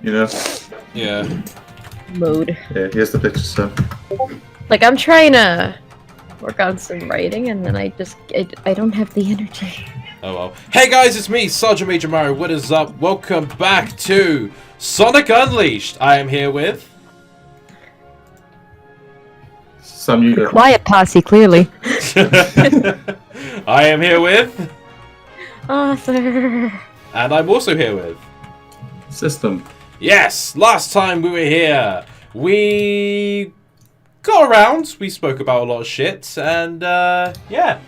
You know? Yeah. Mode. Yeah, here's the picture, so. Like, I'm trying to work on some writing, and then I don't have the energy. Oh well. Hey guys, it's me, Sergeantmajormario. What is up? Welcome back to Sonic Unleashed. I am here with... Sam, you go. Quiet posse, clearly. I am here with... Arthur. And I'm also here with... System. Yes! Last time we were here, we... got around. We spoke about a lot of shit, and yeah.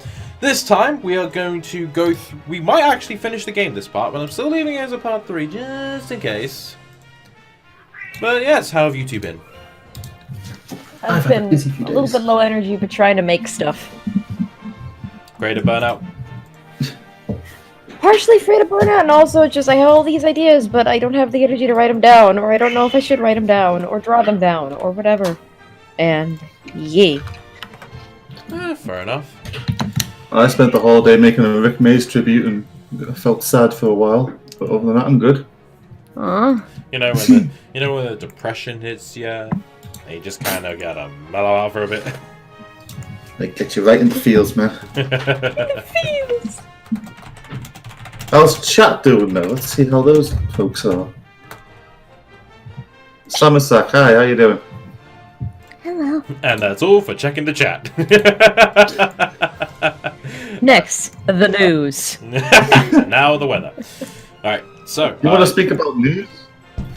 This time, we are going to go through... We might actually finish the game this part, but I'm still leaving it as a part 3, just in case. But yes, how have you two been? I've been a little bit low energy, but trying to make stuff. Afraid of burnout? Partially afraid of burnout, and also just I have all these ideas, but I don't have the energy to write them down, or I don't know if I should write them down, or draw them down, or whatever. And yay. Fair enough. I spent the whole day making a Rick Mays tribute and I felt sad for a while, but other than that, I'm good. You know when the depression hits you, and you just kind of gotta mellow out for a bit. They get you right in the feels, man. Feels. How's chat doing now? Let's see how those folks are. Samasak, hi, how you doing? Hello. And that's all for checking the chat. Next, the news. Now the weather. Alright, so... You want to speak about news?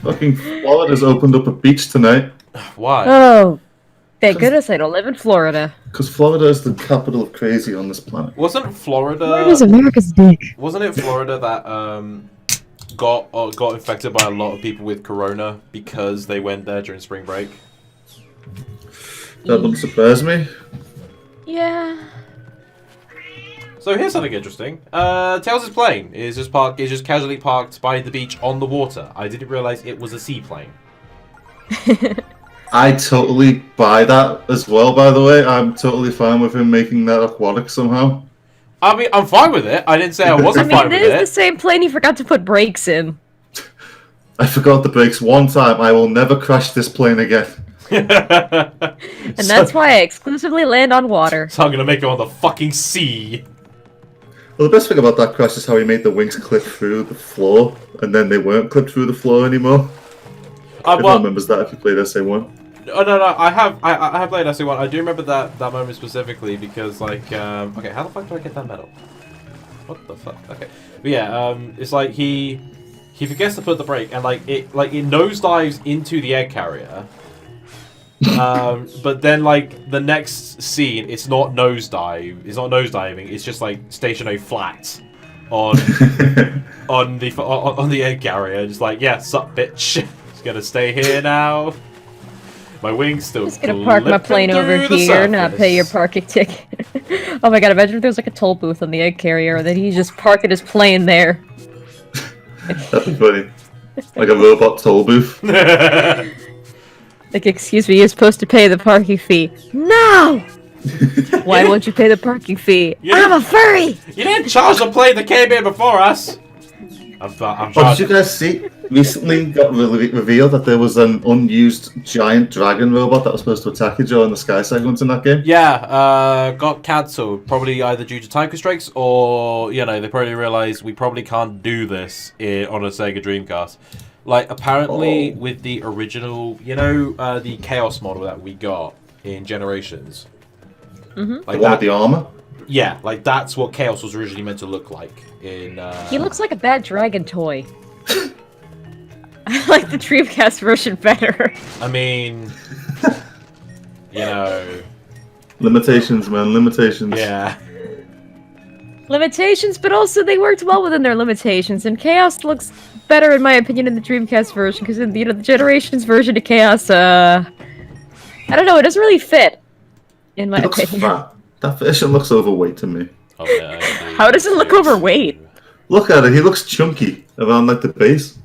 Fucking Florida's opened up a beach tonight. Why? Oh, thank goodness I don't live in Florida. Because Florida is the capital of crazy on this planet. Wasn't Florida... Florida's America's dick. Wasn't it Florida that got infected by a lot of people with corona because they went there during spring break? That wouldn't surprise me. Yeah. So here's something interesting. Tails' plane is just casually parked by the beach on the water. I didn't realize it was a seaplane. I totally buy that as well, by the way. I'm totally fine with him making that aquatic somehow. I mean, I'm fine with it. I didn't say I wasn't fine with it is it. the same plane he forgot to put brakes in. I forgot the brakes one time. I will never crash this plane again. And that's why I exclusively land on water. So I'm gonna make it on the fucking sea. Well, the best thing about that crash is how he made the wings clip through the floor, and then they weren't clipped through the floor anymore. Everyone remembers that if you played SA1. Oh no, I have played SA1. I do remember that moment specifically because like okay, how the fuck do I get that medal? What the fuck? Okay, but yeah, it's like he forgets to put the brake and it nosedives into the egg carrier. But then like the next scene, it's not nosediving. It's just like stationary flat on on the egg carrier. Just like, yeah, sup, bitch. Just gonna stay here now. My wings still. Just gonna park my plane over here, not pay your parking ticket. Oh my god! Imagine if there was like a toll booth on the egg carrier, and then he just parking his plane there. That'd be funny. Like a robot toll booth. Like, excuse me, you're supposed to pay the parking fee. No! Why won't you pay the parking fee? I'm a furry! You didn't charge the plane that came in before us! I'm did you guys see? Recently got revealed that there was an unused giant dragon robot that was supposed to attack you during the sky segment in that game? Yeah, got cancelled. Probably either due to time constraints or, you know, they probably realised we probably can't do this on a Sega Dreamcast. Like, apparently, with the original, you know, the Chaos model that we got in Generations. Mm-hmm. Like the one with the armor? Yeah, like, that's what Chaos was originally meant to look like. He looks like a bad dragon toy. I like the Dreamcast version better. I mean, you know... Limitations, man, limitations. Yeah. Limitations, but also they worked well within their limitations, and Chaos looks better, in my opinion, in the Dreamcast version, because in the Generations version of Chaos, I don't know, it doesn't really fit, in my opinion. Fat. That version looks overweight to me. Oh, yeah, how does it look overweight? Look at it, he looks chunky around like the base.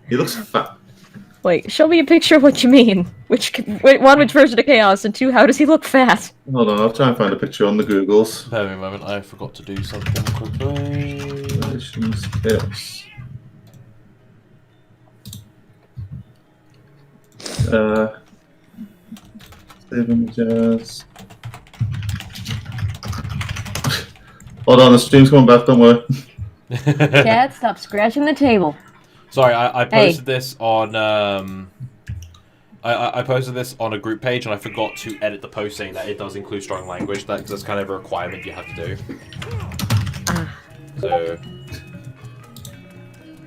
He looks fat. Wait, show me a picture of what you mean. Which version of Chaos, and two, how does he look fat? Hold on, I'll try and find a picture on the Googles. Bear with me a moment, I forgot to do something quickly. Generations Chaos. Save images. Hold on, the stream's coming back, don't worry. Cat, stop scratching the table. Sorry, I posted this on I posted this on a group page and I forgot to edit the post saying that it does include strong language. That's kind of a requirement you have to do. So.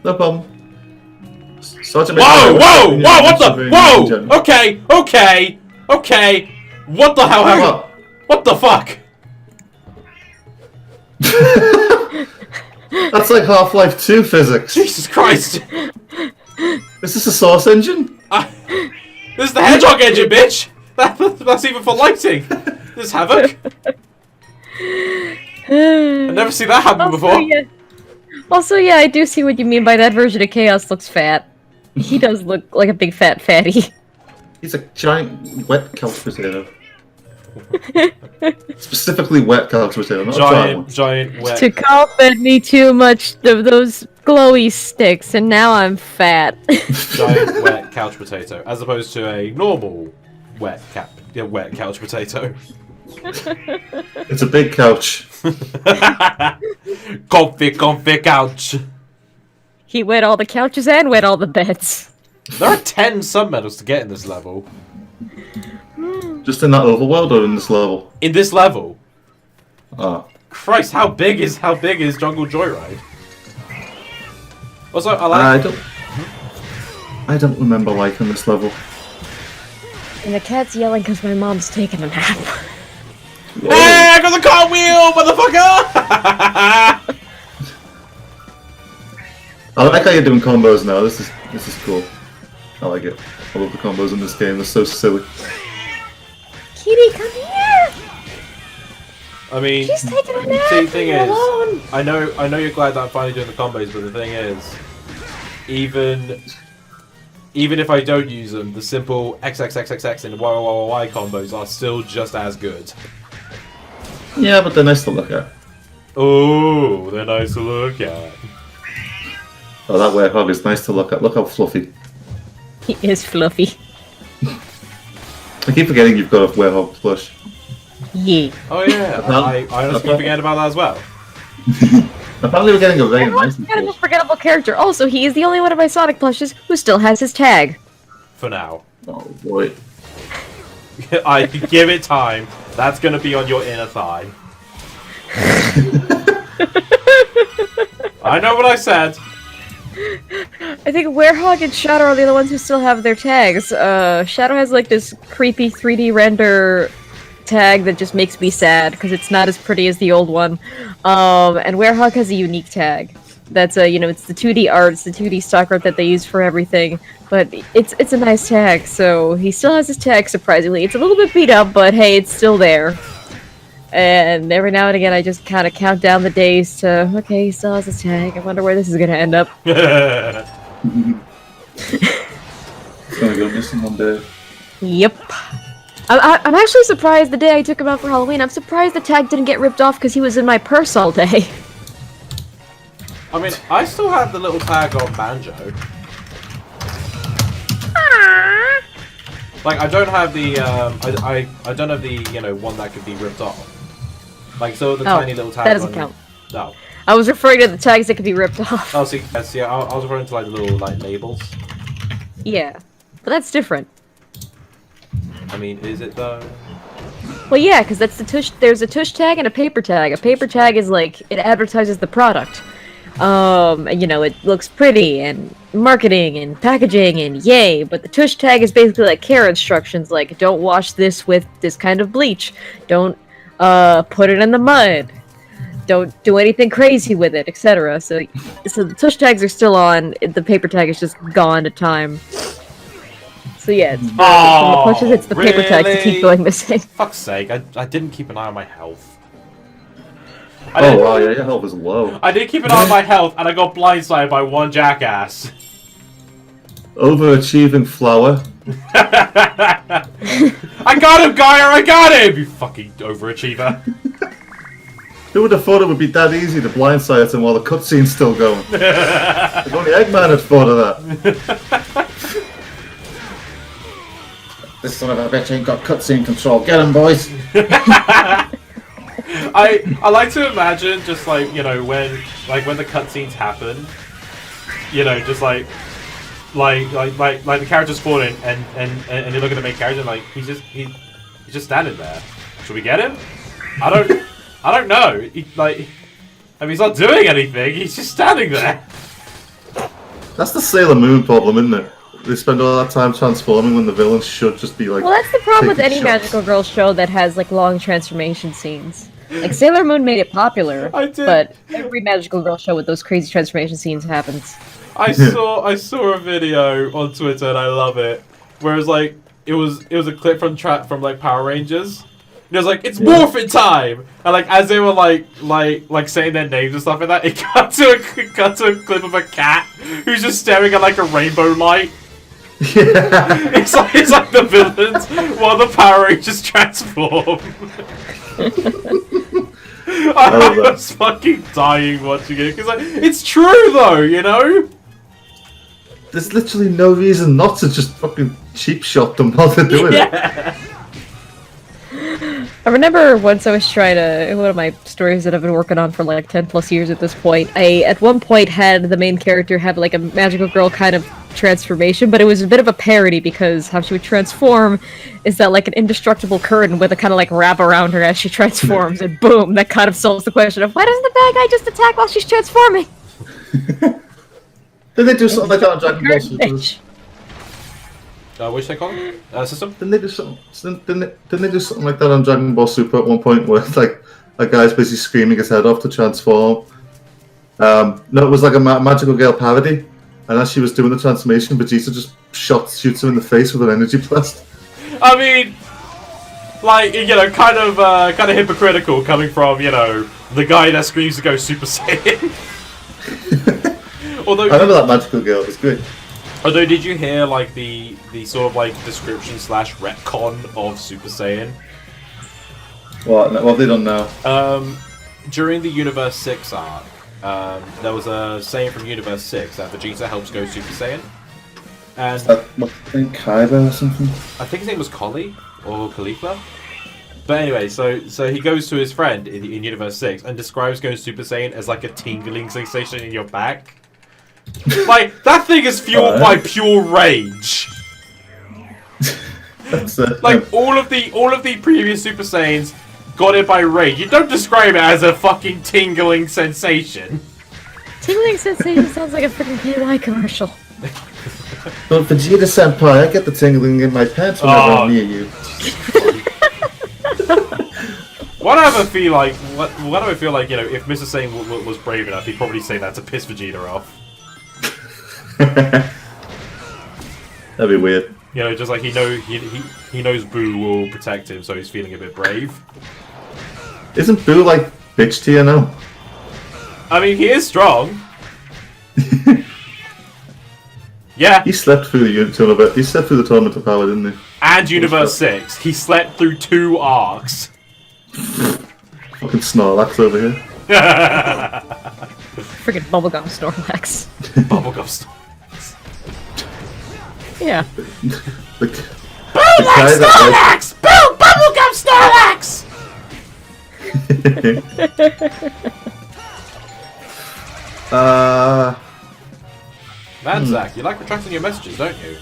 No problem. Sergeant Whoa! What the? Whoa! Okay. Okay. What the hell? What the fuck? That's like Half-Life 2 physics. Jesus Christ! Is this a Source engine? This is the Hedgehog engine, bitch! That's even for lighting! This is Havoc! I've never seen that happen before. Also, yeah, I do see what you mean by that version of Chaos looks fat. He does look like a big fat fatty. He's a giant wet couch potato. Specifically wet couch potato, not giant wet. To compliment me too much of those glowy sticks, and now I'm fat. Giant wet couch potato, as opposed to a normal wet couch potato. It's a big couch. Comfy couch. He wet all the couches and wet all the beds. There are 10 sub-medals to get in this level. Just in that overworld or in this level? In this level. Ah. Christ, how big is Jungle Joyride? Also, I don't remember liking this level. And the cat's yelling because my mom's taking a nap. Whoa. Hey, I got the cartwheel, motherfucker! I like how you're doing combos now. This is cool. I like it. I love the combos in this game. They're so silly. Kitty, come here! I mean, she's taking a nap. See, the thing is, alone. I know you're glad that I'm finally doing the combos, but the thing is, even if I don't use them, the simple XXXXX and YYYY combos are still just as good. Yeah, but they're nice to look at. Oh, they're nice to look at. Oh, that werewolf is nice to look at. Look how fluffy. He is fluffy. I keep forgetting you've got a werewolf plush. Yeah. Oh yeah, I honestly forget about that as well. Apparently we're getting a very nice kind of a forgettable character. Also, he is the only one of my Sonic plushes who still has his tag. For now. Oh boy. I give it time. That's gonna be on your inner thigh. I know what I said. I think Werehog and Shadow are the only ones who still have their tags. Shadow has like this creepy 3D render tag that just makes me sad because it's not as pretty as the old one. And Werehog has a unique tag. That's it's the 2D art, it's the 2D stock art that they use for everything. But it's a nice tag, so he still has his tag, surprisingly. It's a little bit beat up, but hey, it's still there. And every now and again, I just kind of count down the days to, okay, he still has his tag. I wonder where this is going to end up. It's going to go missing one day. Yep. I'm actually surprised the day I took him out for Halloween. I'm surprised the tag didn't get ripped off because he was in my purse all day. I mean, I still have the little tag on Banjo. Like, I don't have the, I don't have the, one that could be ripped off. Like, so the tiny little tag that doesn't count. No. I was referring to the tags that could be ripped off. Oh, see, I was referring to, like, the little, like, labels. Yeah. But that's different. I mean, is it, though? Well, yeah, because that's the tush. There's a tush tag and a paper tag. A paper tag is, like, it advertises the product. It looks pretty, and marketing, and packaging, and yay, but the tush tag is basically like care instructions, like, don't wash this with this kind of bleach, don't, put it in the mud, don't do anything crazy with it, etc. So the tush tags are still on, the paper tag is just gone to time. So yeah, it's the plushes, it's the paper tags that keep going missing. Fuck's sake, I didn't keep an eye on my health. Oh wow, yeah, your health is low. I did keep an eye on my health, and I got blindsided by one jackass. Overachieving flower. I got him, Gaia! I got him! You fucking overachiever. Who would have thought it would be that easy to blindside him while the cutscene's still going? If only Eggman had thought of that. This son of a bitch ain't got cutscene control. Get him, boys. I like to imagine just like, you know, when the cutscenes happen, you know, just like the characters spawn in and you look at the main character and like he's just standing there. Should we get him? I don't know. He's not doing anything. He's just standing there. That's the Sailor Moon problem, isn't it? They spend all that time transforming when the villains should just be like. Well, that's the problem with any shots. magical girl show that has like long transformation scenes. Like Sailor Moon made it popular, but every magical girl show with those crazy transformation scenes happens. I saw a video on Twitter and I love it, where it was like it was a clip from like Power Rangers. And it was like, it's morphin' time, and like as they were like saying their names and stuff like that, it cut to a clip of a cat who's just staring at like a rainbow light. Yeah. It's like the villains while the Power Rangers transform. I was fucking dying watching it because like, it's true though, you know. There's literally no reason not to just fucking cheap shot them while they're doing it. I remember once I was trying to, one of my stories that I've been working on for like 10 plus years at this point, I at one point had the main character have like a magical girl kind of transformation, but it was a bit of a parody because how she would transform is that like an indestructible curtain with a kind of like wrap around her as she transforms, and boom, that kind of solves the question of why doesn't the bad guy just attack while she's transforming? Did they do something like that on Dragon Ball Super? What'd they call it? System? Didn't they do something like that on Dragon Ball Super at one point where like a guy's basically screaming his head off to transform? No, it was like a magical girl parody, and as she was doing the transformation, Vegeta just shoots her in the face with an energy blast. I mean, like, you know, kind of hypocritical coming from, you know, the guy that screams to go Super Saiyan. Although I remember that magical girl, it was great. Although, did you hear like the sort of like description / retcon of Super Saiyan? What have they done now? During the Universe 6 arc, there was a saying from Universe 6 that Vegeta helps go Super Saiyan. And I think Kaiba or something? I think his name was Kali or Khalifa. But anyway, so he goes to his friend in Universe 6 and describes going Super Saiyan as like a tingling sensation in your back. Like, that thing is fueled by pure rage. That's it. Like, all of the previous Super Saiyans got it by rage. You don't describe it as a fucking tingling sensation. Tingling sensation sounds like a freaking KY commercial. But Vegeta Senpai, I get the tingling in my pants whenever I'm near you. Why do I feel like, you know, if Mr. Saiyan was brave enough, he'd probably say that to piss Vegeta off. That'd be weird. You know, just like he knows Boo will protect him, so he's feeling a bit brave. Isn't Boo like bitch tier now? I mean, he is strong. Yeah. He slept through the tournament. He slept through the Tournament of Power, didn't he? And Universe 6. He slept through 2 arcs. Fucking Snorlax over here. Freaking bubblegum Snorlax. Bubblegum Snorlax. Yeah. Boo like Snorlax! Boo! Bubblegum Snorlax! Man, Zach, you like retracting your messages, don't you?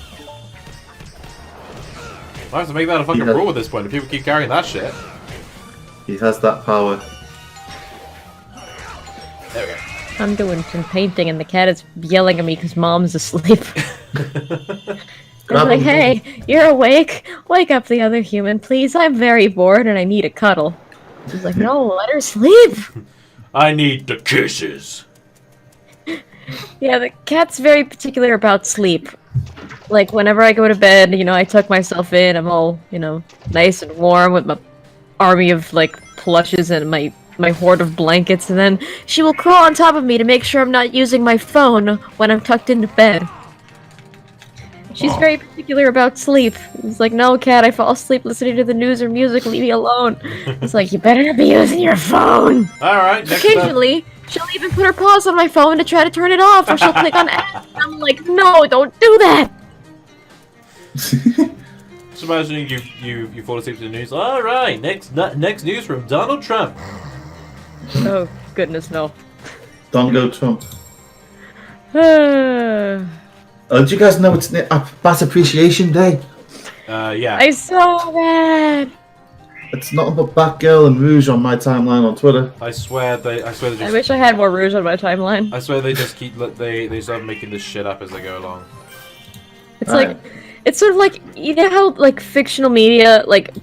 I have to make that a fucking rule at this point if people keep carrying that shit. He has that power. There we go. I'm doing some painting and the cat is yelling at me because mom's asleep. I'm like, hey, you're awake? Wake up the other human, please. I'm very bored and I need a cuddle. She's like, no, let her sleep. I need the kisses. Yeah, the cat's very particular about sleep. Like, whenever I go to bed, you know, I tuck myself in, I'm all, you know, nice and warm with my army of, like, plushes and my hoard of blankets, and then she will crawl on top of me to make sure I'm not using my phone when I'm tucked into bed. She's very particular about sleep. It's like, no, cat, I fall asleep listening to the news or music, leave me alone. It's like, you better not be using your phone! Alright, occasionally, she'll even put her paws on my phone to try to turn it off, or she'll click on ads. I'm like, no, don't do that! Just imagining you fall asleep to the news. All right, next news from Donald Trump. Oh goodness, no. Don't go Trump. I Did you guys know it's Bat Appreciation Day? Yeah. saw that. It's nothing but Batgirl and Rouge on my timeline on Twitter. I swear they I just. wish I had more rouge on my timeline. I swear they just keep they start making this shit up as they go along. It's like, it's sort of like, you know how like fictional media like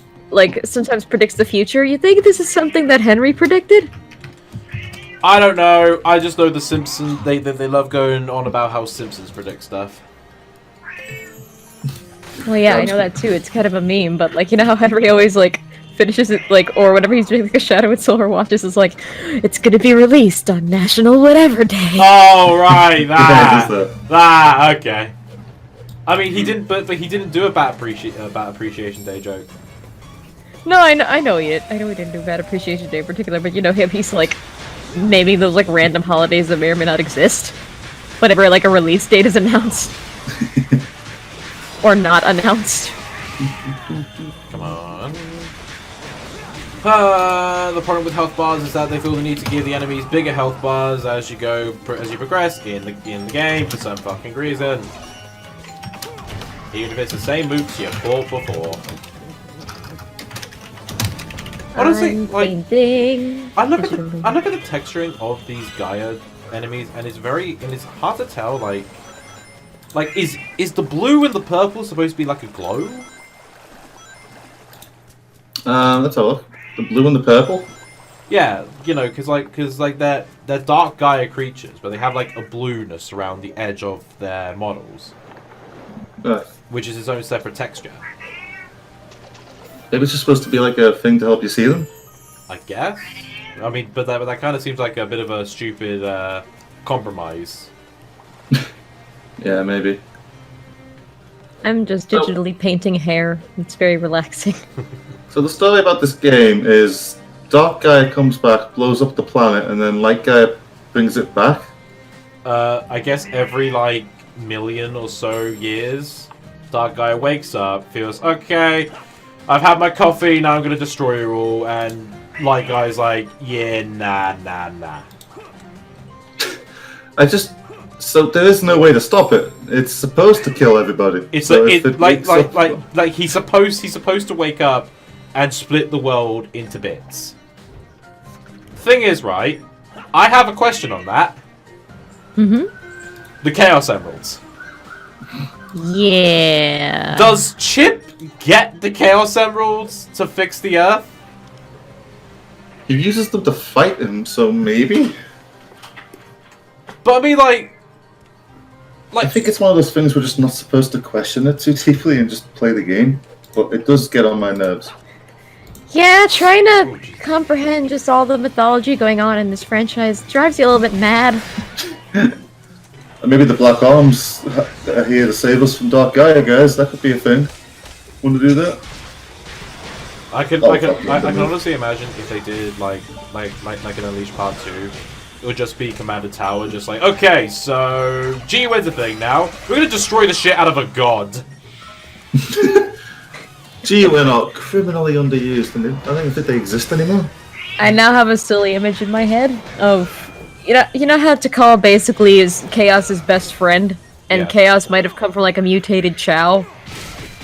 sometimes predicts the future. You think this is something that Henry predicted? I don't know. I just know the Simpsons. They love going on about how Simpsons predict stuff. Well, yeah, I know that too. It's kind of a meme, but like, you know how Henry always like finishes it like, or whenever he's doing like a Shadow and Silver watches, is like, it's gonna be released on National Whatever Day. Oh right, Yeah, that okay. I mean, he didn't, but he didn't do a Bat Appreciation Day joke. No, I know he did. I know he didn't do Bad Appreciation Day in particular, but you know him. He's like naming those like random holidays that may or may not exist whenever like a release date is announced or not announced. Come on. The problem with health bars is that they feel the need to give the enemies bigger health bars as you progress in the game for some fucking reason. Even if it's the same moves you fought before. Honestly, like I look at the texturing of these Gaia enemies, and it's hard to tell. Like is the blue and the purple supposed to be like a glow? Let's have a look. The blue and the purple. Yeah, you know, because they're dark Gaia creatures, but they have like a blueness around the edge of their models, which is its own separate texture. Maybe it's just supposed to be like a thing to help you see them. I guess. I mean, but that kind of seems like a bit of a stupid compromise. Yeah, maybe. I'm just digitally painting hair. It's very relaxing. So the story about this game is Dark Gaia comes back, blows up the planet, and then Light Gaia brings it back. I guess every like million or so years, Dark Gaia wakes up, feels okay. I've had my coffee, now I'm gonna destroy you all, and Light Guy's like, yeah, nah. So there is no way to stop it. It's supposed to kill everybody. It's so like he's supposed to wake up and split the world into bits. Thing is, right, I have a question on that. The Chaos Emeralds. Yeah. Does Chip get the Chaos Emeralds to fix the Earth? He uses them to fight him, so maybe? But I mean, like... I think it's one of those things we're just not supposed to question it too deeply and just play the game. But it does get on my nerves. Yeah, trying to comprehend just all the mythology going on in this franchise drives you a little bit mad. And maybe the Black Arms are here to save us from Dark Gaia, guys. That could be a thing. Want to do that? I can honestly imagine if they did like an Unleashed Part 2, it would just be Commander Tower, just like, okay, so G wins a thing now. We're gonna destroy the shit out of a god. Gee, we're not criminally underused, and I don't even think they exist anymore. I now have a silly image in my head of, you know how Tikal basically is Chaos's best friend, and Yeah. Chaos might have come from like a mutated Chow.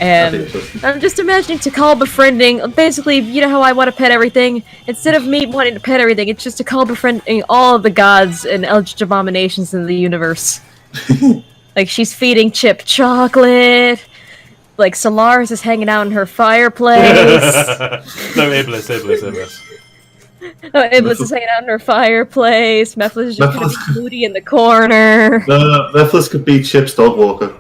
And I'm just imagining Tikal befriending, basically, you know how I want to pet everything? Instead of me wanting to pet everything, it's just Tikal befriending all of the gods and eldritch abominations in the universe. Like, she's feeding Chip chocolate, like, Solaris is hanging out in her fireplace. No, Iblis. Oh, Iblis is hanging out in her fireplace, Mephiles is just kind of moody in the corner. No, Mephiles could be Chip's dog walker.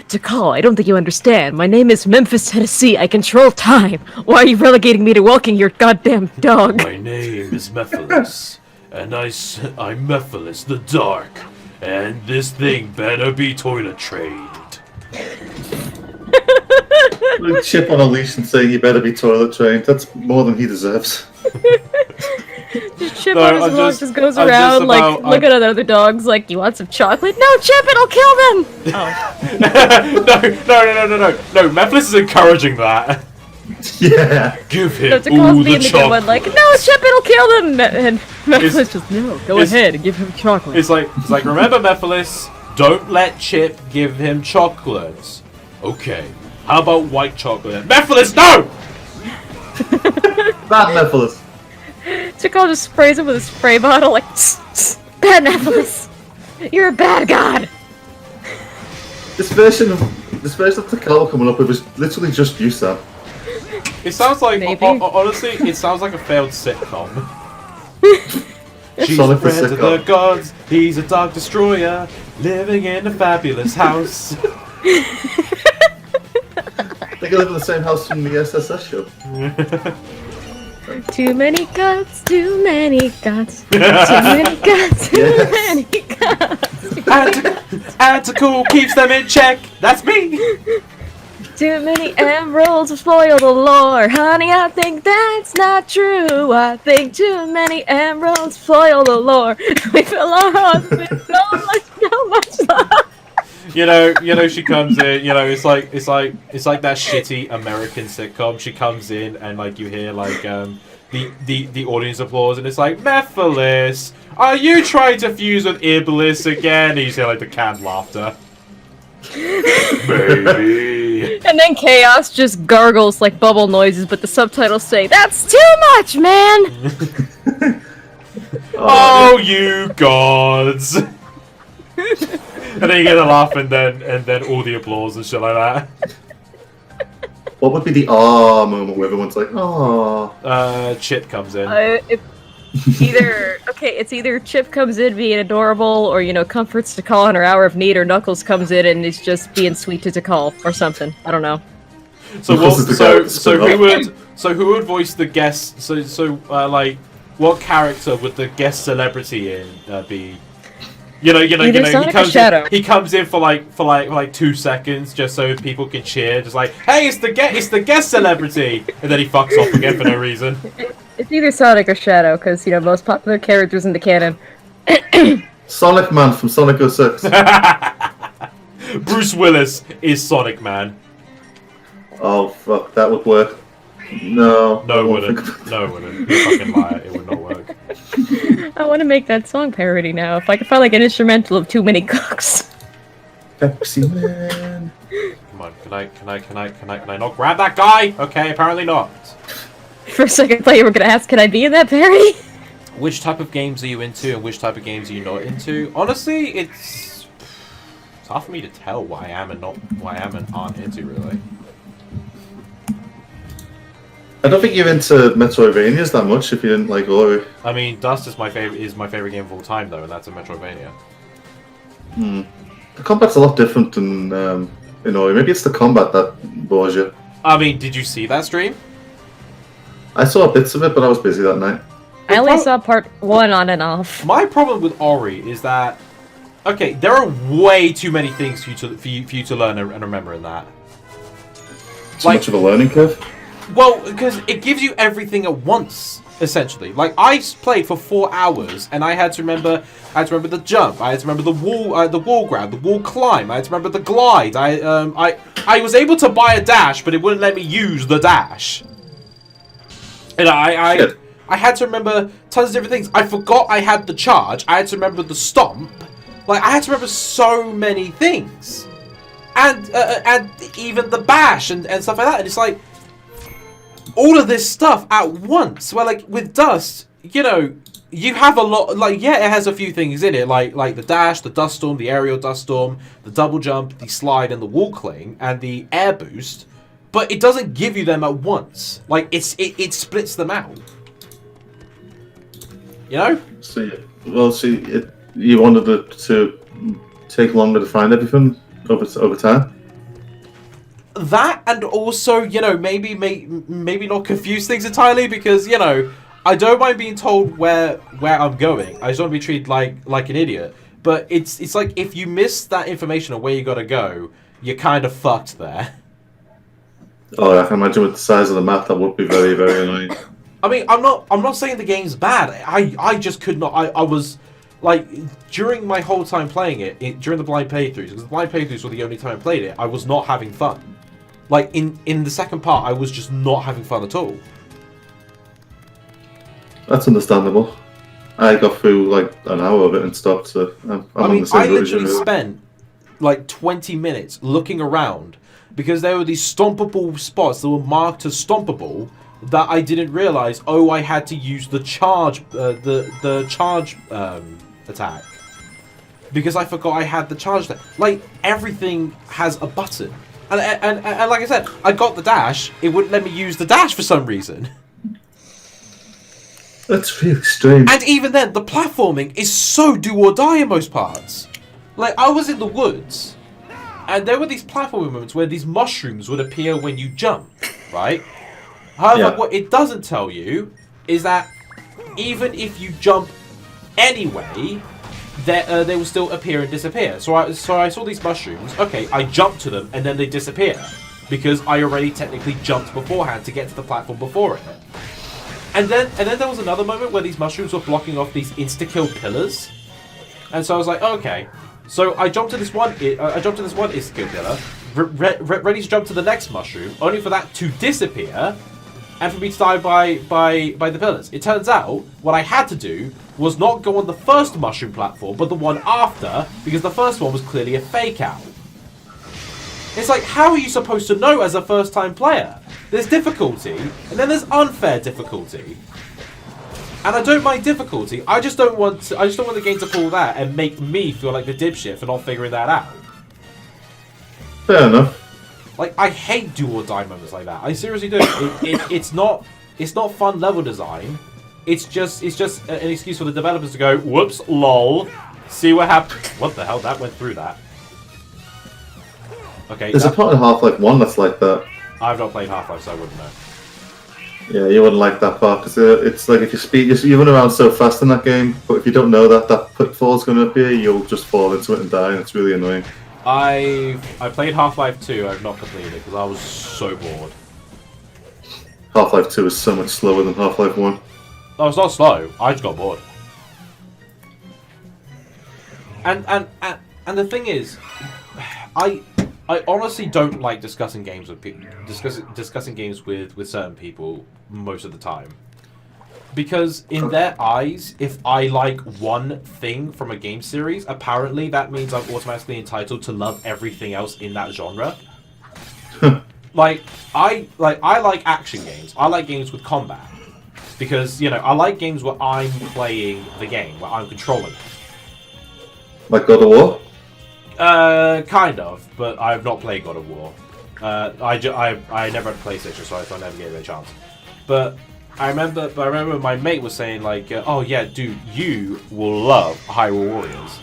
Tikal, I don't think you understand. My name is Memphis, Tennessee. I control time. Why are you relegating me to walking your goddamn dog? My name is Mephiles, and I'm Mephiles the Dark, and this thing better be toilet trained. Chip on a leash and saying he better be toilet trained. That's more than he deserves. Just Chip No, on his I'm walk just- just goes I'm just around about- like looking at other dogs like, you want some chocolate? No, Chip, it'll kill them! Oh. No, Mephiles is encouraging that. Yeah. Give him So to all call the being the good one, like, no, Chip, it'll kill them! And Mephiles just, no, go it's- ahead and give him chocolate. It's like, remember Mephiles, don't let Chip give him chocolates. Okay, how about white chocolate? Mephiles, no! Bad Mephiles. Chikal just sprays him with a spray bottle, like, tss, tss, bad Mephiles! You're a bad god! This version of Takal coming up with was literally just you, Sam. It sounds like, Maybe. honestly, it sounds like a failed sitcom. She's Sonic a the friend of the sitcom. gods, he's a dog destroyer, living in a fabulous house. They live in the same house from the SSS show. Too many gods, too many gods. Too many gods, too Yes. many gods. Anticool keeps them in check, that's me! Too many emeralds will spoil the lore. Honey, I think that's not true. I think too many emeralds spoil the lore. We fill our hearts with so much love. You know, she comes in. You know, it's like that shitty American sitcom. She comes in and like you hear like the audience applause, and it's like, Mephiles, are you trying to fuse with Iblis again? And you hear like the canned laughter. Maybe. And then Chaos just gargles like bubble noises, but the subtitles say, "That's too much, man." Oh, you gods! And then you get the laugh, and then all the applause and shit like that. What would be the moment where everyone's like, "Ah"? Chip comes in. It's either Chip comes in being adorable, or comforts Tikal in her hour of need, or Knuckles comes in and is just being sweet to Tikal or something. I don't know. So Knuckles is the guy with the who would voice the guest? Like what character would the guest celebrity be? Either Sonic or Shadow. He comes in for like 2 seconds just so people can cheer, just like, hey, it's the guest celebrity, and then he fucks off again for no reason. It's either Sonic or Shadow, because most popular characters in the canon. Sonic Man from Sonic 06. Bruce Willis is Sonic Man. Oh fuck, that would work. No. No, it wouldn't. No, it wouldn't. You're a fucking liar. It would not work. I want to make that song parody now. If I could find like an instrumental of Too Many Cooks. Pepsi Man. Come on, can I not grab that guy? Okay, apparently not. For a second, I thought you were gonna ask, can I be in that parody? Which type of games are you into, and which type of games are you not into? Honestly, it's hard for me to tell what I am and aren't into, really. I don't think you're into Metroidvanias that much if you didn't like Ori. I mean, Dust is my favorite game of all time, though, and that's a Metroidvania. The combat's a lot different than in Ori. Maybe it's the combat that bores you. I mean, did you see that stream? I saw bits of it, but I was busy that night. I only saw part 1 on and off. My problem with Ori is that, okay, there are way too many things for you to learn and remember in that. Too much of a learning curve. Well, because it gives you everything at once, essentially. Like, I played for 4 hours, and I had to remember the jump. I had to remember the wall grab, the wall climb. I had to remember the glide. I was able to buy a dash, but it wouldn't let me use the dash. And I had to remember tons of different things. I forgot I had the charge. I had to remember the stomp. Like, I had to remember so many things, and even the bash and stuff like that. And it's like, all of this stuff at once. Well, like with Dust, you have a lot. Like, yeah, it has a few things in it, like the dash, the dust storm, the aerial dust storm, the double jump, the slide, and the wall cling, and the air boost. But it doesn't give you them at once. Like it splits them out. You wanted it to take longer to find everything over time. That, and also, maybe not confuse things entirely, because I don't mind being told where I'm going. I just don't want to be treated like an idiot. But it's like, if you miss that information of where you gotta go, you're kind of fucked there. Oh, I can imagine with the size of the map, that would be very, very annoying. I mean, I'm not saying the game's bad. I just could not. I was like, during my whole time playing it during the blind playthroughs, because the blind playthroughs were the only time I played it, I was not having fun. Like in the second part, I was just not having fun at all. That's understandable. I got through like an hour of it and stopped. So I mean, I literally spent like 20 minutes looking around because there were these stompable spots that were marked as stompable that I didn't realize. Oh, I had to use the charge, the charge attack because I forgot I had the charge attack. Like everything has a button, and like I said, I got the dash. It wouldn't let me use the dash for some reason. That's really strange. And even then, the platforming is so do or die in most parts. Like, I was in the woods, and there were these platforming moments where these mushrooms would appear when you jump, right? However, what it doesn't tell you is that even if you jump anyway, they will still appear and disappear. So I saw these mushrooms. Okay, I jumped to them, and then they disappear because I already technically jumped beforehand to get to the platform before it. And then there was another moment where these mushrooms were blocking off these insta-kill pillars, and so I was like, okay. So I jumped to this one. I jumped to this one insta-kill pillar, ready to jump to the next mushroom, only for that to disappear, and for me to die by the pillars. It turns out what I had to do was not go on the first mushroom platform, but the one after, because the first one was clearly a fake out. It's like, how are you supposed to know as a first-time player? There's difficulty, and then there's unfair difficulty. And I don't mind difficulty. I just don't want the game to pull that and make me feel like the dipshit for not figuring that out. Fair enough. Like, I hate do or die moments like that. I seriously do. It's not fun level design. It's just an excuse for the developers to go, whoops, lol. See what happened. What the hell? That went through that. Okay. There's a part in Half-Life 1 that's like that. I've not played Half-Life, so I wouldn't know. Yeah, you wouldn't like that part because it's like if you run around so fast in that game, but if you don't know that pitfall's going to appear, you'll just fall into it and die, and it's really annoying. I played Half-Life 2. I've not completed it because I was so bored. Half-Life 2 is so much slower than Half-Life 1. No, it's not slow. I just got bored. And the thing is, I honestly don't like discussing games with people, discussing games with certain people most of the time, because in their eyes, if I like one thing from a game series, apparently that means I'm automatically entitled to love everything else in that genre. Like I like action games. I like games with combat because I like games where I'm playing the game, where I'm controlling it. Like God of War. Kind of, but I've not played God of War. I never had a PlayStation, so I never gave it a chance. But I remember my mate was saying like, "Oh yeah, dude, you will love Hyrule Warriors."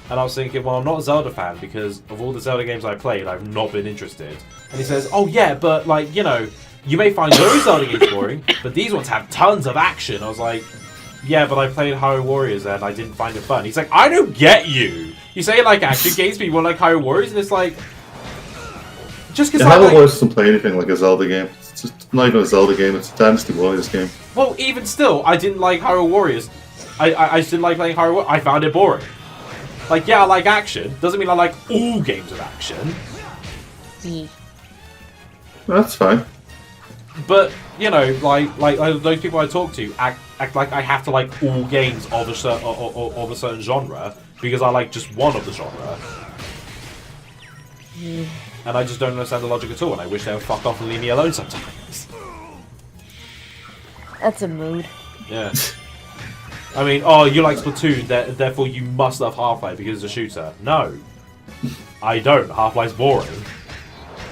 And I was thinking, well, I'm not a Zelda fan because of all the Zelda games I played, I've not been interested. And he says, "Oh yeah, but like you may find those Zelda games boring, but these ones have tons of action." I was like, "Yeah, but I played Hyrule Warriors and I didn't find it fun." He's like, "I don't get you. You say you like action games, but you won't like Hyrule Warriors," and it's like, just because Hyrule Warriors doesn't play anything like a Zelda game. It's just not even a Zelda game. It's a Dynasty Warriors game. Well, even still, I didn't like Hyrule Warriors. I just didn't like playing Hyrule Warriors. I found it boring. Like, yeah, I like action. Doesn't mean I like all games of action. That's fine. But like those people I talk to act like I have to like all games of a certain genre because I like just one of the genre. And I just don't understand the logic at all, and I wish they would fuck off and leave me alone sometimes. That's a mood. Yeah. I mean, oh, you like Splatoon, therefore you must love Half-Life because it's a shooter. No. I don't. Half-Life's boring.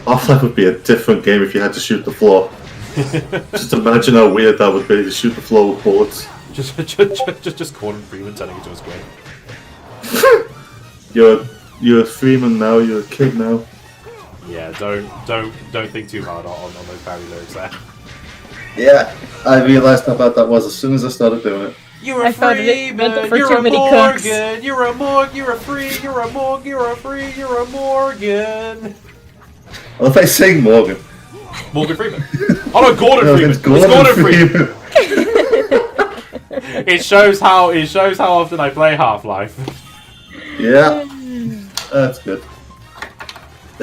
Half-Life would be a different game if you had to shoot the floor. Just imagine how weird that would be to shoot the floor with bullets. Just Gordon Freeman turning into a squid. You're a Freeman now. You're a kid now. Yeah, don't think too hard on those parody lyrics there. Yeah, I realised how bad that was as soon as I started doing it. You're a Freeman, you're a Morgan, you're a Morg, you're a Free, you're a Morg, you're a Free, you're a Morgan. Well, if I sing Morgan. Morgan Freeman. Oh no, Gordon Freeman. It's Gordon Freeman. It shows how often I play Half-Life. Yeah, that's good.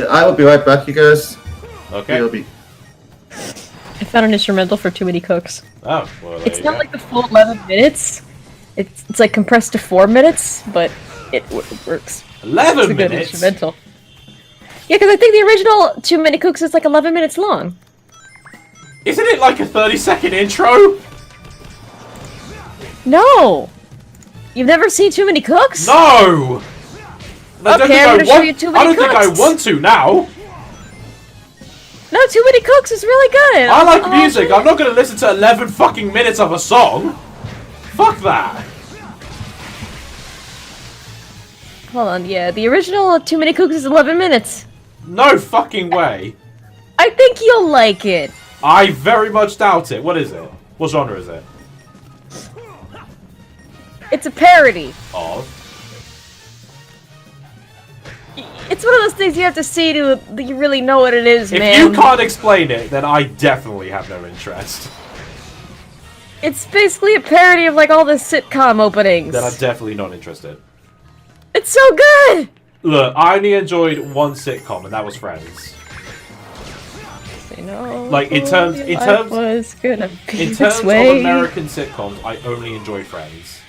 I will be right back, you guys. Okay. It'll be... I found an instrumental for Too Many Cooks. Oh, well, there It's you not go. like the full 11 minutes. It's like compressed to 4 minutes, but it works. 11 It's a good minutes? instrumental. Yeah, because I think the original Too Many Cooks is like 11 minutes long. Isn't it like a 30-second intro? No! You've never seen Too Many Cooks? No! I don't Okay, think I'm I gonna show want- you Too I Many don't think I Cooks. want to now. No, Too Many Cooks is really good. I like I'll music. show you. I'm not going to listen to 11 fucking minutes of a song. Fuck that. Hold on, yeah, the original Too Many Cooks is 11 minutes. No fucking way. I think you'll like it. I very much doubt it. What is it? What genre is it? It's a parody. Of? It's one of those things you have to see to that you really know what it is, If man. you can't explain it, then I definitely have no interest. It's basically a parody of like all the sitcom openings. Then I'm definitely not interested. It's so good. Look, I only enjoyed one sitcom, and that was Friends. You know, Like, in terms- in life terms- was gonna be In this terms of way. American sitcoms, I only enjoy Friends.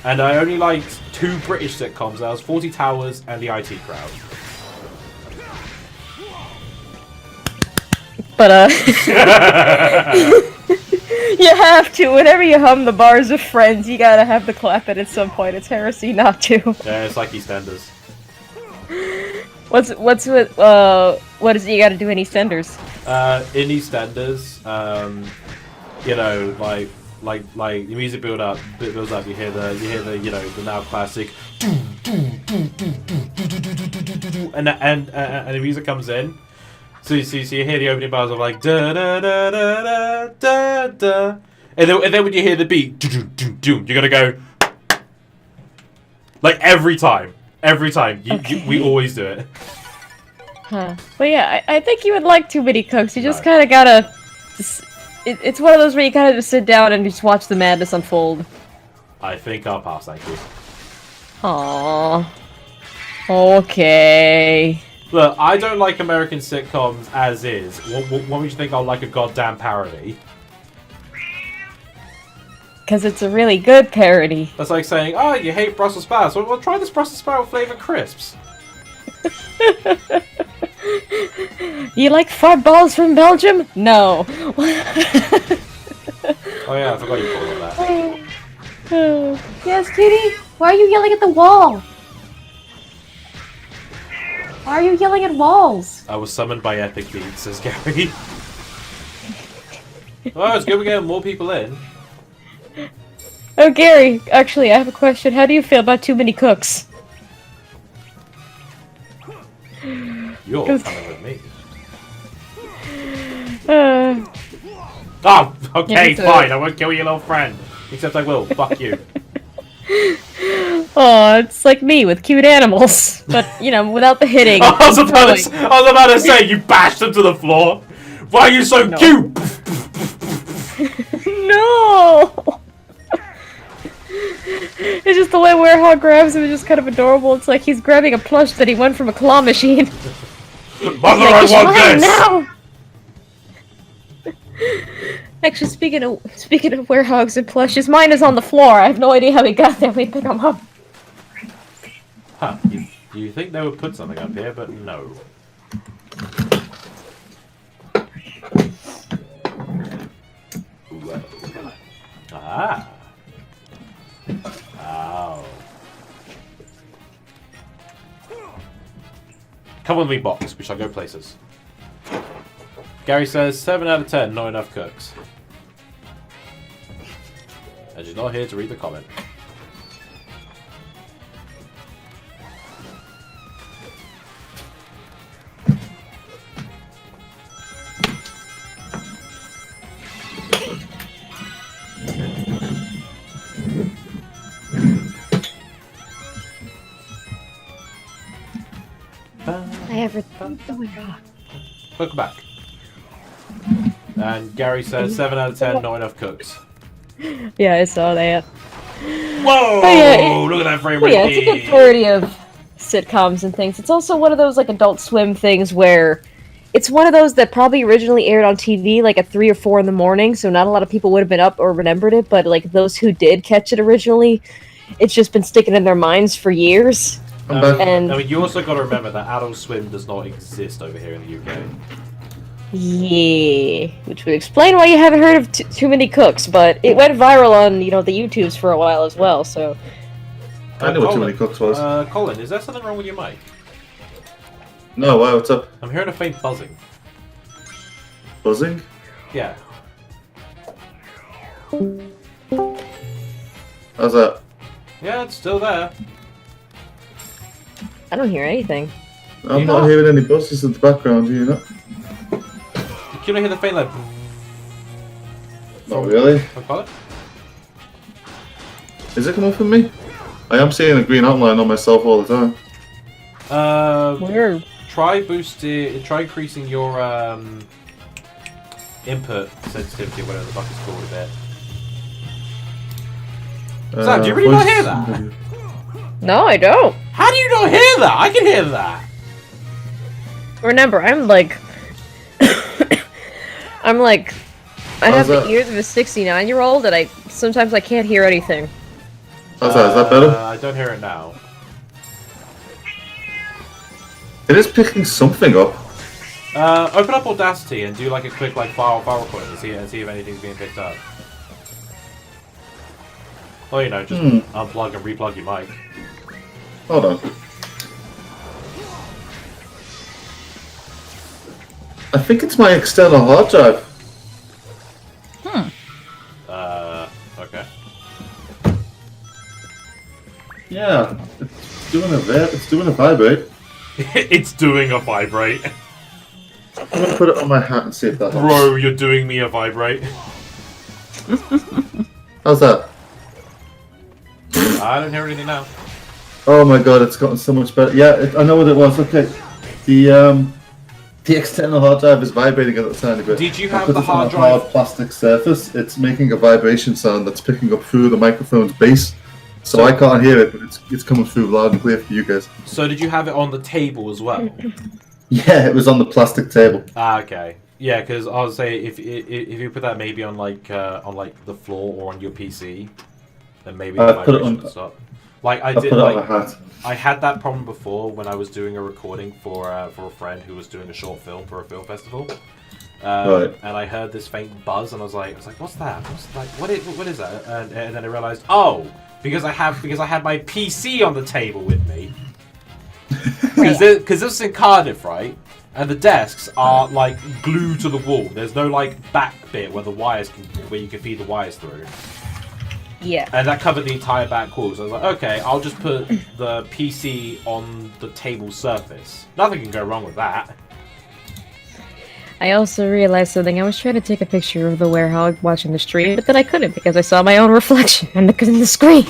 And I only liked 2 British sitcoms. That was 40 Towers and The IT Crowd. But you have to. Whenever you hum the bars of Friends, you gotta have the clap it at some point. It's heresy not to. Yeah, it's like EastEnders. What is it you gotta do in EastEnders? In EastEnders, you know, like the music builds up. You hear the, you know, the now classic, and the music comes in. So you hear the opening bars of like da da da da da da da, and then when you hear the beat, you're gonna go like every time. We always do it. Huh. But yeah, I think you would like Too Many Cooks. You just Right. kind of gotta. It's one of those where you kind of just sit down and just watch the madness unfold. I think I'll pass. Thank you. Aww. Okay. Look, I don't like American sitcoms as is. What makes you think I'll like a goddamn parody? Because it's a really good parody. That's like saying, oh, you hate Brussels sprouts. Well, try this Brussels sprout flavored crisps. You like fart balls from Belgium? No. Oh yeah, I forgot you called it that. Yes, Kitty? Why are you yelling at the wall? Why are you yelling at walls? I was summoned by Epic Beats, says Gary. Oh, it's good we're getting more people in. Oh, Gary, actually, I have a question. How do you feel about Too Many Cooks? You're coming with me. Yeah, Oh, okay, it's fine. I won't kill your little friend. Except I will. Fuck you. Oh, it's like me with cute animals, but you know, without the hitting. I was and about to throwing. say, you bashed him to the floor. Why are you so No. cute? No! It's just the way Werehog grabs him is just kind of adorable. It's like he's grabbing a plush that he won from a claw machine. Mother, Like, I "It's want mine this. now!" Actually, speaking of Werehogs and plushes, mine is on the floor. I have no idea how he got there. We pick him up. Huh, you think they would put something up here, but no. Whoa. Ah. Ow. Come with me, box. We shall go places. Gary says 7 out of 10, not enough cooks. And she's not here to read the comment. I ever. Oh my god. Welcome back. And Gary says 7 out of 10, not enough cooks. Yeah, I saw that. Whoa! But yeah, Look at that frame But rate. yeah, it's a good parody of sitcoms and things. It's also one of those like Adult Swim things where it's one of those that probably originally aired on TV like at 3 or 4 in the morning, so not a lot of people would have been up or remembered it, but like those who did catch it originally, it's just been sticking in their minds for years. I'm back. And I mean, you also got to remember that Adult Swim does not exist over here in the UK. yeah, which would explain why you haven't heard of Too Many Cooks, but it went viral on, the YouTubes for a while as well, so... I know what Too Many Cooks was. Colin, is there something wrong with your mic? No, why? What's up? I'm hearing a faint buzzing. Buzzing? Yeah. How's that? Yeah, it's still there. I don't hear anything. I'm not hearing any buzzes in the background, do you know? Can I hear the faint like... Not really. What call it? Is it coming from me? I am seeing a green outline on myself all the time. Weird. Try increasing your input sensitivity, whatever the fuck it's called, a bit. Sam, do you really not hear that? No, I don't. How do you not hear that? I can hear that. Remember, I'm like... I have the ears of a 69-year-old, and sometimes I can't hear anything. How's that? Is that better? I don't hear it now. It is picking something up. Open up Audacity and do like a quick file recording and see if anything's being picked up. Or just unplug and replug your mic. Hold on. I think it's my external hard drive. Okay. Yeah, it's doing a vibrate. It's doing a vibrate. I'm gonna put it on my hat and see if that helps. Bro, you're doing me a vibrate. How's that? I don't hear anything now. Oh my god, it's gotten so much better. Yeah, I know what it was. Okay, the external hard drive is vibrating a tiny bit. Did you have Because the it's on hard a drive? hard plastic surface. It's making a vibration sound that's picking up through the microphone's base. So I can't hear it, but it's coming through loud and clear for you guys. So did you have it on the table as well? Yeah, it was on the plastic table. Ah, okay. Yeah, because I would say if you put that maybe on the floor or on your PC, then maybe the put it vibration on. would stop. Like I I did, put it on like my hat. I had that problem before when I was doing a recording for a friend who was doing a short film for a film festival. Right. And I heard this faint buzz, and I was like, what's that? What is that? And then I realized, because I had my PC on the table with me. Because this is in Cardiff, right? And the desks are like glued to the wall. There's no like back bit where you can feed the wires through. Yeah. And that covered the entire back wall. So I was like, okay, I'll just put the PC on the table surface. Nothing can go wrong with that. I also realized something. I was trying to take a picture of the werehog watching the stream, but then I couldn't because I saw my own reflection in the screen.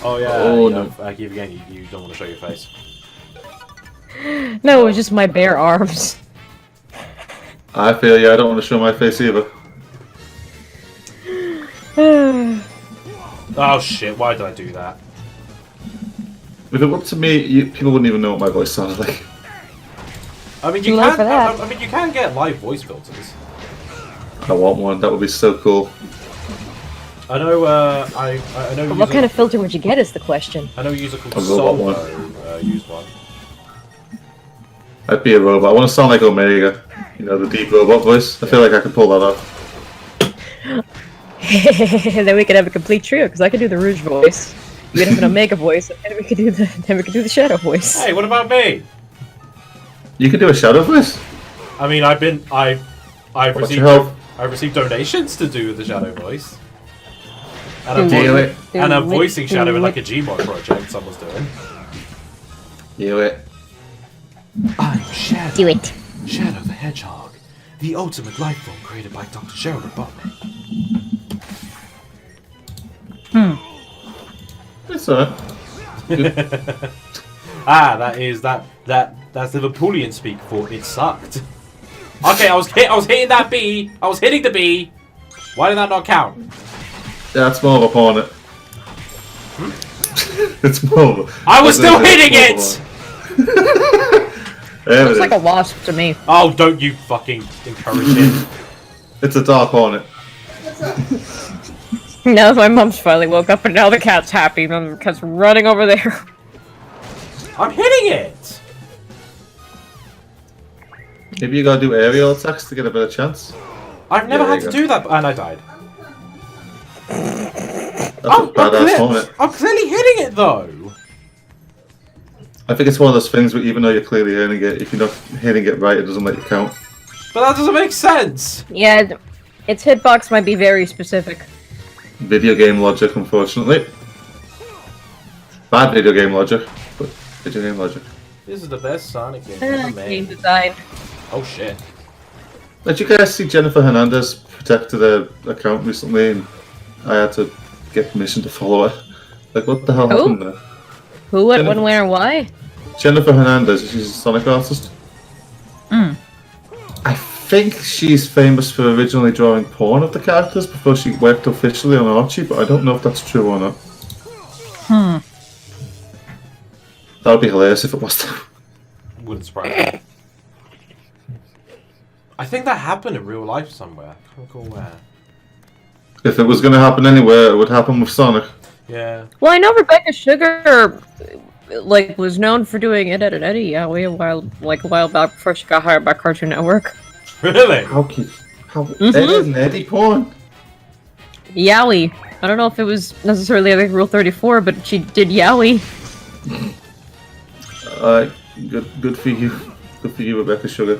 Oh yeah. Oh, no. I keep forgetting you don't want to show your face. No, it was just my bare arms. I feel I don't want to show my face either. Oh shit! Why did I do that? If it were up to me, people wouldn't even know what my voice sounded like. I mean, Too late for that. I mean, you can get live voice filters. I want one. That would be so cool. I know. I know. What kind of filter would you get is the question. I know a user called A robot Solvo used one. I'd be a robot. I want to sound like Omega. The deep robot voice. I feel like I could pull that off. Then we could have a complete trio because I could do the Rouge voice. We could have an Omega voice, and then we could do the Shadow voice. Hey, what about me? You could do a shadow voice. I mean, I've What's your help? received donations to do the Shadow voice. Do And I'm voicing Shadow in like a Gmod project someone's doing. Do it. I'm Shadow. Do it. Shadow the Hedgehog, the ultimate life form created by Dr. Cheryl Robotnik. It's alright. That's Liverpoolian speak for it sucked. Okay, I was hitting that B. I was hitting the B. Why did that not count? That's more of a hornet. It's more. I was still hitting it! There Looks it like is. a wasp to me. Oh, don't you fucking encourage it. It's a dark hornet. Now my mom's finally woke up and now the cat's happy. The cat's running over there. I'm hitting it! Maybe you gotta do aerial attacks to get a better chance. I've never Yeah, had there to you do that, and I died. That's a badass hornet. I'm clearly hitting it, though! I think it's one of those things where even though you're clearly hitting it, if you're not hitting it right, it doesn't let you count. But that doesn't make sense! Yeah, its hitbox might be very specific. Video game logic, unfortunately. Bad video game logic, but video game logic. This is the best Sonic game ever Game made. design. Oh shit. Did you guys see Jennifer Hernandez protected her account recently and I had to get permission to follow her? Like, what the hell Who? happened there? Who, what, Jennifer- when, where, why? Jennifer Hernandez, she's a Sonic artist. Mm. I think she's famous for originally drawing porn of the characters before she worked officially on Archie, but I don't know if that's true or not. That would be hilarious if it was. Wouldn't surprise me. I think that happened in real life somewhere. I can't recall where. If it was going to happen anywhere, it would happen with Sonic. Yeah. Well, I know Rebecca Sugar, like, was known for doing Ed, Ed, and Eddie a while back before she got hired by Cartoon Network. Really? How cute. How Mhm. Ed and Eddie porn? Yowie. I don't know if it was necessarily like Rule 34, but she did Yowie. Good for you. Good for you, Rebecca Sugar.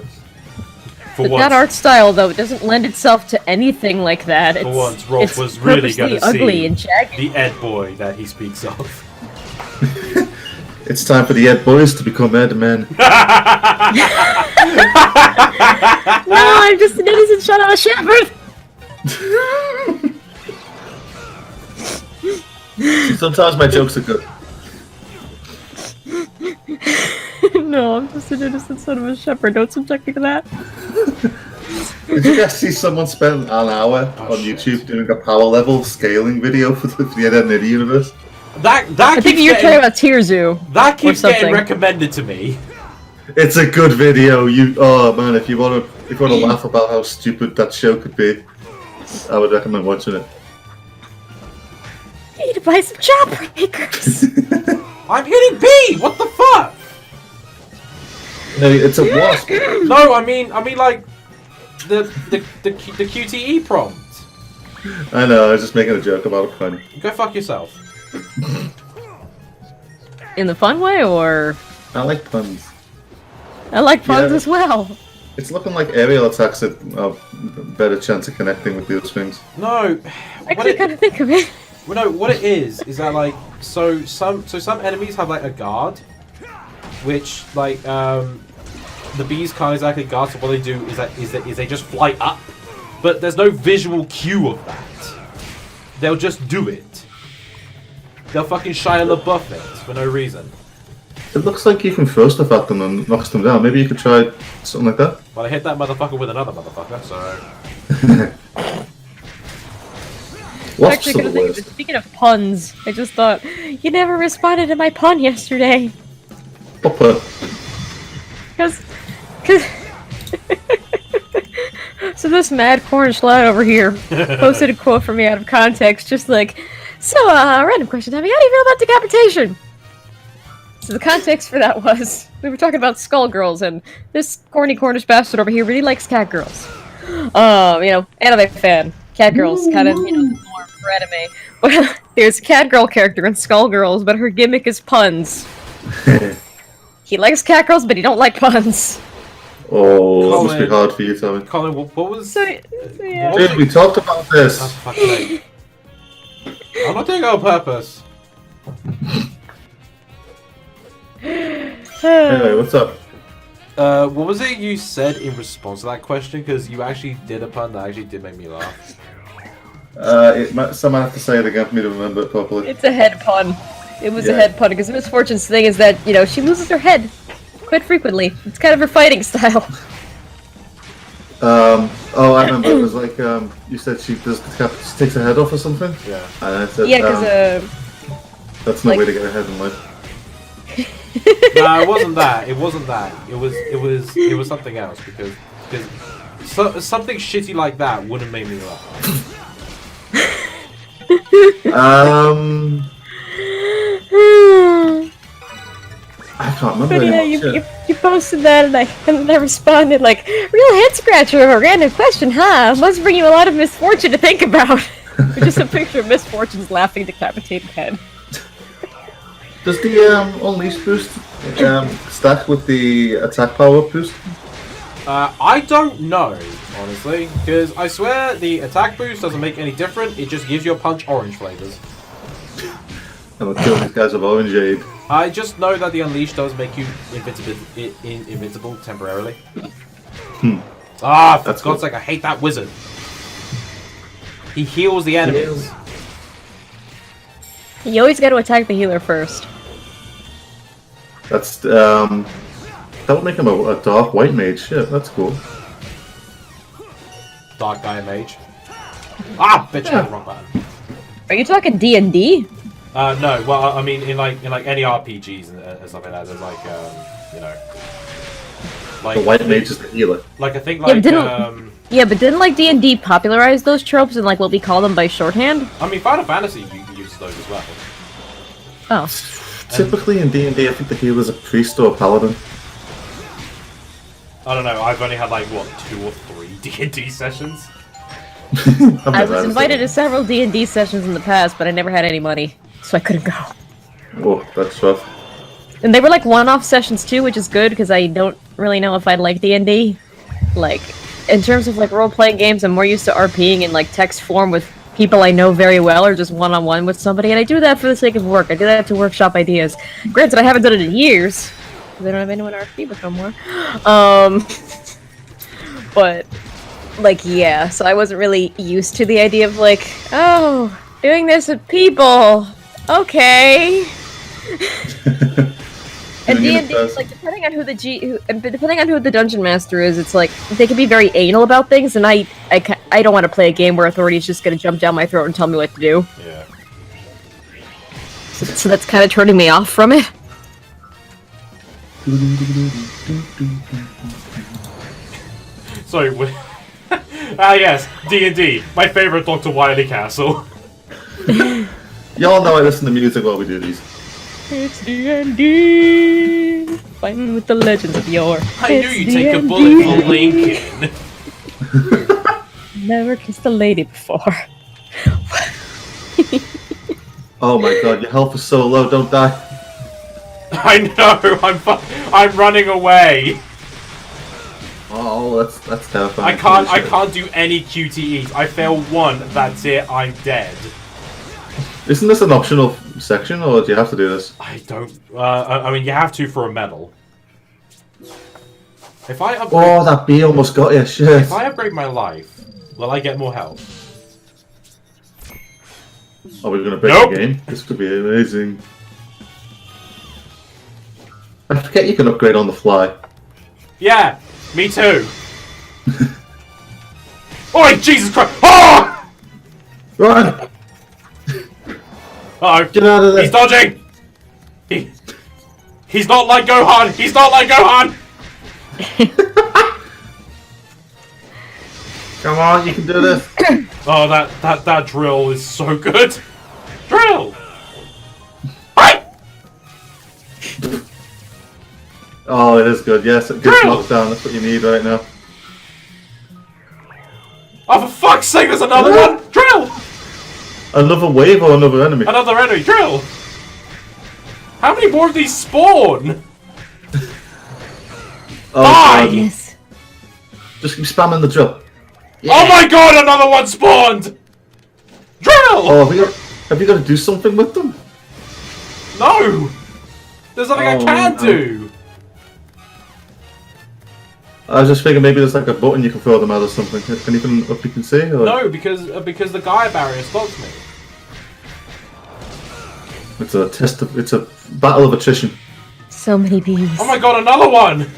For But once, that art style, though, it doesn't lend itself to anything like that. It's, once, Rolf it's was really purposely gonna ugly see and jagged. the Ed boy that he speaks of. It's time for the Ed boys to become Ed men. No, I'm just an innocent shut-out shepherd! Sometimes my jokes are good. No, I'm just an innocent son of a shepherd. Don't subject me to that. Did you guys see someone spend an hour on YouTube doing a power level scaling video for the Ed, Ed universe? That I think keeps you're talking getting, about Tier Zoo. that keeps getting something. recommended to me. It's a good video. Oh man, if you want to laugh about how stupid that show could be, I would recommend watching it. You need to buy some jawbreakers. I'm hitting B! What the fuck? No, it's a wasp. No, I mean like the QTE prompt. I know. I was just making a joke about it. Fun. Go fuck yourself. In the fun way, or I like puns. I like puns Yeah. as well. It's looking like aerial attacks have a better chance of connecting with those things. No, I actually kind of think of it. well, no. What it is that like some enemies have like a guard, which like the bees can't exactly guard. So what they do is they just fly up, but there's no visual cue of that. They'll just do it. They'll fucking Shia LaBeouf it for no reason. It looks like you can throw stuff at them and knocks them down. Maybe you could try something like that. But I hit that motherfucker with another motherfucker, so... Wasps Actually, are gonna the think of it. worst. Speaking of puns, I just thought you never responded to my pun yesterday. What pun? Cause so this mad cornish lad over here posted a quote from me out of context, just like, so random question, Tommy, how do you feel about decapitation? So the context for that was, we were talking about Skullgirls, and this corny Cornish bastard over here really likes cat girls. Anime fan. Cat girls, kind of, the norm for anime. Well, there's a cat girl character in Skullgirls, but her gimmick is puns. He likes cat girls, but he don't like puns. Oh, that must be Colin. hard for you, Tommy. Colin, what was... So yeah. Dude, we talked about Oh, this. for fuck's sake. I'm not doing it on purpose. Anyway, what's up? What was it you said in response to that question? Because you actually did a pun that actually did make me laugh. Someone have to say it again for me to remember it properly. It's a head pun. It was a Yeah. head pun, because Miss Fortune's thing is that, she loses her head quite frequently. It's kind of her fighting style. I remember it was like, you said she takes her head off or something? Yeah. And I said, Yeah, because That's no Like- way to get ahead in life. No, it wasn't that. It wasn't that. It was something else because something shitty like that wouldn't make me laugh. I can't remember But yeah, anymore. you posted that and I responded like, real head scratcher of a random question, huh? Must bring you a lot of misfortune to think about. Just a picture of Misfortune's laughing decapitated head. Does the Unleash boost stack with the attack power boost? I don't know, honestly, because I swear the attack boost doesn't make any difference. It just gives your punch orange flavors. And we'll kill these guys with orange aid. I just know that the Unleash does make you invincible temporarily. Ah, for That's God's good. sake, I hate that wizard. He heals the enemies. You always got to attack the healer first. That's that would make him a dark white mage. Shit, that's cool. Dark Gaia Mage. Ah, bitch, I hit the wrong button. Are you talking D&D? No, well, I mean, in like any RPGs and stuff like that, there's like, you know, like The white mage is the healer. like I think Yeah, like but Yeah, but didn't like D&D popularize those tropes and like what we call them by shorthand? I mean, Final Fantasy uses those as well. Oh. Typically in D&D, I think the healer's a priest or a paladin. I don't know. I've only had like what 2 or 3 D&D sessions. I was invited to several D&D sessions in the past, but I never had any money, so I couldn't go. Oh, that's rough. And they were like one-off sessions too, which is good because I don't really know if I'd like D&D. Like, in terms of like role-playing games, I'm more used to RPing in like text form with people I know very well or just one-on-one with somebody, and I do that for the sake of work. I do that to workshop ideas. Granted, I haven't done it in years because I don't have anyone to RP with no more. But like, yeah, so I wasn't really used to the idea of like, oh, doing this with people. Okay. And D&D, like, depending on who the dungeon master is, it's like they can be very anal about things, and I don't want to play a game where authority is just gonna jump down my throat and tell me what to do. Yeah. So that's kind of turning me off from it. Sorry. Yes, D&D. My favorite Dr. Wily Castle. Y'all know I listen to music while we do these. It's D&D, fighting with the legends of yore. I knew you'd take a bullet for Lincoln. Never kissed a lady before. Oh my god, your health is so low, don't die. I know. I'm running away. Oh, that's terrifying. I can't do any QTEs. I fail one. That's it. I'm dead. Isn't this an optional section, or do you have to do this? I don't. I mean, you have to for a medal. If I upgrade, Oh, that bee almost got you, shit. if I upgrade my life, will I get more health? Are we gonna break Nope. the game? This could be amazing. I forget you can upgrade on the fly. Yeah, me too. Oh, Jesus Christ! Oh! Run! Uh-oh. Get out of there! He's dodging! He's not like Gohan! He's not like Gohan! Come on, you can do this! Oh, that drill is so good! Drill! Right! Oh, it is good, yes, it gets knocked down, that's what you need right now. Oh, for fuck's sake, there's another one! Drill! Another wave or another enemy? Another enemy, drill! How many more of these spawn? Oh, Die! God. Yes. Just keep spamming the drill. Oh my god, another one spawned! Drill! Oh, have you got to do something with them? No! There's nothing I Oh, can no. do! I was just thinking maybe there's like a button you can throw them at or something. Anything up you can see? Or? No, because the Gaia barrier stops me. It's a test. It's a battle of attrition. So many bees. Oh my god, another one!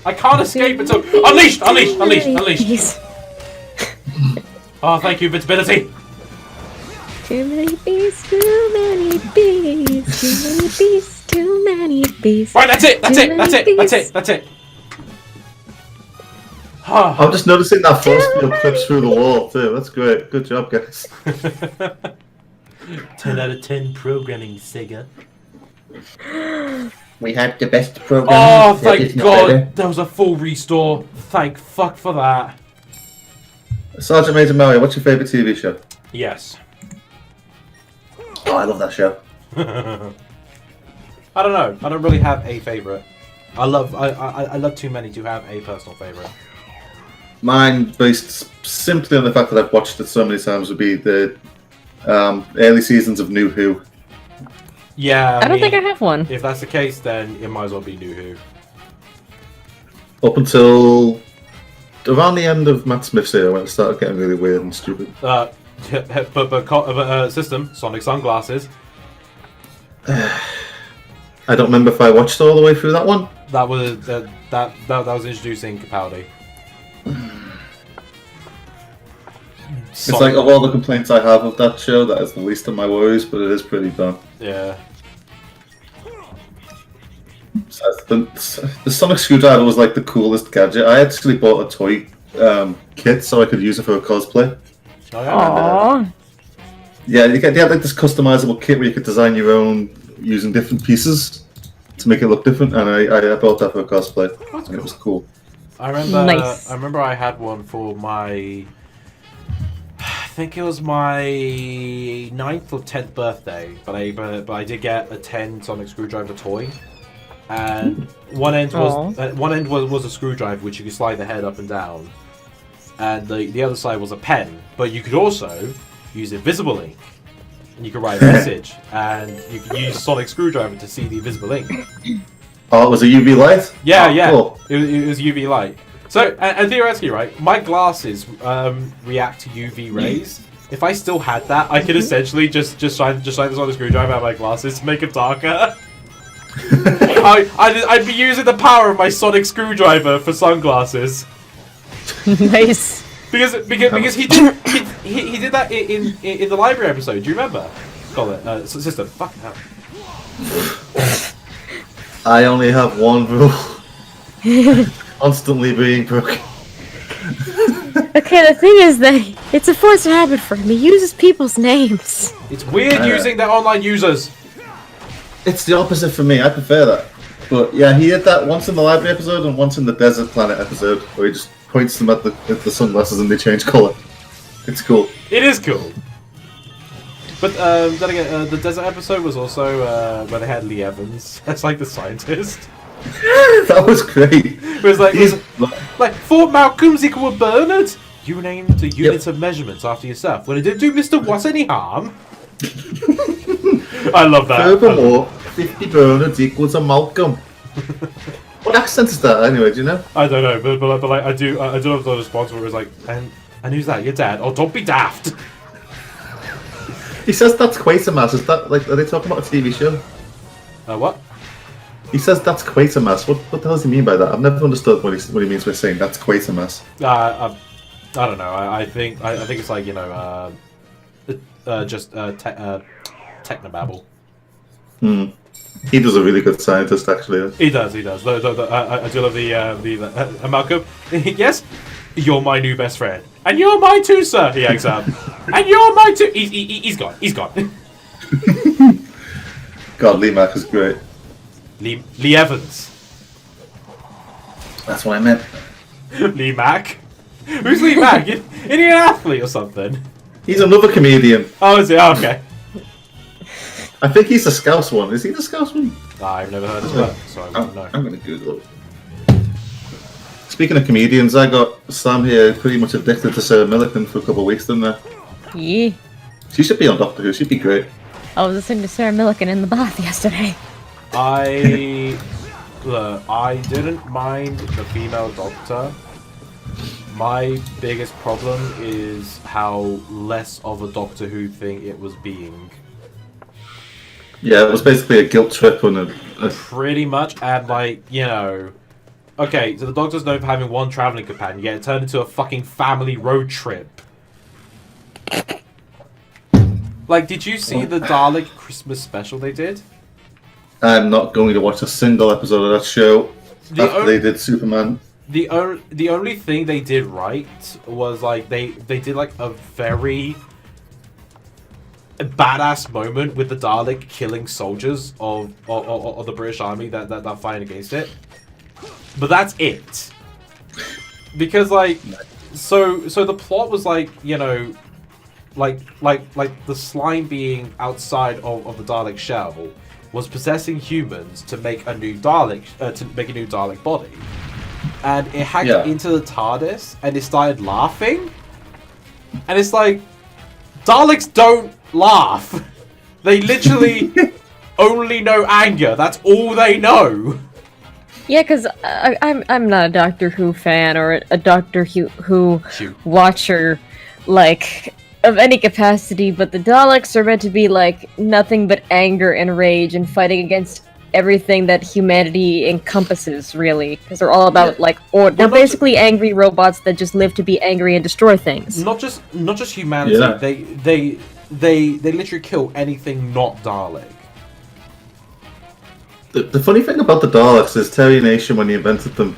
I can't escape until... Unleashed! Unleashed! Unleashed! Unleashed! Bees. Oh, thank you, invincibility! Too many bees, too many bees, too many bees, too many bees. Right, that's it. That's Too it. That's many it. That's bees. it. That's it. I'm just noticing that force field clips through the wall too. That's great. Good job, guys. 10 out of 10 programming, Sega. We had the best program. Oh, That thank is not God. better. There was a full restore. Thank fuck for that. Sergeantmajormario, what's your favourite TV show? Yes. Oh, I love that show. I don't know. I don't really have a favourite. I love too many to have a personal favourite. Mine, based simply on the fact that I've watched it so many times, would be the early seasons of New Who. Yeah, I don't think I have one. If that's the case, then it might as well be New Who. Up until around the end of Matt Smith's era, when it started getting really weird and stupid. System Sonic sunglasses. I don't remember if I watched all the way through that one. That was that was introducing Capaldi. It's like, of all the complaints I have of that show, that is the least of my worries, but it is pretty bad. Yeah. The Sonic screwdriver was like the coolest gadget. I actually bought a toy kit so I could use it for a cosplay. Oh, yeah. Aww. Yeah, they had like this customizable kit where you could design your own using different pieces to make it look different, and I bought that for a cosplay. And it was cool. I remember. Nice. I remember I had one for my. I think it was my 9th or 10th birthday, but I did get a 10 Sonic screwdriver toy, and one end was a screwdriver which you could slide the head up and down, and the other side was a pen, but you could also use invisible ink, and you could write a message, and you could use Sonic screwdriver to see the invisible ink. Oh, it was a UV light? Yeah, Oh, yeah. cool. It was UV light. So, and theoretically, right, my glasses react to UV rays. If I still had that, I could essentially just shine this on the screwdriver at my glasses to make them darker. I'd be using the power of my Sonic screwdriver for sunglasses. Nice. Because he did that in the library episode. Do you remember? Colin, system. Fucking hell. I only have one rule. Constantly being broken. Okay, the thing is that it's a forced habit for him. He uses people's names. It's weird using their online users. It's the opposite for me. I prefer that. But yeah, he did that once in the library episode and once in the Desert Planet episode, where he just points them at the sunglasses and they change colour. It's cool. It is cool. But then again, the desert episode was also where they had Lee Evans as like the scientist. That was great. It was like Fort Malcolm's equal Bernard. You named the units of measurements after yourself when it didn't do Mr. What's any harm. I love that. Furthermore, 50 Bernards equals a Malcolm. What accent is that anyway? Do you know? I don't know, but like I do love the response where it was like, and who's that? Your dad? Oh, don't be daft. He says that's Quatermass. Is that like? Are they talking about a TV show? What? He says that's Quatermass. What the hell does he mean by that? I've never understood what he means by saying that's Quatermass. I don't know. I think it's like, you know, technobabble. He does a really good scientist, actually. He does. I do love the Malcolm. Yes, you're my new best friend, and you're mine too, sir. He hangs up, and you're mine too. He's gone. He's gone. God, Lee Mack is great. Lee Evans. That's what I meant. Lee Mack. Who's Lee Mack? Is he an athlete or something? He's another comedian. Oh, is he? Oh, okay. I think he's the Scouse one. Is he the Scouse one? I've never heard of that, so I wouldn't know. I'm going to Google it. Speaking of comedians, I got Sam here pretty much addicted to Sarah Millican for a couple of weeks, didn't I? Yeah. She should be on Doctor Who. She'd be great. I was listening to Sarah Millican in the bath yesterday. I didn't mind the female Doctor. My biggest problem is how less of a Doctor Who thing it was being. Yeah, it was basically a guilt trip and a Pretty much, and like, you know... Okay, so the Doctor's known for having one travelling companion, yet it turned into a fucking family road trip. Like, did you see the Dalek Christmas special they did? I'm not going to watch a single episode of that show after they did Superman. The only thing they did right was like they did like a very badass moment with the Dalek killing soldiers of the British Army that fight against it. But that's it. Because like so the plot was like, you know, like the slime being outside of the Dalek shell was possessing humans to make a new Dalek body. And it hacked into the TARDIS and it started laughing. And it's like, Daleks don't laugh. They literally only know anger. That's all they know. Yeah, because I'm not a Doctor Who fan or a Doctor Who watcher, like, of any capacity, but the Daleks are meant to be, like, nothing but anger and rage and fighting against everything that humanity encompasses, really, because they're all about they're basically angry robots that just live to be angry and destroy things. Not just humanity. Yeah. They literally kill anything not Dalek. The funny thing about the Daleks is Terry Nation, when he invented them,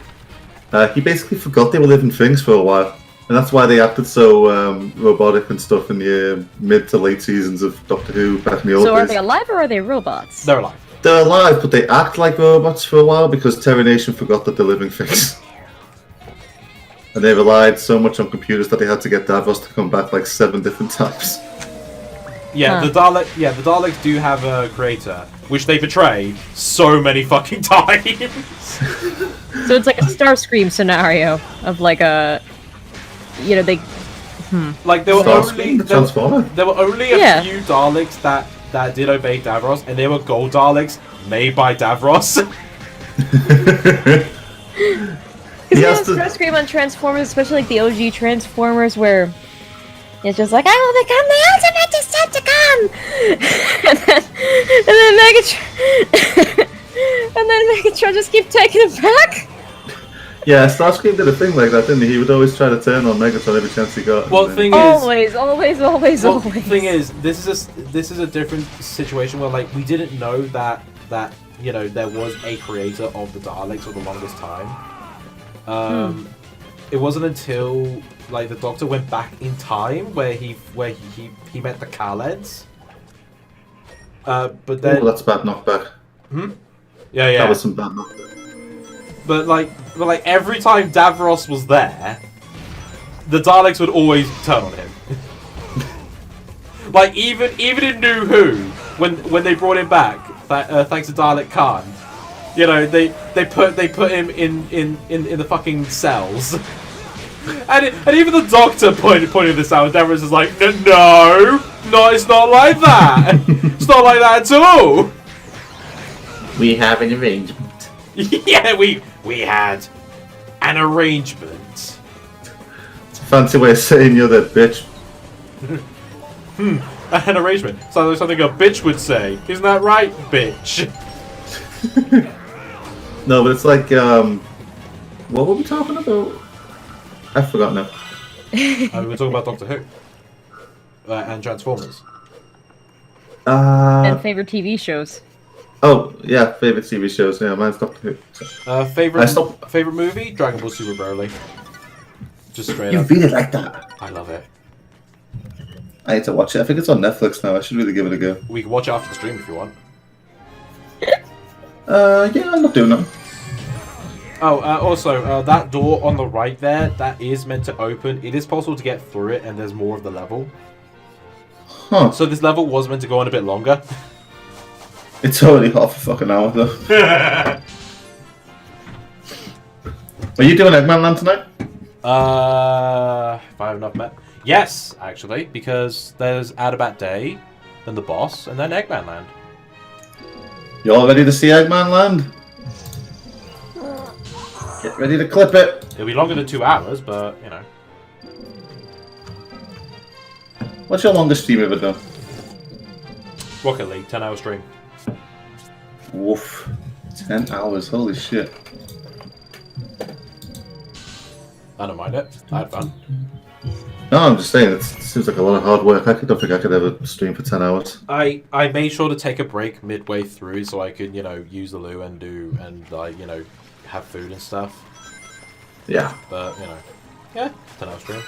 he basically forgot they were living things for a while, and that's why they acted so robotic and stuff in the mid to late seasons of Doctor Who back in the old days. So are they alive or are they robots? They're alive. They're alive, but they act like robots for a while because Terry Nation forgot that they're living things. And they relied so much on computers that they had to get Davros to come back like 7 different times. Yeah, the Daleks do have a creator, which they betray so many fucking times. So it's like a Starscream scenario of like a, you know, they. Like there were only a few Daleks that did obey Davros, and they were gold Daleks made by Davros. Because Starscream on Transformers, especially like the OG Transformers, where it's just like, I will become the ultimate Decepticon! and then Megatron just keep taking it back? Yeah, Starscream did a thing like that, didn't he? He would always try to turn on Megatron every chance he got. Well, the thing is... Always. The thing is, this is a different situation where, like, we didn't know that you know, there was a creator of the Daleks for the longest time. It wasn't until like the Doctor went back in time where he met the Khaleds. But then that's bad knockback. Yeah. That was some bad knockback. But like every time Davros was there, the Daleks would always turn on him. Like even in New Who, when they brought him back, thanks to Dalek Khan, you know, they put him in the fucking cells. And even the Doctor pointed this out, and Davros is like, no, it's not like that. It's not like that at all. We have an arrangement. Yeah, we had an arrangement. It's a fancy way of saying you're that bitch. An arrangement. Sounds like something a bitch would say. Isn't that right, bitch? No, but it's like, what were we talking about? I forgot now. We were talking about Doctor Who. And Transformers. And favorite TV shows. Oh, yeah, favorite TV shows. Yeah, mine's Doctor Who. Favorite movie? Dragon Ball Super Broly. Just straight You up. really like that? I love it. I need to watch it. I think it's on Netflix now. I should really give it a go. We can watch it after the stream if you want. Yeah, I'm not doing that. Oh, also, that door on the right there, that is meant to open. It is possible to get through it, and there's more of the level. Huh. So this level was meant to go on a bit longer. It's already half a fucking hour, though. Are you doing Eggman Land tonight? If I have enough met. Yes, actually, because there's Adabat Day, then the boss, and then Eggman Land. You all ready to see Eggman Land? Get ready to clip it. It'll be longer than 2 hours, but, you know. What's your longest stream ever done? Rocket League, 10-hour stream. Woof. 10 hours, holy shit. I don't mind it. I had fun. No, I'm just saying, it seems like a lot of hard work. Don't think I could ever stream for 10 hours. I made sure to take a break midway through so I could, use the loo and have food and stuff. Yeah. But, yeah, 10 hour stream.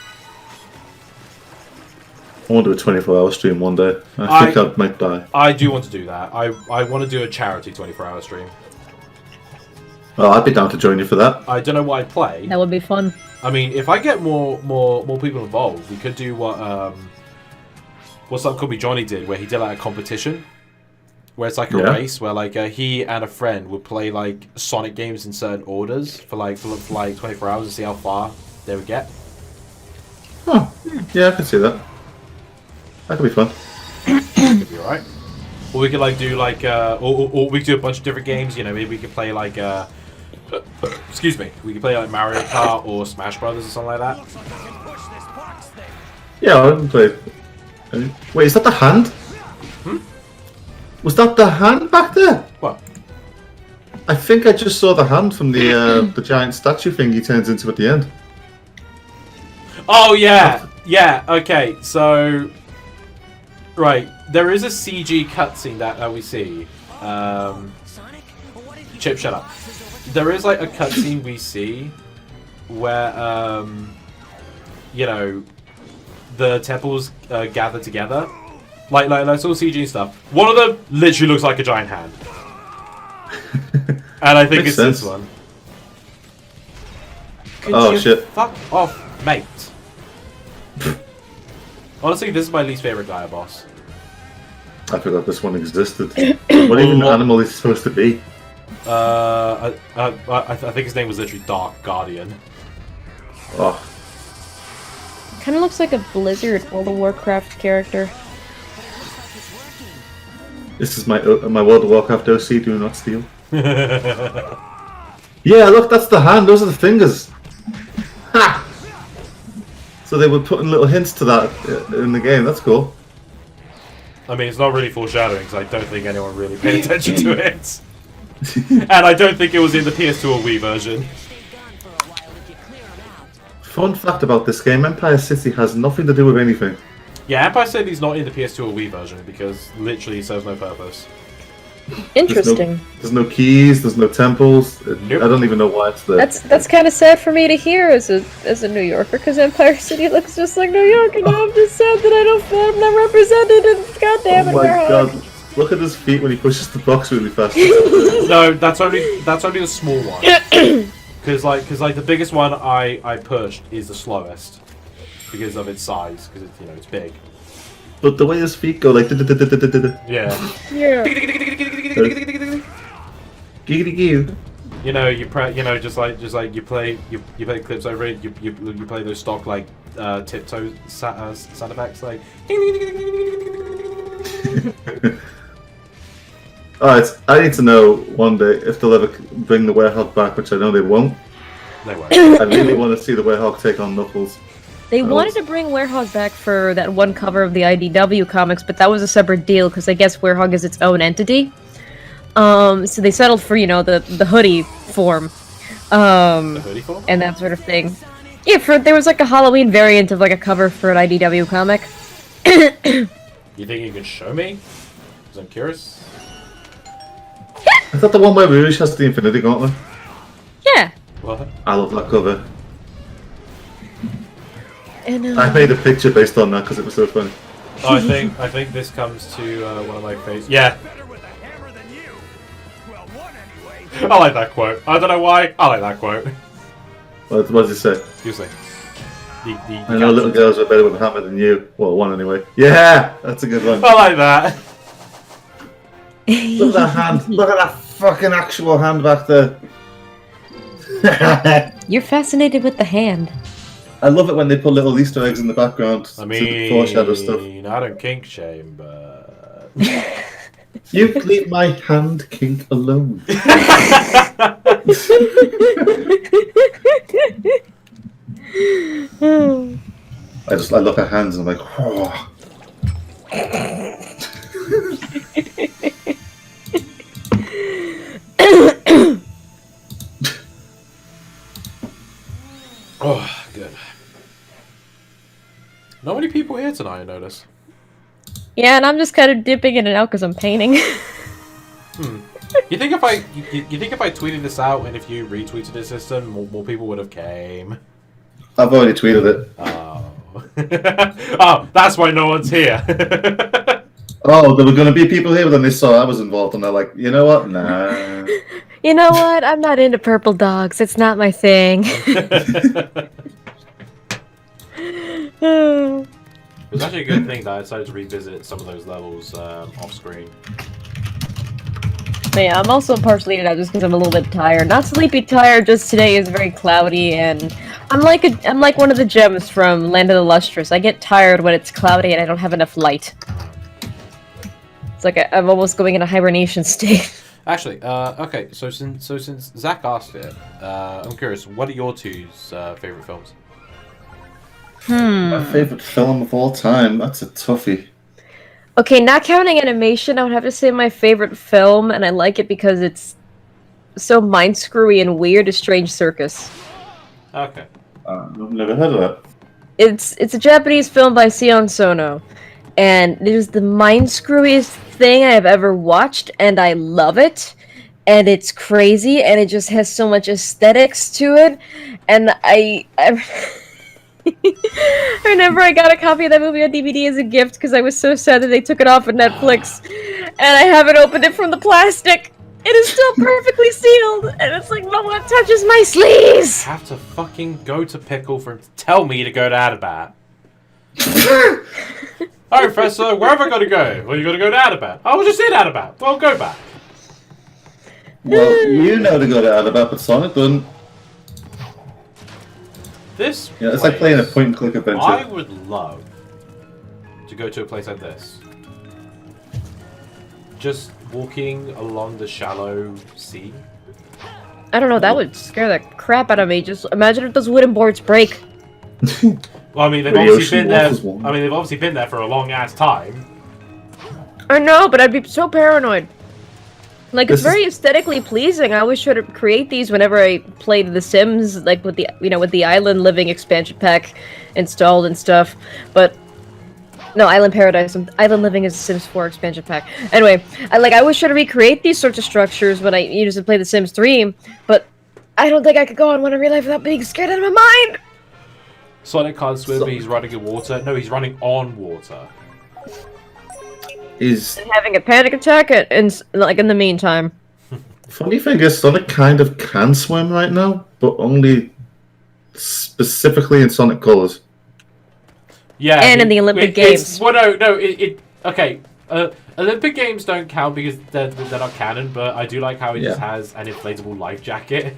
I want to do a 24-hour stream one day. I think I might die. I do want to do that. I want to do a charity 24-hour stream. Well, I'd be down to join you for that. I don't know what I'd play. That would be fun. I mean, if I get more people involved, we could do what's that called? Johnny did, where he did like a competition, where it's like a race, where like he and a friend would play like Sonic games in certain orders for like 24 hours and see how far they would get. Oh, yeah, I can see that. That could be fun. Could be alright. Or we could like do like or we could do a bunch of different games. Maybe we could play like excuse me. We could play like Mario Kart or Smash Brothers or something like that. Yeah, I haven't played. Wait, is that the hand? Was that the hand back there? What? I think I just saw the hand from the giant statue thing he turns into at the end. Oh yeah, yeah. Okay, so right, there is a CG cutscene that we see. Chip, shut up. There is like a cutscene we see where the temples gather together, like all CG stuff. One of them literally looks like a giant hand, and I think Makes it's sense. this one. Could Oh, you shit. Fuck off, mate. Honestly, this is my least favorite Gaia boss. I forgot this one existed. What even animal is it supposed to be? I think his name was literally Dark Guardian. Oh, Kind of looks like a Blizzard World of Warcraft character. this is my World of Warcraft OC. Do not steal. Yeah, look, that's the hand. Those are the fingers. Ha! So they were putting little hints to that in the game. That's cool. I mean, it's not really foreshadowing because I don't think anyone really paid attention to it. And I don't think it was in the PS2 or Wii version. Fun fact about this game: Empire City has nothing to do with anything. Yeah, Empire City's not in the PS2 or Wii version because literally it serves no purpose. Interesting. There's no keys. There's no temples. Nope. I don't even know why it's there. That's kind of sad for me to hear as a New Yorker, because Empire City looks just like New York, and I'm just sad that I'm not represented. And goddamn it, Oh my Warhol. god! Look at his feet when he pushes the box really fast. No, that's only the small one. Because like the biggest one I pushed is the slowest because of its size, because it's big. But the way his feet go, like Yeah. Yeah. giggity goo. Just like you play clips over it. You play those stock like tiptoe sound effects like. Alright, I need to know one day if they'll ever bring the Werehog back, which I know they won't. They won't. I really want to see the Werehog take on Knuckles. They wanted to bring Werehog back for that one cover of the IDW comics, but that was a separate deal because I guess Werehog is its own entity. So they settled for the hoodie form, The hoodie form? and that sort of thing. Yeah, there was like a Halloween variant of like a cover for an IDW comic. You think you can show me? Because I'm curious. Is that the one where Rouge has the Infinity Gauntlet? Yeah. What? I love that cover. And I made a picture based on that because it was so funny. Oh, I think this comes to one of my favorites. Yeah. I like that quote. I don't know why. I like that quote. What does it say? Seriously. I know little girls are better with a hammer than you. Well, one anyway. Yeah! That's a good one. I like that. Look at that hand. Look at that fucking actual hand back there. You're fascinated with the hand. I love it when they put little Easter eggs in the background I to foreshadow stuff. mean, I don't kink shame, but... You leave my hand kink alone. I look at hands and I'm like, oh. Oh, good. Not many people here tonight, I notice. Yeah, and I'm just kind of dipping in and out because I'm painting. You think if I tweeted this out and if you retweeted the system, more people would have came? I've already tweeted it. Oh. Oh, that's why no one's here. Oh, there were going to be people here, but then they saw I was involved, and they're like, you know what? Nah. You know what? I'm not into purple dogs. It's not my thing. It was actually a good thing that I decided to revisit some of those levels off screen. But yeah, I'm also partially into that just because I'm a little bit tired. Not sleepy tired, just today is very cloudy, and I'm like one of the gems from Land of the Lustrous. I get tired when it's cloudy and I don't have enough light. It's like I'm almost going into hibernation state. Actually, okay, so since Zach asked it, I'm curious, what are your two's favorite films? My favorite film of all time. That's a toughie. Okay, not counting animation, I would have to say my favorite film, and I like it because it's so mind-screwy and weird, is Strange Circus. Okay. I've never heard of that. It's a Japanese film by Sion Sono, and it is the mind-screwiest thing I've ever watched, and I love it, and it's crazy, and it just has so much aesthetics to it, and I remember I got a copy of that movie on DVD as a gift because I was so sad that they took it off of Netflix, and I haven't opened it from the plastic. It is still perfectly sealed, and it's like no one touches my sleeves. I have to fucking go to Pickle for him to tell me to go to Adabat. Alright, Professor, where have I got to go? Well, you got to go to Adabat. I was just in Adabat. Well, go back. Well, you know to go to Adabat, but Sonic doesn't. This Yeah, it's like playing a point-and-click adventure. I would love to go to a place like this. Just walking along the shallow sea. I don't know, that would scare the crap out of me. Just imagine if those wooden boards break. Well, I mean, they've The obviously ocean been there. waffles one. I mean, they've obviously been there for a long ass time. I know, but I'd be so paranoid. Like, it's This is- very aesthetically pleasing. I always try to create these whenever I played The Sims, like with the, with the Island Living expansion pack installed and stuff. But no, Island Paradise. Island Living is a Sims 4 expansion pack. Anyway, I always try to recreate these sorts of structures when I used to play The Sims 3, but I don't think I could go on one in real life without being scared out of my mind. Sonic can't swim, but he's running in water. No, he's running on water. Is Having a panic attack in the meantime. funny thing is, Sonic kind of can swim right now, but only specifically in Sonic Colors. Yeah, And in the Olympic Games. Well, no, okay. Olympic Games don't count because they're not canon, but I do like how he just has an inflatable life jacket.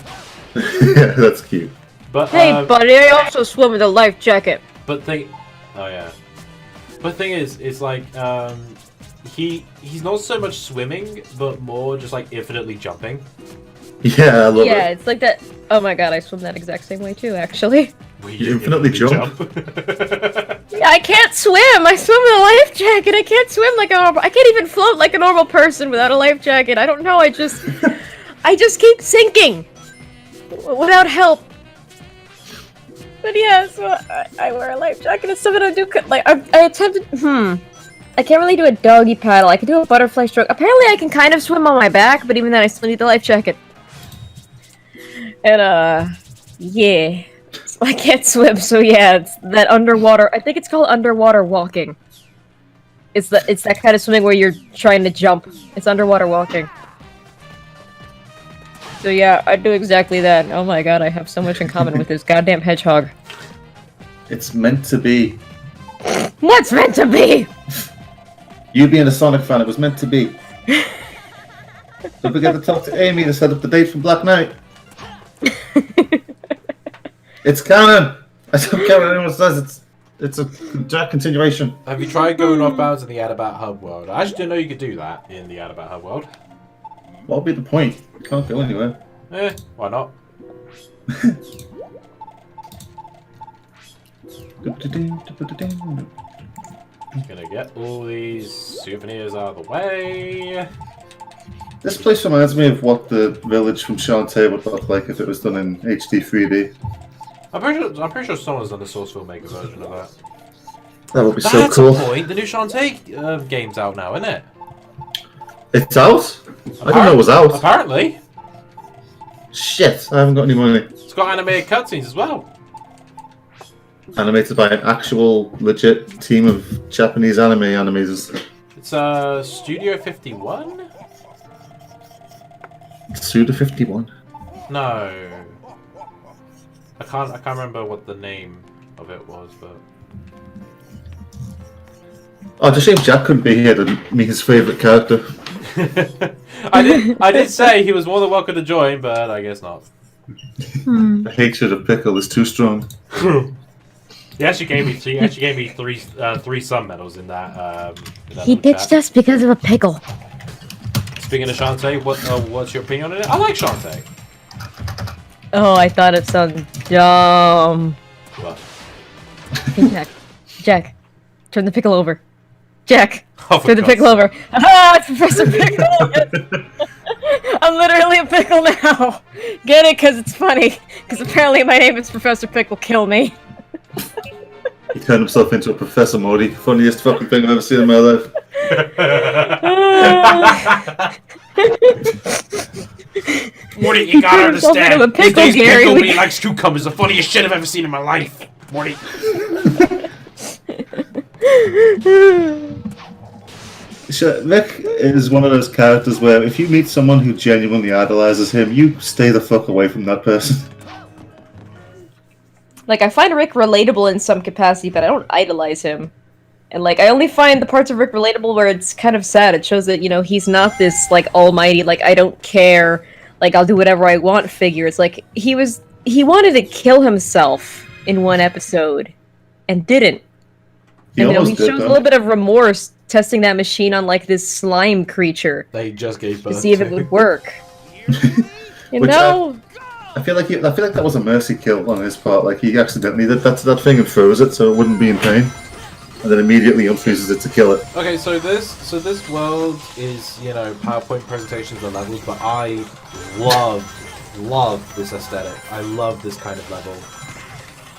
Yeah, that's cute. But Hey, buddy, I also swim with a life jacket. But oh yeah. But thing is, it's like he's not so much swimming, but more just like infinitely jumping. Yeah, I love Yeah, it. it's like that. Oh my god, I swim that exact same way too, actually. You infinitely jump? Yeah, I can't swim. I swim with a life jacket. I can't swim like a normal. I can't even float like a normal person without a life jacket. I don't know. I just keep sinking without help. But yeah, so I wear a life jacket and stuff, and I do like I attempted. I can't really do a doggy paddle. I can do a butterfly stroke. Apparently, I can kind of swim on my back, but even then, I still need the life jacket. And yeah. I can't swim, so yeah, it's that underwater. I think it's called underwater walking. It's that kind of swimming where you're trying to jump. It's underwater walking. So yeah, I do exactly that. Oh my god, I have so much in common with this goddamn hedgehog. It's meant to be. What's meant to be? You being a Sonic fan, it was meant to be. Don't forget to talk to Amy to set up the date for Black Knight. It's canon! I don't care what anyone says, it's a direct continuation. Have you tried going off bounds in the Adabat Hub world? I actually didn't know you could do that in the Adabat Hub world. What'll be the point? You can't go anywhere. Why not? Gonna get all these souvenirs out of the way. This place reminds me of what the village from Shantae would look like if it was done in HD 3D. I'm pretty sure someone's done a Source Filmmaker version of that. That would be so That's cool. a point. The new Shantae game's out now, isn't it? It's out? I didn't know it was out. Apparently. Shit, I haven't got any money. It's got animated cutscenes as well. Animated by an actual, legit team of Japanese anime animators. It's Studio 51? Suda 51. No. I can't remember what the name of it was, but Oh, it's a shame Jack couldn't be here to meet his favourite character. I did say he was more than welcome to join, but I guess not. The hatred of Pickle is too strong. He actually gave me three sun medals in that. He ditched us because of a pickle. Speaking of Shantae, what's your opinion on it? I like Shantae. Oh, I thought it sounded dumb. What? Hey, Jack, turn the pickle over. Jack, Oh, for turn the God's pickle over. Ah, it's Professor Pickle! I'm literally a pickle now. Get it? Because it's funny. Because apparently my name is Professor Pickle. Kill me. He turned himself into a Professor Modi. Funniest fucking thing I've ever seen in my life. Morty, you gotta himself into understand. a pickle, His name's Gary. Pickle, but he likes cucumbers. The funniest shit I've ever seen in my life. Morty. Rick is one of those characters where if you meet someone who genuinely idolizes him, you stay the fuck away from that person. Like, I find Rick relatable in some capacity, but I don't idolize him. And, like, I only find the parts of Rick relatable where it's kind of sad. It shows that, you know, he's not this, like, almighty, like, I don't care, like, I'll do whatever I want figure. It's like, he wanted to kill himself in one episode, and didn't. He And, you know, almost he did, shows a though. little bit of remorse testing that machine on, like, this slime creature They just gave to birth see if it would work. You Which know? I feel like that was a mercy kill on his part. Like he accidentally did that thing and froze it so it wouldn't be in pain, and then immediately unfreezes it to kill it. Okay, so this world is, you know, PowerPoint presentations and levels, but I love this aesthetic. I love this kind of level.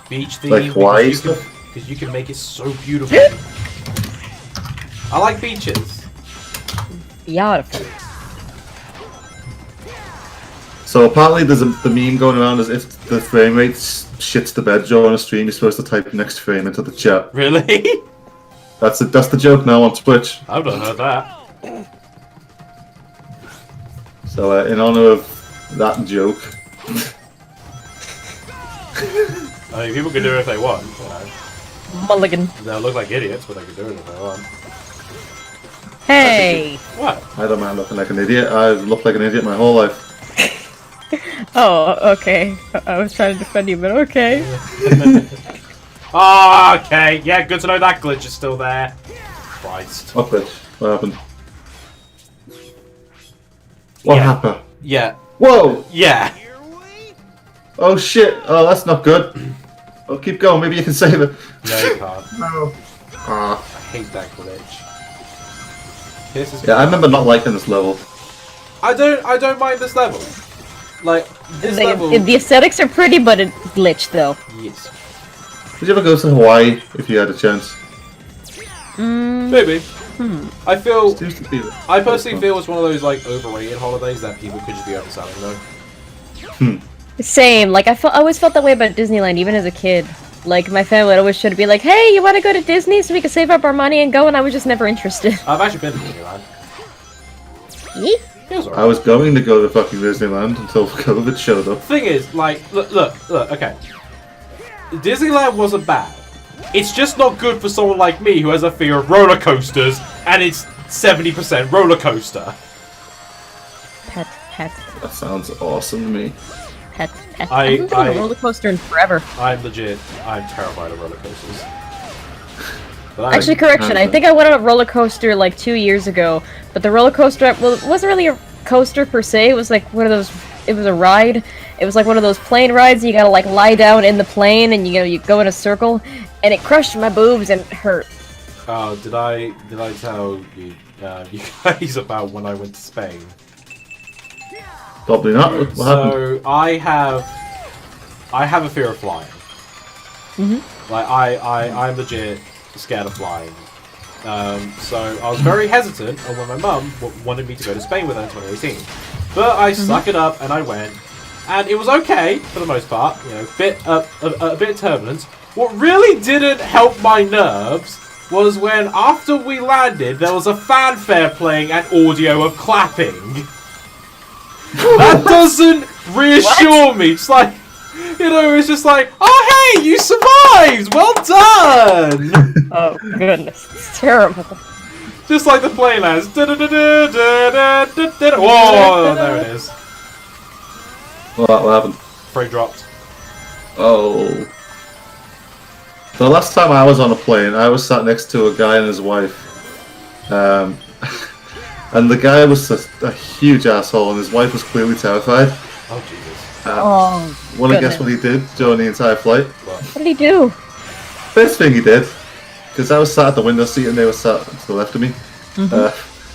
Beach theme. Like Hawaii stuff? Because you can make it so beautiful. I like beaches. Beautiful. So apparently there's the meme going around as if the frame rate shits the bed during a stream. You're supposed to type next frame into the chat. Really? That's the joke now on Twitch. I've not heard that. So in honor of that joke, I mean, people can do it if they want. You know. Mulligan. They'll look like idiots, but they can do it if they want. Hey! What? I don't mind looking like an idiot. I've looked like an idiot my whole life. Oh, okay. I was trying to defend you, but okay. Oh, okay. Yeah, good to know that glitch is still there. Christ. What glitch? What happened? What Yeah. happened? Yeah. Whoa! Yeah. Oh shit! Oh, that's not good. Oh, keep going. Maybe you can save it. No, you can't. No. Ah. I hate that glitch. This is Yeah, I remember not liking this level. I don't mind this level. Like this level. The aesthetics are pretty, but it glitched though. Yes. Would you ever go to Hawaii if you had a chance? Maybe. I feel. Seems to be. I personally feel it's one of those like overrated holidays that people could just be overselling though. Same. Like I always felt that way about Disneyland, even as a kid. Like my family would always try to be like, "Hey, you want to go to Disney so we can save up our money and go?" And I was just never interested. I've actually been to Disneyland. Yeet. It was I alright. was going to go to fucking Disneyland until COVID showed up. Thing is, like, look, okay. Disneyland wasn't bad. It's just not good for someone like me who has a fear of roller coasters, and it's 70% roller coaster. Pet, pet, That sounds awesome to me. pet, pet. I- haven't been on a roller coaster in forever. I'm terrified of roller coasters. But Actually, correction. I think I went on a roller coaster like 2 years ago, but the roller coaster, well, it wasn't really a coaster per se. It was like one of those. It was a ride. It was like one of those plane rides. You gotta like lie down in the plane, and you go in a circle, and it crushed my boobs and hurt. Oh, did I tell you you guys about when I went to Spain? Probably not. What happened? So I have a fear of flying. Like I'm legit scared of flying. So I was very hesitant when my mum wanted me to go to Spain with her in 2018. But I suck it up and I went. And it was okay for the most part. You know, a bit of turbulence. What really didn't help my nerves was when after we landed there was a fanfare playing and audio of clapping. That doesn't reassure me. It's like, you know, it's just like, oh hey, you survived! Well done! Oh goodness, it's terrible. Just like the plane lands. Whoa, there it is. What happened? Frame dropped. Oh. The last time I was on a plane, I was sat next to a guy and his wife. And the guy was a huge asshole and his wife was clearly terrified. Oh, Jesus. Want to guess what he did during the entire flight? What did he do? First thing he did, because I was sat at the window seat and they were sat to the left of me.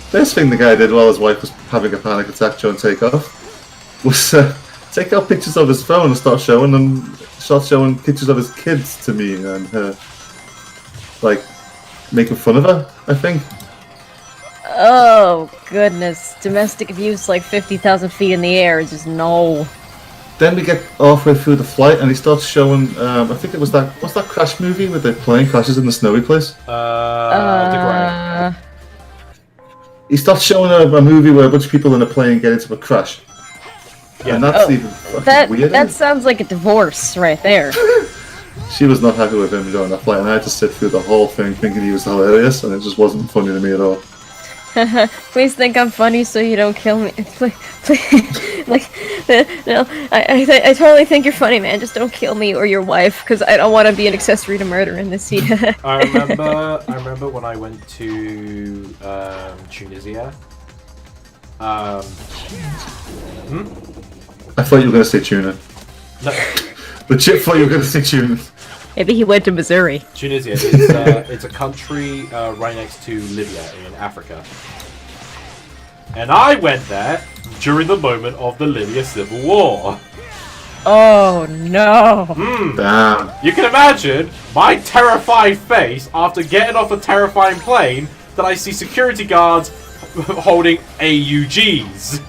First thing the guy did while his wife was having a panic attack during takeoff was take out pictures of his phone and start showing pictures of his kids to me and her, like, making fun of her, I think. Oh goodness, domestic abuse like 50,000 feet in the air, just no. Then we get halfway through the flight and he starts showing, I think it was what's that Crash movie where the plane crashes in the snowy place? The He starts showing a movie where a bunch of people in a plane get into a crash. Yeah. And that's even fucking weird. That sounds like a divorce right there. She was not happy with him during that flight and I had to sit through the whole thing thinking he was hilarious and it just wasn't funny to me at all. Please think I'm funny so you don't kill me. No, I totally think you're funny, man. Just don't kill me or your wife, because I don't want to be an accessory to murder in this scene. I remember when I went to Tunisia. I thought you were going to say tuna. No. Legit thought you were going to say tuna. Maybe he went to Missouri. Tunisia is it's a country right next to Libya in Africa. And I went there during the moment of the Libya Civil War. Oh no. Damn. You can imagine my terrified face after getting off a terrifying plane that I see security guards holding AUGs.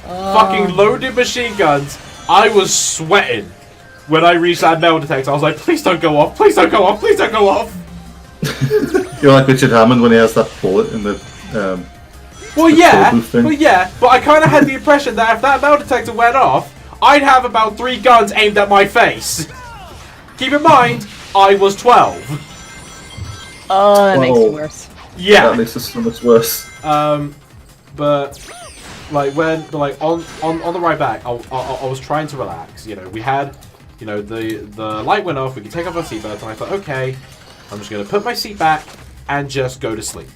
Fucking loaded machine guns. I was sweating when I reached that metal detector. I was like, please don't go off, please don't go off, please don't go off. You're like Richard Hammond when he has that bullet in the but I kind of had the impression that if that metal detector went off, I'd have about 3 guns aimed at my face. Keep in mind, I was 12. Oh, that makes it worse. Yeah. That makes it so much worse. But like on the ride back, I was trying to relax. You know, we had, you know, the light went off. We could take off our seatbelts, and I thought, okay, I'm just gonna put my seat back and just go to sleep.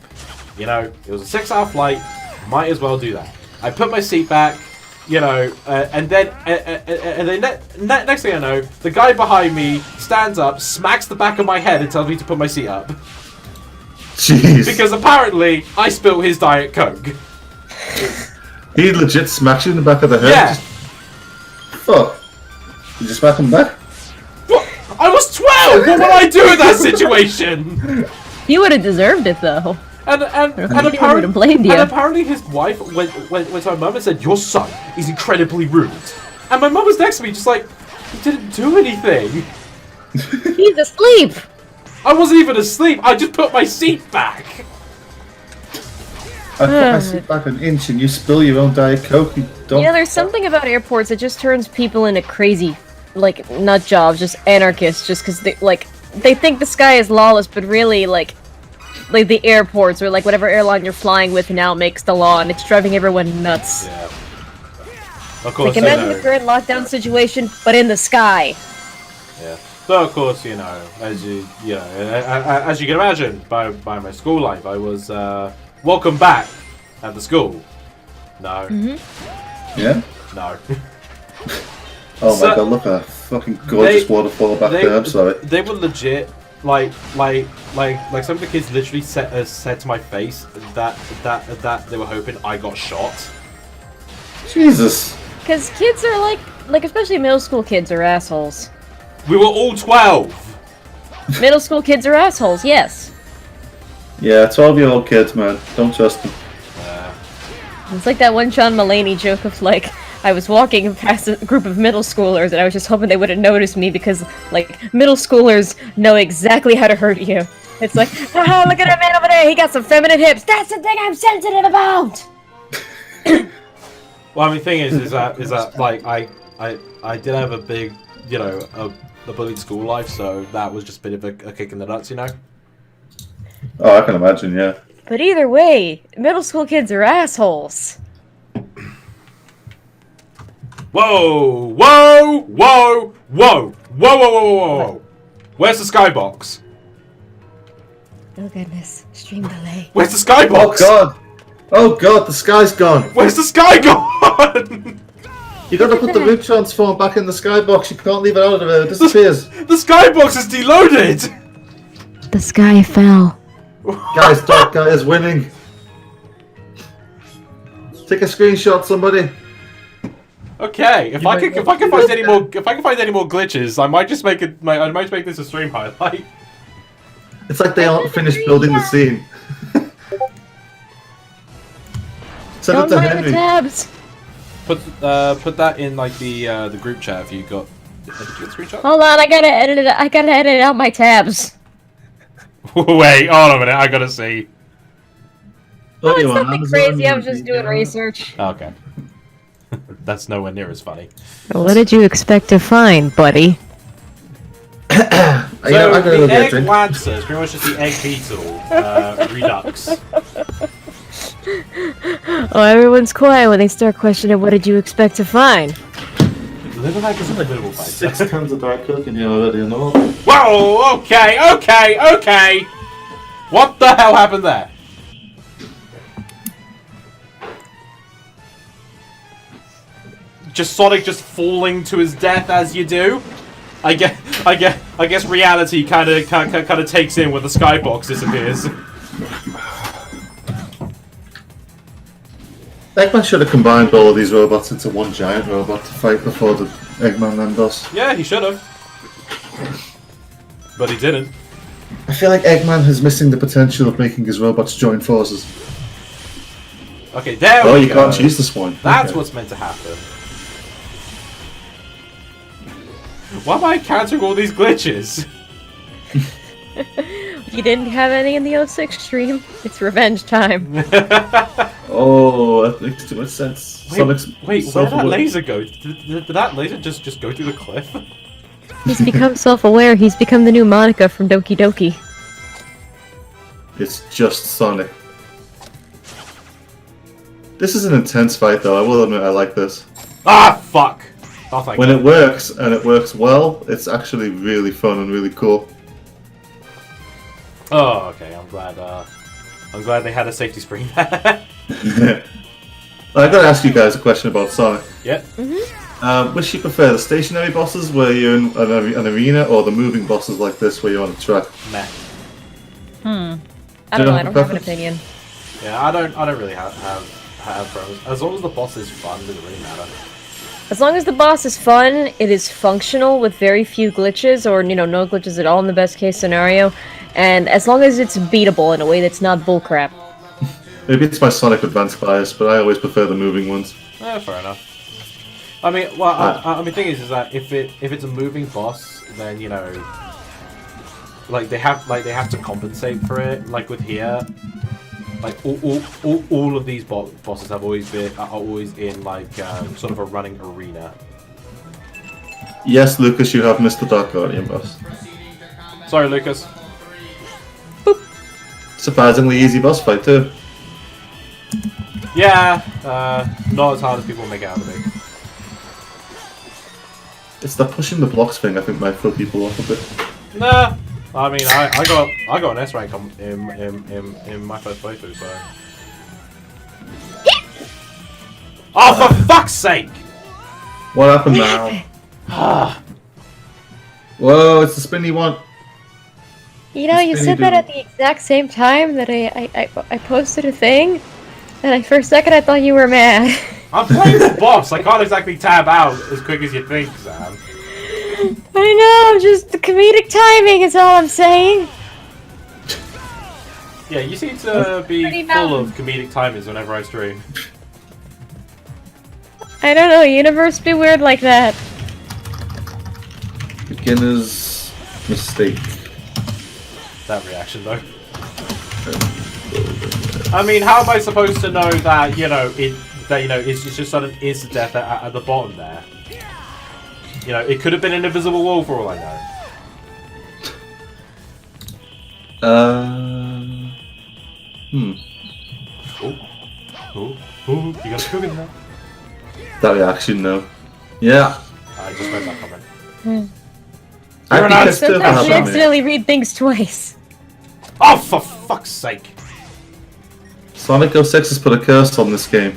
You know, it was a 6-hour flight. Might as well do that. I put my seat back. You know, and then next thing I know, the guy behind me stands up, smacks the back of my head, and tells me to put my seat up. Jeez. Because apparently I spilled his Diet Coke. He legit smacked you in the back of the head? Yeah. Fuck. Did you smack him back? What? I was 12! What would I do in that situation? You would have deserved it though. And apparently his wife went to my mum and said, your son is incredibly rude. And my mum was next to me just like, he didn't do anything. He's asleep. I wasn't even asleep. I just put my seat back. I put my seat back an inch and you spill your own Diet Coke. You don't. Yeah, there's something about airports that just turns people into crazy, like, nut jobs, just anarchists, just because they think the sky is lawless, but really, like the airports or like whatever airline you're flying with now makes the law, and it's driving everyone nuts. Yeah. Of course. Like, imagine the current lockdown situation, but in the sky. Yeah. But of course, you know, as you can imagine, by my school life, I was welcome back at the school. No. Yeah? No. Oh my god, look at that fucking gorgeous waterfall back there, I'm sorry. They were legit, like some of the kids literally said to my face that they were hoping I got shot. Jesus. Because kids are like especially middle school kids are assholes. We were all 12! Middle school kids are assholes, yes. Yeah, 12-year-old kids, man. Don't trust them. It's like that one John Mulaney joke of like, I was walking past a group of middle schoolers and I was just hoping they wouldn't notice me because, like, middle schoolers know exactly how to hurt you. It's like, haha, look at that man over there, he got some feminine hips. That's the thing I'm sensitive about! Well, I mean, thing is that like I did have a big, you know, a bullied school life, so that was just a bit of a kick in the nuts, you know. Oh, I can imagine, yeah. But either way, middle school kids are assholes. Whoa! Whoa! Whoa! Whoa! Whoa! Whoa! Whoa! Whoa! Whoa! Where's the skybox? Oh goodness, stream delay. Where's the skybox? Oh god! Oh god, the sky's gone! Where's the sky gone? You gotta put the root transform back in the skybox, you can't leave it out of it, it disappears. The skybox is deloaded! The sky fell. Guys, Dark Guy is winning. Take a screenshot, somebody. Okay, if I can find any more glitches, I might just make it. I might make this a stream highlight. It's like they aren't finished building the scene. Send it Don't to mind the Henry. tabs. Put that in like the group chat if you got. Did you get a screenshot? Hold on, I gotta edit out my tabs. Wait, hold on a minute. I gotta see. Oh, it's Audio on nothing Amazon, crazy. I was just doing video. research. Okay. That's nowhere near as funny. What did you expect to find, buddy? You know, So I'm gonna the go get a egg drink. lancer is pretty much just the egg beetle redux. Oh, everyone's quiet when they start questioning what did you expect to find? Little Hack is a little fight. 6 tons of dark cooking here already, you know? Whoa! Okay. What the hell happened there? Just Sonic just falling to his death as you do. I guess reality kind of takes in when the skybox disappears. Eggman should have combined all of these robots into one giant robot to fight before the Eggman then does. Yeah, he should have, but he didn't. I feel like Eggman is missing the potential of making his robots join forces. Okay, there Oh, we you go. can't choose this one. That's Okay. what's meant to happen. Why am I encountering all these glitches? You didn't have any in the 06 stream? It's revenge time. Oh, that makes too much sense. Wait, Sonic's where did that self-aware. laser go? Did that laser just go through the cliff? He's become self-aware. He's become the new Monica from Doki Doki. It's just Sonic. This is an intense fight, though. I will admit I like this. Ah, fuck! Oh, thank When God. it works, and it works well, it's actually really fun and really cool. Oh, okay. I'm glad they had a safety screen there. I gotta ask you guys a question about Sonic. Yep. Which do you prefer, the stationary bosses where you're in an arena, or the moving bosses like this where you're on a track? Meh. I Do don't you know. have I a don't have an preference? opinion. Yeah, I don't really have problems. As long as the boss is fun, it doesn't really matter. As long as the boss is fun, it is functional with very few glitches, or no glitches at all in the best case scenario, and as long as it's beatable in a way that's not bullcrap. Maybe it's my Sonic Advance bias, but I always prefer the moving ones. Yeah, fair enough. I mean, well, I mean, the thing is that if it's a moving boss, then like they have to compensate for it. Like with here, like all of these bosses are always in like sort of a running arena. Yes, Lucas, you have Mr. Dark Guardian boss. Sorry, Lucas. Surprisingly easy boss fight too. Yeah, not as hard as people make it out to be. It's the pushing the blocks thing I think might throw people off a bit. Nah, I mean I got an S rank in my first playthrough, so. Oh, for fuck's sake! What happened now? Whoa, it's the spinny one. You know, you Spinny said that Doodle. at the exact same time that I posted a thing, and for a second I thought you were mad. I'm playing the boss. I can't exactly tab out as quick as you think, Sam. I know, just the comedic timing is all I'm saying. Yeah, you seem to be pretty full of mountain. comedic timings whenever I stream. I don't know, universe be weird like that. Beginner's mistake. That reaction, though. I mean, how am I supposed to know that, it's just sudden instant death at the bottom there? You know, it could have been an invisible wall for all I know. Oh, you got a cook in there? That reaction, no. Yeah. I just read that comment. I'd You're be not- pissed if it Sometimes you happened to me. accidentally read things twice. Oh, for fuck's sake! Sonic 06 has put a curse on this game.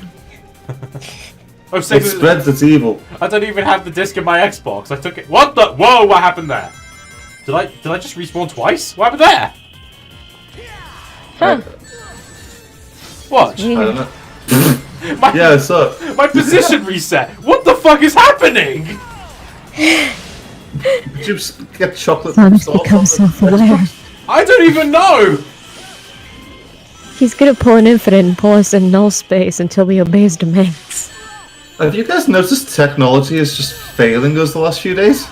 Oh, It six spreads its evil. I don't even have the disc in my Xbox. I took it. What the? Whoa! What happened there? Did I just respawn twice? What happened there? Huh. What? I don't know. My, Yeah, so my position reset. What the fuck is happening? did you just get chocolate Sonic's sauce become on the self-aware. I don't even know. He's gonna pull an infinite and pull us in null space until we obey his demands. Have you guys noticed technology is just failing us the last few days?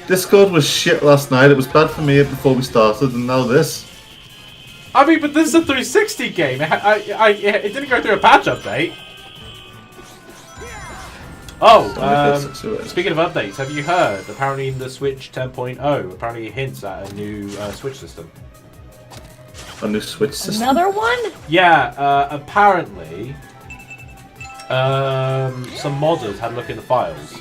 Discord was shit last night, it was bad for me before we started, and now this. I mean, but this is a 360 game. It didn't go through a patch update. Oh, speaking of updates, have you heard? Apparently, in the Switch 10.0, apparently it hints at a new Switch system. A new Switch system? Another one? Yeah, apparently, some modders had a look in the files,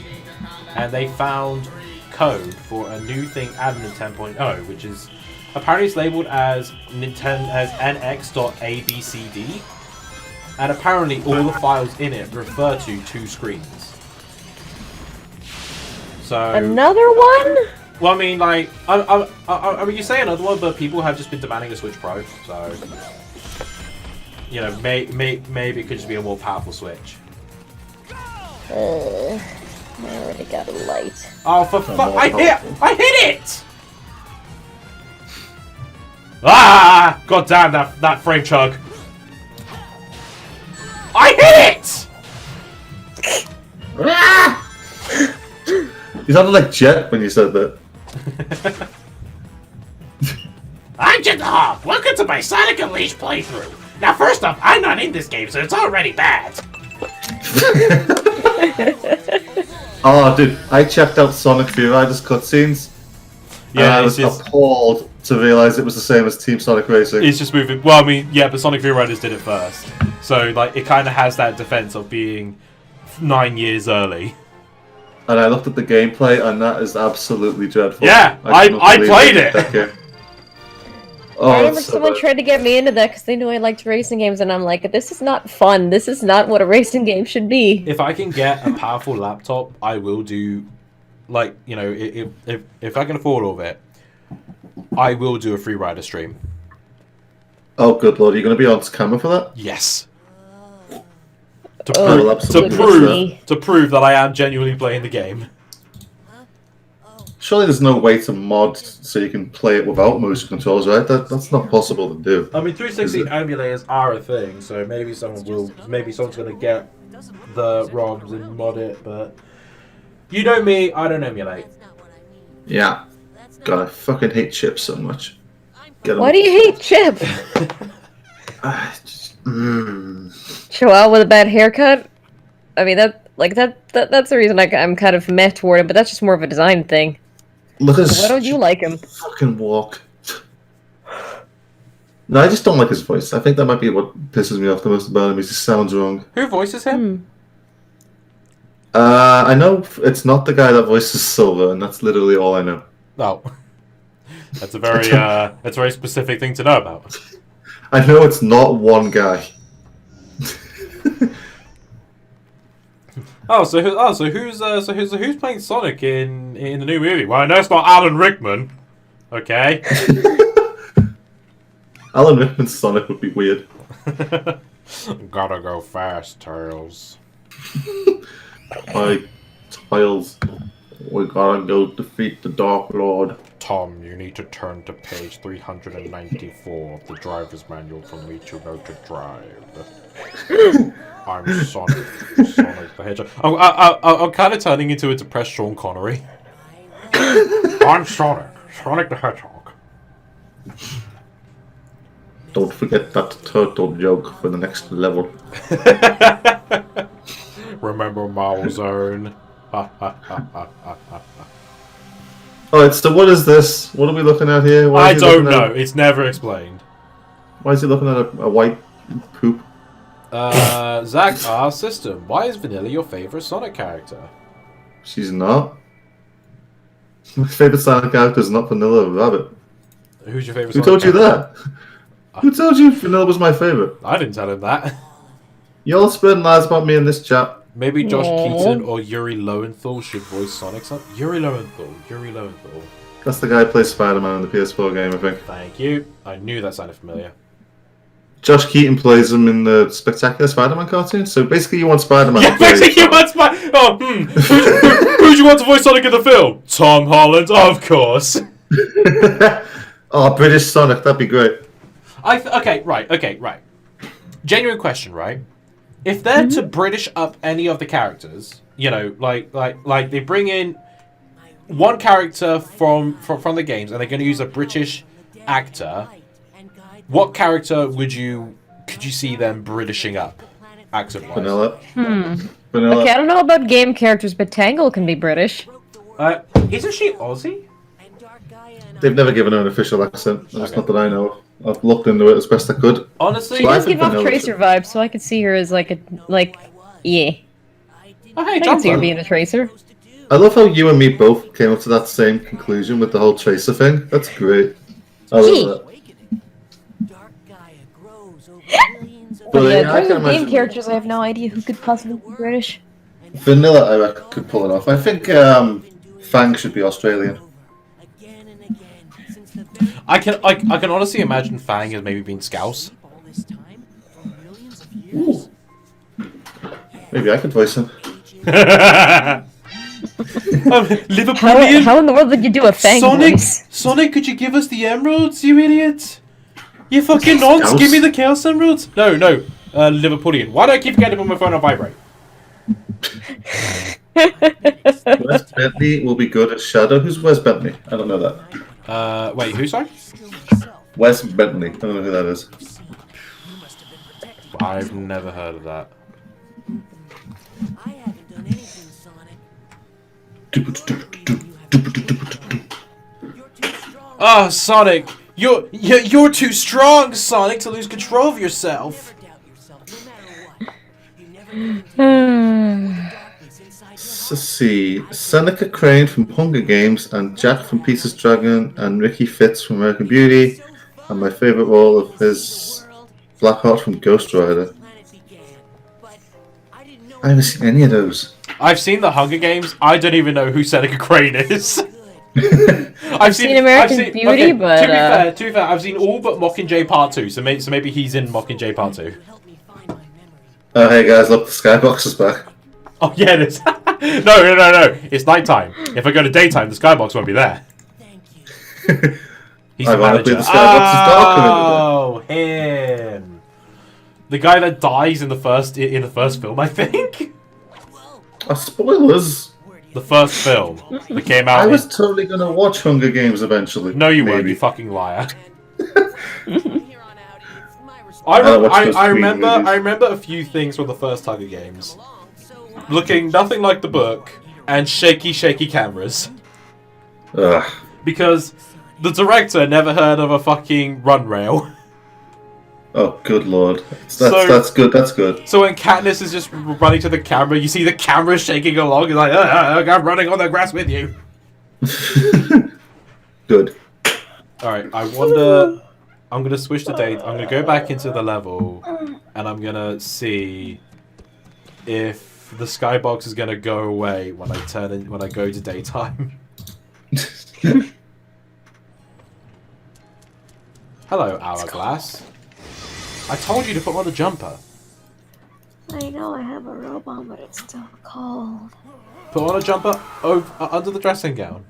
and they found code for a new thing added in 10.0, which is apparently it's labeled as nx.abcd, and apparently all the files in it refer to two screens. So Another one? well, I mean, like, I mean, you say another one, but people have just been demanding a Switch Pro, so you know, maybe it could just be a more powerful Switch. I already got a light. Oh, for fuck! more I powerful. hit it! Ah! God damn that frame chug! I hit it! You sounded like Jet when you said that. I'm Jet the Hawk. Welcome to my Sonic Unleashed playthrough. Now, first off, I'm not in this game, so it's already bad. Oh, dude, I checked out Sonic Freeriders cutscenes. Yeah, and I it's was just, appalled to realise it was the same as Team Sonic Racing. it's just moving. Well, I mean, yeah, but Sonic Free Riders did it first. So, like, it kind of has that defense of being 9 years early. And I looked at the gameplay, and that is absolutely dreadful. Yeah, cannot I believe played they did it. that game. Oh, I remember it's so someone bad. tried to get me into that because they knew I liked racing games, and I'm like, this is not fun. This is not what a racing game should be. If I can get a powerful laptop, I will do, like, you know, if I can afford all of it, I will do a Free Rider stream. Oh, good lord, are you going to be on camera for that? Yes. I will absolutely watch that. To prove that I am genuinely playing the game. Surely there's no way to mod so you can play it without motion controls, right? That's not possible to do. I mean, 360 Is it? emulators are a thing, so maybe someone's going to get the ROMs and mod it, but you know me, I don't emulate. Yeah. God, I fucking hate chips so much. Get 'em. Why do you hate Chip? Chihuahua with a bad haircut? I mean, that's the reason I'm kind of meh toward him, but that's just more of a design thing. Look at Why don't you like him? fucking walk. No, I just don't like his voice. I think that might be what pisses me off the most about him. He just sounds wrong. Who voices him? I know it's not the guy that voices Silver, and that's literally all I know. Oh. That's a very specific thing to know about. I know it's not one guy. Who's playing Sonic in the new movie? Well, I know it's not Alan Rickman. Okay. Alan Rickman's Sonic would be weird. Gotta go fast, Tails. My tiles. We gotta go defeat the Dark Lord. Tom, you need to turn to page 394 of the driver's manual for me to know to drive. I'm Sonic. Sonic the Hedgehog. I'm kind of turning into a depressed Sean Connery. I'm Sonic. Sonic the Hedgehog. Don't forget that turtle joke for the next level. Remember Malzone. Alright, so what is this? What are we looking at here? Why I is he don't looking know. at- It's never explained. Why is he looking at a white poop? Zach, our system. Why is Vanilla your favorite Sonic character? She's not. My favorite Sonic character is not Vanilla Rabbit. Who's your favorite Who Sonic told you character? that? Who told you Vanilla was my favorite? I didn't tell him that. Y'all spreading lies about me in this chat. Maybe Josh Aw. Keaton or Yuri Lowenthal should voice Sonic. Yuri Lowenthal. Yuri Lowenthal. That's the guy who plays Spider-Man in the PS4 game, I think. Thank you. I knew that sounded familiar. Josh Keaton plays him in the Spectacular Spider-Man cartoon. So basically, you want Spider-Man. Yeah, to play basically, Sonic. who do you want to voice Sonic in the film? Tom Holland, of course. Oh, British Sonic, that'd be great. Okay, right. Genuine question, right? If they're to British up any of the characters, you know, like they bring in one character from the games, and they're going to use a British actor. What character could you see them Britishing up, accent-wise? Vanilla. Hmm. Vanilla. Okay, I don't know about game characters, but Tangle can be British. Isn't she Aussie? They've never given her an official accent. That's Okay. not that I know of. I've looked into it as best I could. Honestly, She Well, I does think give off Vanilla Tracer vibes, so I could see her as like. Yeah. oh, hey, I can see her Jumper. being a Tracer. I love how you and me both came up to that same conclusion with the whole Tracer thing. That's great. I love that. But yeah, I in terms can of game imagine characters, I have no idea who could possibly be British. Vanilla, I reckon, could pull it off. I think Fang should be Australian. I can honestly imagine Fang as maybe being Scouse. Maybe I could voice him. Liverpoolian. How in the world would you do a Fang Sonic, voice? Sonic, could you give us the emeralds, you idiot? You fucking nonce, Scouse. give me the Chaos Emeralds. No, Liverpoolian. Why do I keep forgetting to put my phone on vibrate? Wes Bentley will be good as Shadow. Who's Wes Bentley? I don't know that. Wait, who, sorry? Wes Bentley. I don't know who that is. I've never heard of that. Ah, Sonic! You're too strong, Sonic, to lose control of yourself. Let's see. Seneca Crane from Hunger Games, and Jack from Peter's Dragon, and Ricky Fitz from American Beauty, and my favourite role of his Blackheart from Ghost Rider. I haven't seen any of those. I've seen the Hunger Games. I don't even know who Seneca Crane is. I've seen American Beauty, but, to be fair, I've seen all but Mockingjay Part 2, so maybe he's in Mockingjay Part 2. Oh, hey guys, look, the Skybox is back. Oh, yeah, it is. No. It's nighttime. If I go to daytime, the skybox won't be there. He's the Ironically, manager. the skybox is darker Oh, him. The guy that dies in the first film, I think. Spoilers! The first film that came out. I was totally going to watch Hunger Games eventually. No, you weren't, Maybe. you fucking liar. don't watch those I Scream remember movies. I remember a few things from the first Hunger Games. Looking nothing like the book, and shaky cameras. Ugh. Because the director never heard of a fucking run rail. Oh, good lord. So- That's good, that's good. So when Katniss is just running to the camera, you see the camera shaking along. He's like, I'm running on the grass with you. Good. Alright, I wonder... I'm going to switch the date. I'm going to go back into the level, and I'm going to see if the skybox is going to go away when I go to daytime. Hello, Hourglass. I told you to put on the jumper. I know I have a robe on, but it's still cold. Put on a jumper under the dressing gown.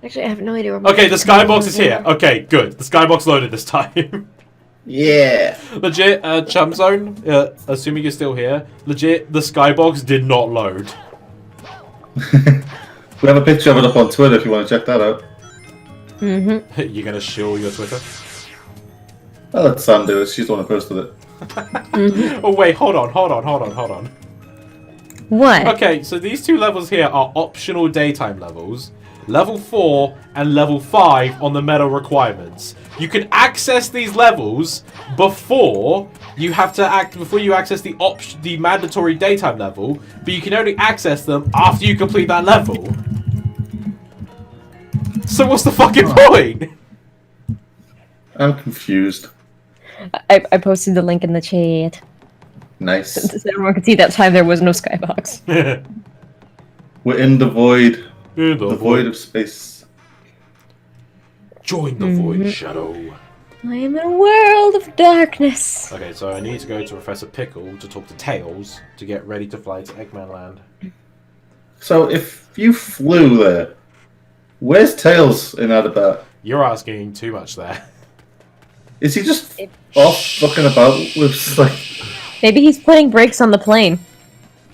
Actually, I have no idea where my... Okay, the skybox is here. Okay, good. The skybox loaded this time. Yeah. Legit, Chum Zone, assuming you're still here, legit, the skybox did not load. We have a picture of it up on Twitter if you want to check that out. Mm-hmm. You're gonna shill your Twitter? I'll let Sam do it. She's the one who posted it. Oh wait, hold on. What? Okay, so these two levels here are optional daytime levels. Level 4 and level 5 on the meta requirements. You can access these levels before you access the mandatory daytime level, but you can only access them after you complete that level. So what's the fucking point? I'm confused. I posted the link in the chat. Nice. So everyone could see that time there was no skybox. We're in the void. In The void of space. Join the void, Shadow. I am in a world of darkness. Okay, so I need to go to Professor Pickle to talk to Tails to get ready to fly to Eggman Land. So if you flew there, where's Tails in out of that? You're asking too much there. Is he just off fucking about with like? Maybe he's putting brakes on the plane.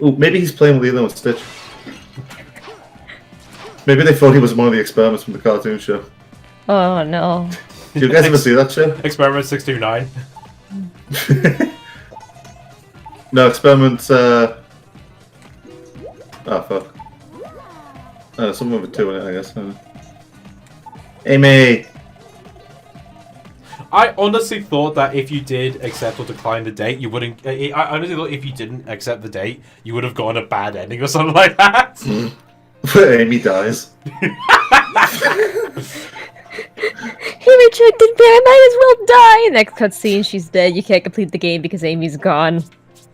Oh, maybe he's playing with Lilo and Stitch. Maybe they thought he was one of the experiments from the cartoon show. Oh no. Do you guys ever see that show? Experiment 629. No, experiment. Oh fuck. Something with a 2 in it, I guess. Amy. I honestly thought that if you did accept or decline the date, you wouldn't. I honestly thought if you didn't accept the date, you would have gotten a bad ending or something like that. Amy dies. He rejected me, I might as well die! Next cutscene, she's dead. You can't complete the game because Amy's gone.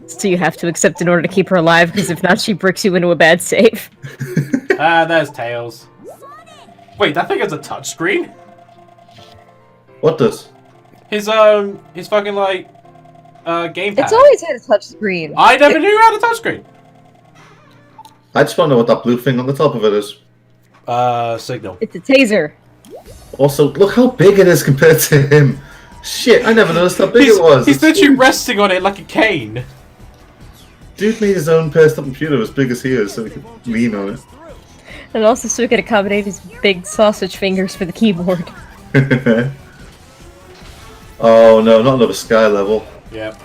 So you have to accept in order to keep her alive, because if not, she bricks you into a bad save. There's Tails. Wait, that thing has a touchscreen? What does? His fucking, like, gamepad. It's always had a touchscreen. I never knew how to touchscreen. I just want to know what that blue thing on the top of it is. Signal. It's a taser. Also, look how big it is compared to him. Shit, I never noticed how big it was. He's literally resting on it like a cane. Dude made his own personal computer as big as he is so he could lean on it. And also so he could accommodate his big sausage fingers for the keyboard. Oh no, not another sky level. Yep.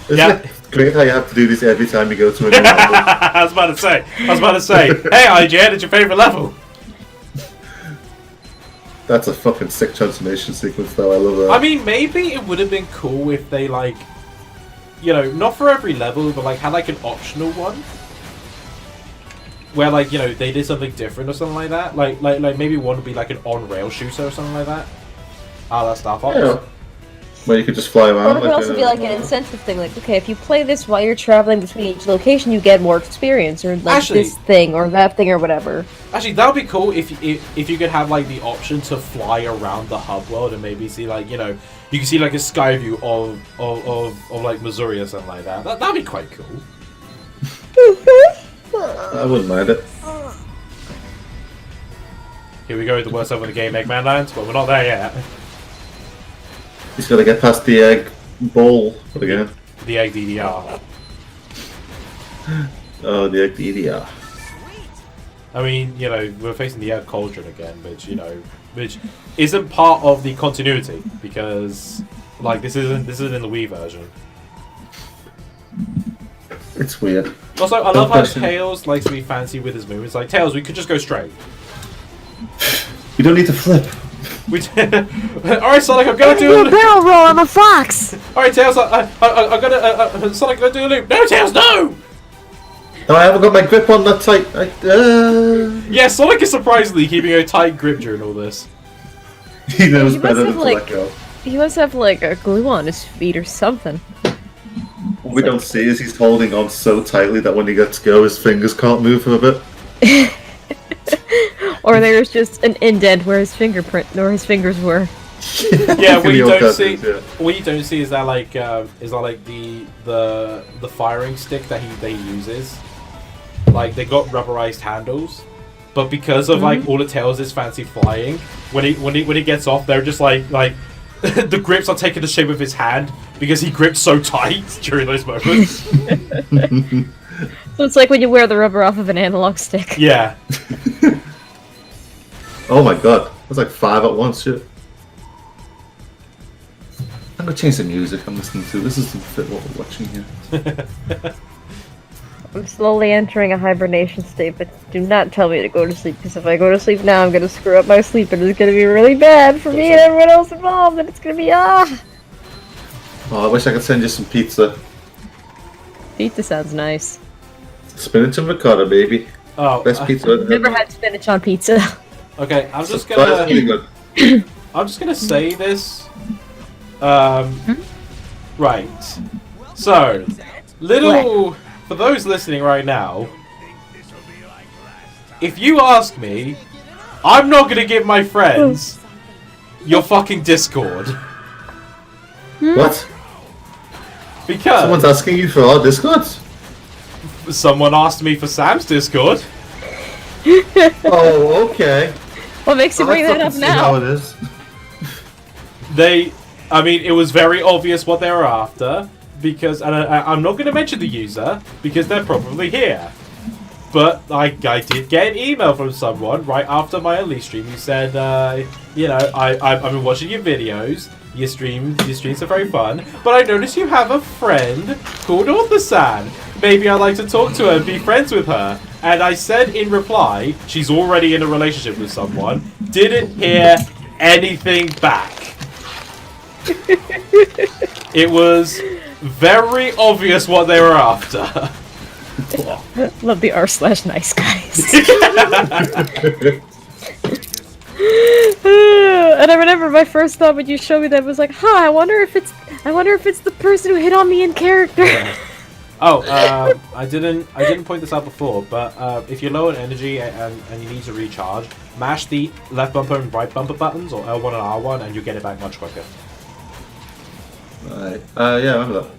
Isn't it great how you have to do this every time you go to a new level? I was about to say, hey IGN, it's your favourite level. That's a fucking sick transformation sequence though, I love that. I mean, maybe it would have been cool if they, like, you know, not for every level, but, like, had, like, an optional one. Where, like, you know, they did something different or something like that. Like maybe one would be, like, an on-rail shooter or something like that. That's Star Fox. Yeah. Where you could just fly around. Or it could also be like an incentive thing, like, okay, if you play this while you're traveling between each location, you get more experience, or like this thing, or that thing, or whatever. Actually, that would be cool if you could have, like, the option to fly around the hub world and maybe see, like, you know, you can see, like, a sky view of like, Missouri or something like that. That'd be quite cool. I wouldn't mind it. Here we go, the worst level in the game, Eggman Land. Well, we're not there yet. He's got to get past the egg ball again. The egg DDR. Oh, the egg DDR. I mean, you know, we're facing the egg cauldron again, which isn't part of the continuity because, like, this isn't in the Wii version. It's weird. Also, I love how Tails likes to be fancy with his movements. Like, Tails, we could just go straight. You don't need to flip. Alright, Sonic, I'm gonna do a barrel roll. I'm a fox. Alright, Tails, I'm gonna Sonic, gonna do a loop. No, Tails, no! No, I haven't got my grip on that tight. Yeah, Sonic is surprisingly keeping a tight grip during all this. He knows better than to let go. He must have like a glue on his feet or something. What we don't see is he's holding on so tightly that when he gets to go, his fingers can't move for a bit. Or there's just an indent where his fingerprint or his fingers were. Yeah, what you Video don't see, cuttings, what you don't see is that like the firing stick that he uses. Like they got rubberized handles, but because of like all it tells is fancy flying. When he gets off, they're just like the grips are taking the shape of his hand because he gripped so tight during those moments. So it's like when you wear the rubber off of an analog stick. Yeah. Oh my god, that's like 5 at once, shit. I'm gonna change the music I'm listening to. This doesn't fit what we're watching here. I'm slowly entering a hibernation state, but do not tell me to go to sleep, because if I go to sleep now, I'm gonna screw up my sleep, and it's gonna be really bad for me and everyone else involved, and it's gonna be Oh, I wish I could send you some pizza. Pizza sounds nice. Spinach and ricotta, baby. Oh, Best pizza I've Never had spinach on pizza. okay. I'm just Surprisingly gonna. good. I'm just gonna say this. Right. So, little for those listening right now. If you ask me, I'm not gonna give my friends your fucking Discord What? because Someone's asking you for our Discord? someone asked me for Sam's Discord. Oh, okay. What makes you bring that up See how now? it is. I mean, it was very obvious what they were after, because, and I'm not going to mention the user, because they're probably here. But I did get an email from someone right after my Elite stream who said, you know, I've been watching your videos, your streams are very fun, but I noticed you have a friend called Author-san. Maybe I'd like to talk to her and be friends with her. And I said in reply, she's already in a relationship with someone, didn't hear anything back. It was very obvious what they were after. Love the r/nice guys. And I remember my first thought when you showed me that was like, I wonder if it's the person who hit on me in character. Oh, I didn't point this out before, but if you're low on energy and you need to recharge, mash the left bumper and right bumper buttons, or L1 and R1, and you'll get it back much quicker. Right. Yeah, I remember that.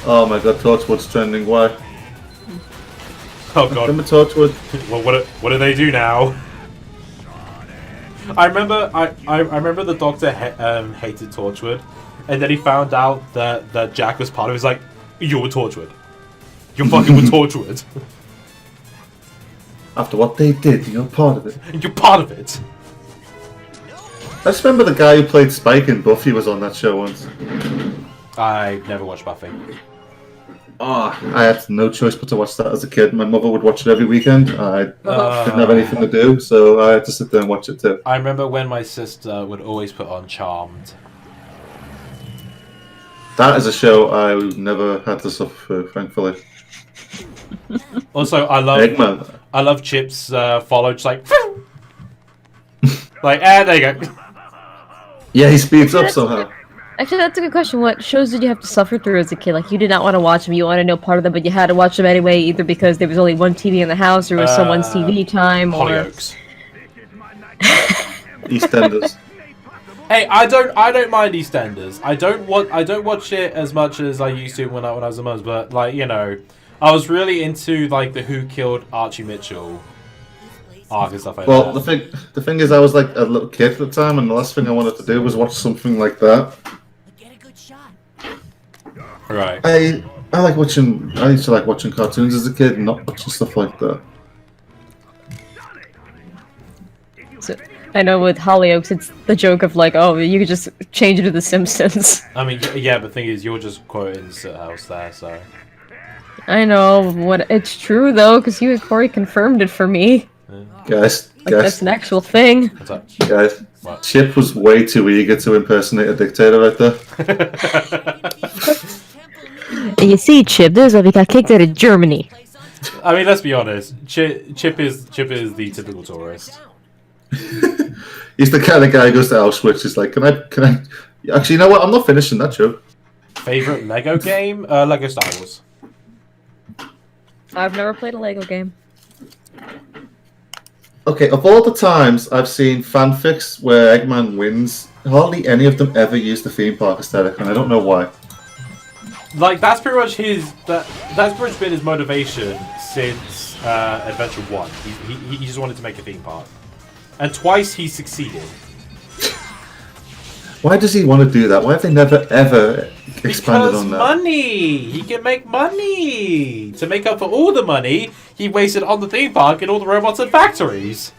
Oh my god, Torchwood's trending. Why? Oh god. Remember Torchwood? Well, what do they do now? I remember the doctor hated Torchwood, and then he found out that Jack was part of it. He's like, you're with Torchwood. You're fucking with Torchwood. After what they did, you're part of it. You're part of it. I just remember the guy who played Spike in Buffy was on that show once. I never watched Buffy. Oh, I had no choice but to watch that as a kid. My mother would watch it every weekend. I didn't have anything to do, so I had to sit there and watch it too. I remember when my sister would always put on Charmed. That is a show I never had to suffer through, thankfully. Also, I love Chip's follow, just like, like, there you go. Yeah, he speeds up somehow. Actually, that's a good question. What shows did you have to suffer through as a kid? Like, you did not want to watch them, you wanted no part of them, but you had to watch them anyway, either because there was only one TV in the house, or it was someone's TV time, or... Hollyoaks. EastEnders. Hey, I don't mind EastEnders. I don't watch it as much as I used to when I was a mum, but like, you know, I was really into like the Who Killed Archie Mitchell arc and stuff like Well, that. the thing is, I was like a little kid at the time, and the last thing I wanted to do was watch something like that. Right. I used to like watching cartoons as a kid, and not watching stuff like that. So, I know with Hollyoaks, it's the joke of like, oh, you could just change it to The Simpsons. I mean, yeah, but the thing is, you're just quoting House there, so... I know, it's true though, because you and Corey confirmed it for me. Guys, That's an actual thing. What's up? guys. What? Chip was way too eager to impersonate a dictator right there. And you see, Chip, this is why we got kicked out of Germany. I mean, let's be honest. Chip is the typical tourist. He's the kind of guy who goes to Auschwitz. He's like, can I? Actually, you know what? I'm not finishing that joke. Favorite Lego game? Lego Star Wars. I've never played a Lego game. Okay, of all the times I've seen fanfics where Eggman wins, hardly any of them ever use the theme park aesthetic, and I don't know why. Like, that's pretty much that's pretty much been his motivation since Adventure 1. He just wanted to make a theme park. And twice he succeeded. Why does he want to do that? Why have they never ever expanded on that? Money! He can make money! To make up for all the money he wasted on the theme park and all the robots and factories.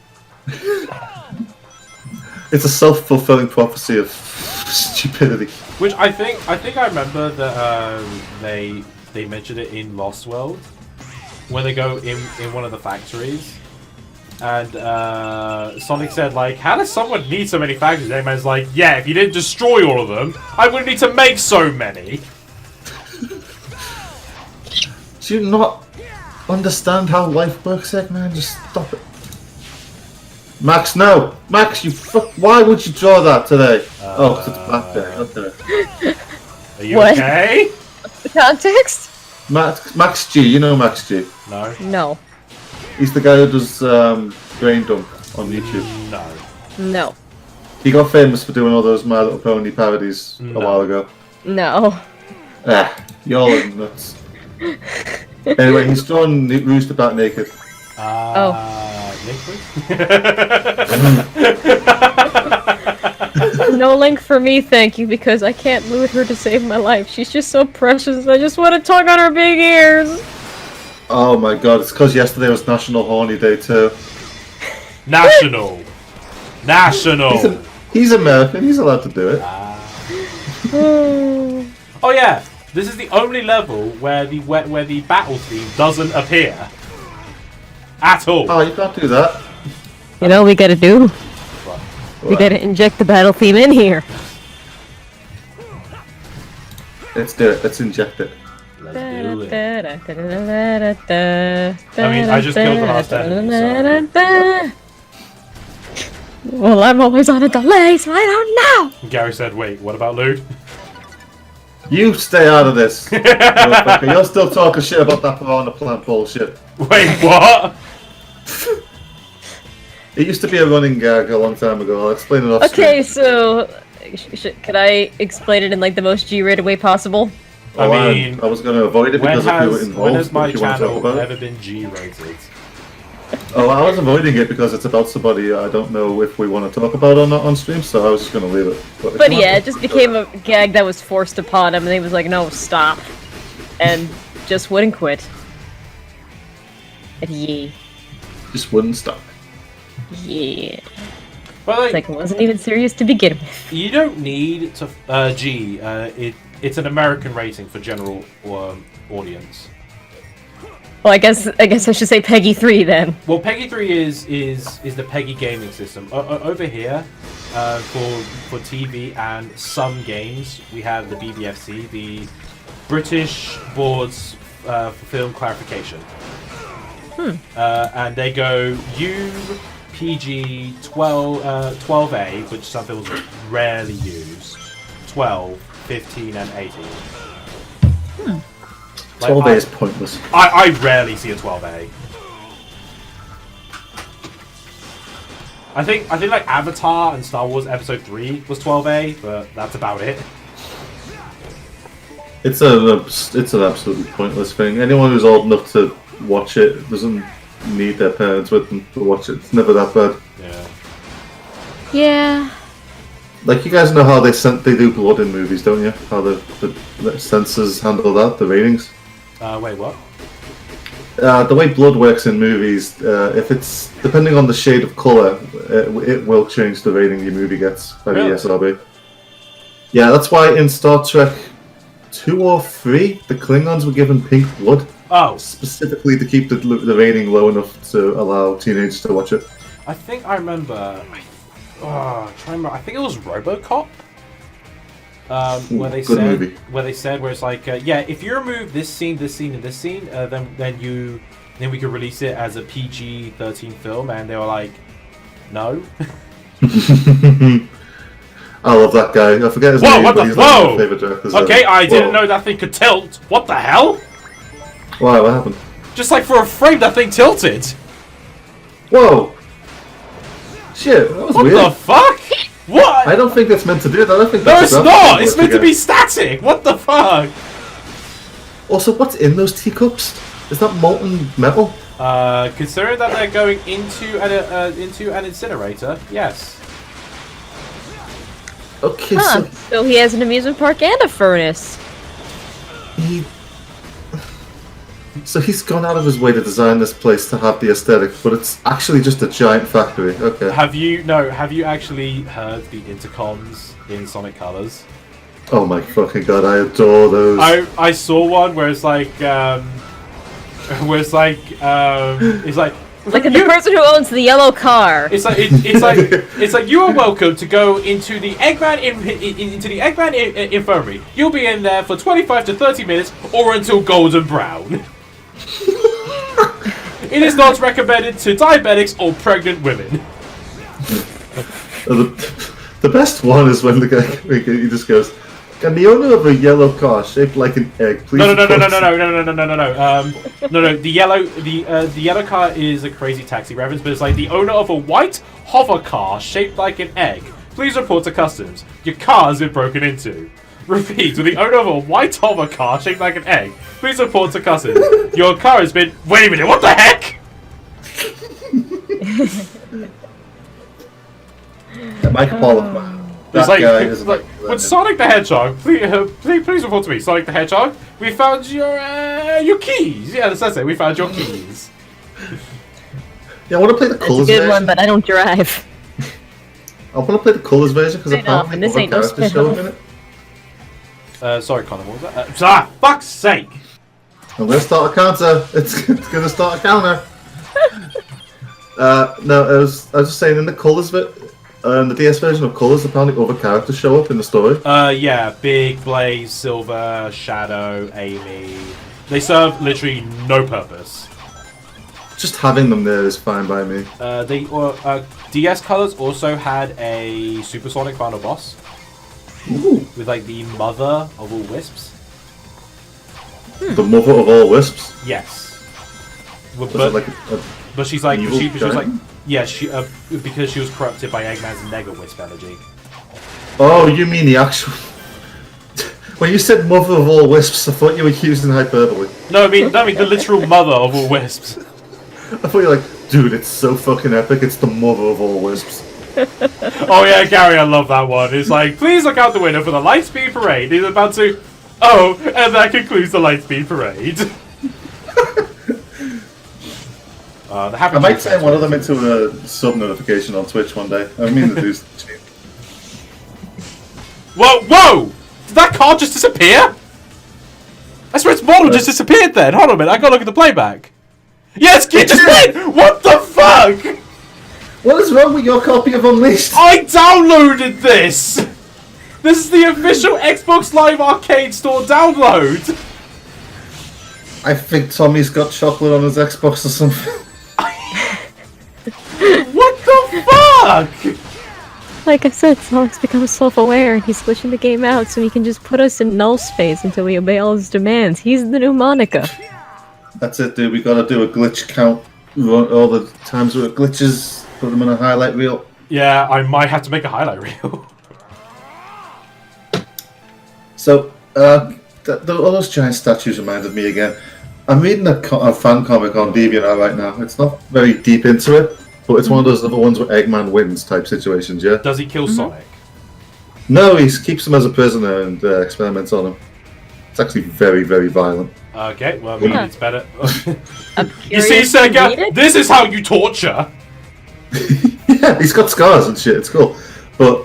It's a self-fulfilling prophecy of stupidity. Which I think I remember that they mentioned it in Lost World when they go in one of the factories, and Sonic said like, "How does someone need so many factories?" And Eggman's like, "Yeah, if you didn't destroy all of them, I wouldn't need to make so many." Do you not understand how life works, Eggman? Just stop it. Max, no! Max, you why would you draw that today? Oh, 'cause it's Black Day. Okay. Are you What? okay? The context? Max G, you know Max G. No. No. He's the guy who does Brain Dump on YouTube. No. No. He got famous for doing all those My Little Pony parodies a No. while ago. No. You're all nuts. Anyway, he's drawn Rooster Bat naked. No link for me, thank you, because I can't loot her to save my life. She's just so precious. I just want to tug on her big ears. Oh my god, it's because yesterday was National Horny Day too. National. He's American, he's allowed to do it. Oh yeah, this is the only level where the battle theme doesn't appear at all. Oh, you can't do that. You know what we gotta do? We gotta inject the battle theme in here. Let's do it, let's inject it. Let's do it. I mean, I just killed the last enemy, so. Well, I'm always on a delay, so I don't know. Gary said, "Wait, what about loot?" You stay out of this. Motherfucker. You're still talking shit about that piranha plant bullshit. Wait, what? It used to be a running gag a long time ago. I'll explain it off Okay, so could I explain it in like the most G-rated way possible? I was going to avoid it because if you were involved. When has my if you want to talk channel about ever it. been G-rated? Oh, I was avoiding it because it's about somebody I don't know if we want to talk about or not on stream, so I was just going to leave it. But yeah, it just became a gag that was forced upon him, and he was like, "No, stop," and just wouldn't quit. And yeah. Just wouldn't stop. Yeah. Well, It's like it wasn't even serious to begin with. you don't need to it's an American rating for general audience. Well, I guess I should say Peggy 3 then. Well, Peggy 3 is the Peggy gaming system. Over here, for TV and some games, we have the BBFC, the British Boards for Film Clarification. And they go PG 12A, which some films rarely use, 12, 15, and 18. 12A is pointless. I rarely see a 12A. I think like Avatar and Star Wars Episode 3 was 12A, but that's about it. It's an absolutely pointless thing. Anyone who's old enough to watch it doesn't need their parents with them to watch it. It's never that bad. Yeah. Yeah. Like, you guys know how they do blood in movies, don't you? How the censors handle that, the ratings. Wait, what? The way blood works in movies, if it's depending on the shade of color, it will change the rating your movie gets by the SRB. Yeah, that's why in Star Trek 2 or 3, the Klingons were given pink blood. Oh, Specifically to keep the rating low enough to allow teenagers to watch it. I think I remember. I think it was RoboCop. Where they good said, movie. where it's like, yeah, if you remove this scene, and this scene, then we could release it as a PG-13 film, and they were like, no. I love that guy. I forget his Whoa! name, What but the? he's like one of Whoa! my favorite directors. Okay, I didn't Whoa. know that thing could tilt. What the hell? Why? What happened? Just like for a frame, that thing tilted. Whoa! Shit, that was What weird. the fuck? What? I don't think it's meant to do that. I don't think No, that's it's not! It's meant to be static! What the fuck? Also, what's in those teacups? Is that molten metal? Considering that they're going into an incinerator, yes. Okay, Huh. So he has an amusement park and a furnace. so he's gone out of his way to design this place to have the aesthetic, but it's actually just a giant factory. Okay. Have you actually heard the intercoms in Sonic Colors? Oh my fucking god, I adore those. I saw one where it's like it's like The person who owns the yellow car. it's like you are welcome to go into the Eggman into the Eggman infirmary. You'll be in there for 25 to 30 minutes or until golden brown. It is not recommended to diabetics or pregnant women. The best one is when the guy he just goes, "Can the owner of a yellow car shaped like an egg please?" No. The yellow car is a crazy taxi reference, but it's like the owner of a white hover car shaped like an egg. Please report to customs. Your car has been broken into. Repeat, with the owner of a white hover car shaped like an egg. Please report to customs. Your car has been. Wait a minute. What the heck? Mike Pollock. It's That guy is it's like with Sonic the Hedgehog, please report to me. Sonic the Hedgehog, we found your keys. Yeah, that's it. We found your keys. Yeah, I want to play the It's a colours good version. one, but I don't drive. I want to play the colours version because Spin off, apparently and this other ain't no characters spin show up off. in it. Sorry, Connor, what was that? Fuck's sake! I'm gonna start a counter. It's gonna start a counter. No, I was just saying in the colours the DS version of colours, apparently other characters show up in the story. Yeah, Big, Blaze, Silver, Shadow, Amy. They serve literally no purpose. Just having them there is fine by me. DS Colors also had a Supersonic final boss. Ooh, With like the mother of all wisps. the mother of all wisps. Yes. Was it like a But she's like, evil she was like, giant? yeah, because she was corrupted by Eggman's Mega Wisp energy. Oh, you mean the actual? When you said mother of all wisps, I thought you were using hyperbole. No, I mean the literal mother of all wisps. I thought you were like, dude, it's so fucking epic. It's the mother of all wisps. Oh yeah, Gary, I love that one. It's like, please look out the window for the Lightspeed Parade. He's about to. Oh, and that concludes the Lightspeed Parade. I might turn one of them into a sub notification on Twitch one day. I mean to do something. Whoa! Did that car just disappear? I swear its model just disappeared then. Hold on a minute, I gotta look at the playback. Yes, it just did! What the fuck? What is wrong with your copy of Unleashed? I downloaded this! This is the official Xbox Live Arcade Store download! I think Tommy's got chocolate on his Xbox or something. What the fuck? Like I said, Sonic's become self-aware and he's glitching the game out so he can just put us in null space until we obey all his demands. He's the new Monica. That's it, dude. We gotta do a glitch count. All the times where it glitches, put them in a highlight reel. Yeah, I might have to make a highlight reel. So, all those giant statues reminded me again. I'm reading a fan comic on DeviantArt right now. It's not very deep into it, but it's one of those other ones where Eggman wins type situations, yeah? Does he kill Sonic? No, he keeps him as a prisoner and experiments on him. It's actually very, very violent. Okay, well, I mean, it's better. I'm You see, curious to read Sega? it. This is how you torture! Yeah, he's got scars and shit. It's cool, but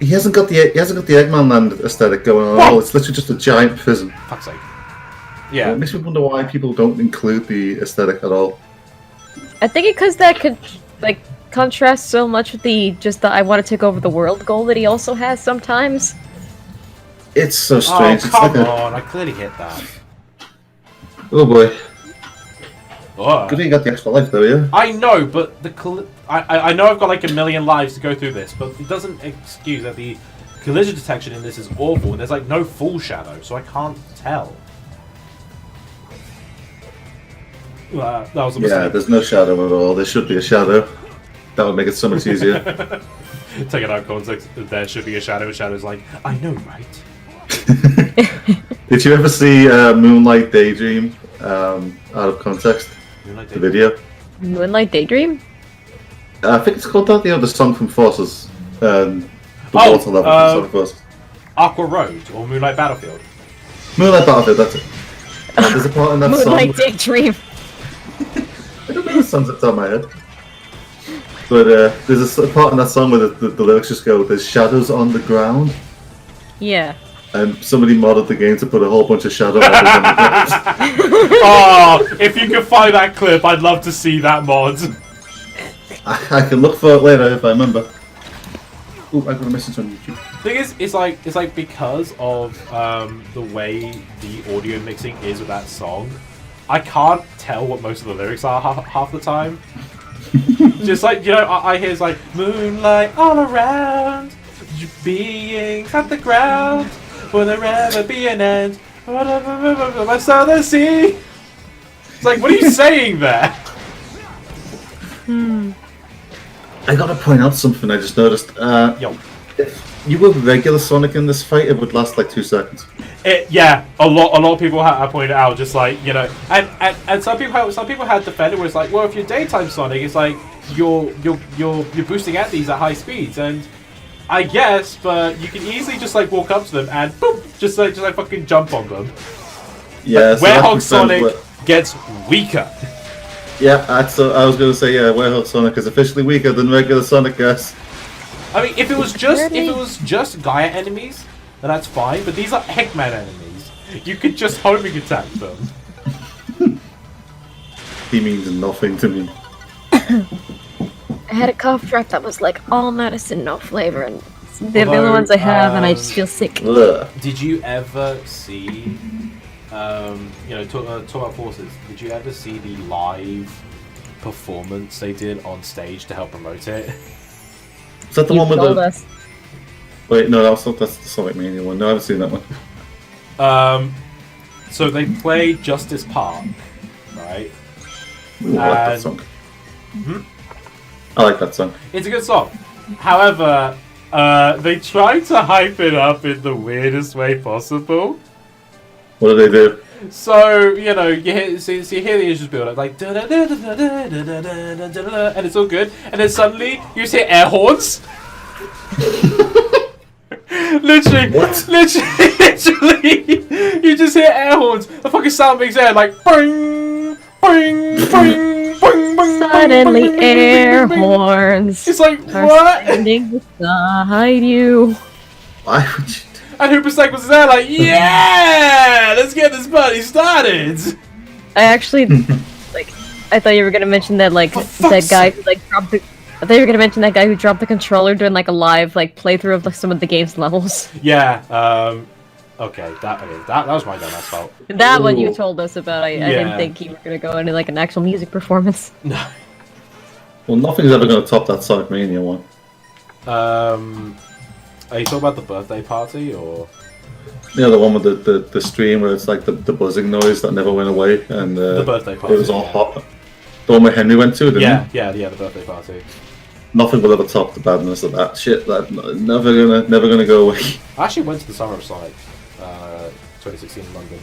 he hasn't got the Eggman Land aesthetic going on at all. It's literally just a giant prison. Fuck's sake. It Yeah. makes me wonder why people don't include the aesthetic at all. I think because that could, like, contrast so much with the I want to take over the world goal that he also has sometimes. It's so Oh, strange. It's come like on. I clearly hit that. oh boy. Ugh. Good thing you got the extra life though, yeah? I know, but I know I've got like a million lives to go through this, but it doesn't excuse that the collision detection in this is awful, and there's like no full shadow, so I can't tell. That was a mistake. Yeah, there's no shadow at all. There should be a shadow. That would make it so much easier. Take it out of context. There should be a shadow. Shadow's like, I know, right? Did you ever see Moonlight Daydream out of context? Moonlight The video? Moonlight Daydream? I think it's called that, the song from Forces. The Oh, water level from Sonic Forces. Aqua Road or Moonlight Battlefield. Moonlight Battlefield, that's it. There's a part in that Moonlight song. Daydream. I don't know the songs that's on my head. But there's a part in that song where the lyrics just go, "There's shadows on the ground." Yeah. And somebody modded the game to put a whole bunch of shadow models on the ground. Oh, if you can find that clip, I'd love to see that mod. I can look for it later if I remember. Oh, I got a message on YouTube. Thing is, it's like because of the way the audio mixing is with that song, I can't tell what most of the lyrics are half the time. Just like, I hear it's like moonlight all around, beings at the ground, will there ever be an end? I saw the sea. It's like, what are you saying there? I gotta point out something I just noticed. Yo. If you were regular Sonic in this fight, it would last like 2 seconds. Yeah, a lot of people have pointed out, just like, and some people had defended where it's like, well, if you're daytime Sonic, it's like you're boosting at these at high speeds, and I guess, but you can easily just like walk up to them and boom, just like fucking jump on them. Yeah, so Werehog Sonic gets weaker. Yeah, I was gonna say, yeah, Werehog Sonic is officially weaker than regular Sonic, guys. I mean, if it was just Gaia enemies, then that's fine. But these are Eggman enemies. You could just homing attack them. He means nothing to me. I had a cough drop that was like all medicine, no flavor, and they're the only ones I have, and I just feel sick. Ugh. Did you ever see, talk about Forces? Did you ever see the live performance they did on stage to help promote it? Is that the You one with told the... us. Wait, no, that's the Sonic Mania one. No, I haven't seen that one. So they played Justice Park, right? Ooh, I like that song. I like that song. It's a good song. However, they tried to hype it up in the weirdest way possible. What do they do? So, you hear, so you hear the instruments build up, like, and it's all good, and then suddenly, you just hear air horns. Literally, you just hear air horns. The fucking sound makes air, like, boing, boing, boing, boing, boing. Suddenly, air horns It's like, are what? standing beside you. Why would you... And Hooper was there like, yeah, let's get this party started. I actually, I thought you were gonna mention that, For fuck's that guy who, dropped the... I thought you were gonna mention that guy who dropped the controller during, a live, playthrough of, some of the game's levels. Yeah, okay, that was my dumbass fault. That one you Ooh. told us about. I Yeah. didn't think you were gonna go into, an actual music performance. No. Well, nothing's ever going to top that Sonic Mania one. Are you talking about the birthday party, or? Yeah, the one with the stream where it's like the buzzing noise that never went away, and The birthday party. it was all yeah. hot. The one where Henry went to, didn't Yeah, he? yeah, the birthday party. Nothing will ever top the badness of that shit. That never gonna go away. I actually went to the Summer of Sonic, 2016 in London.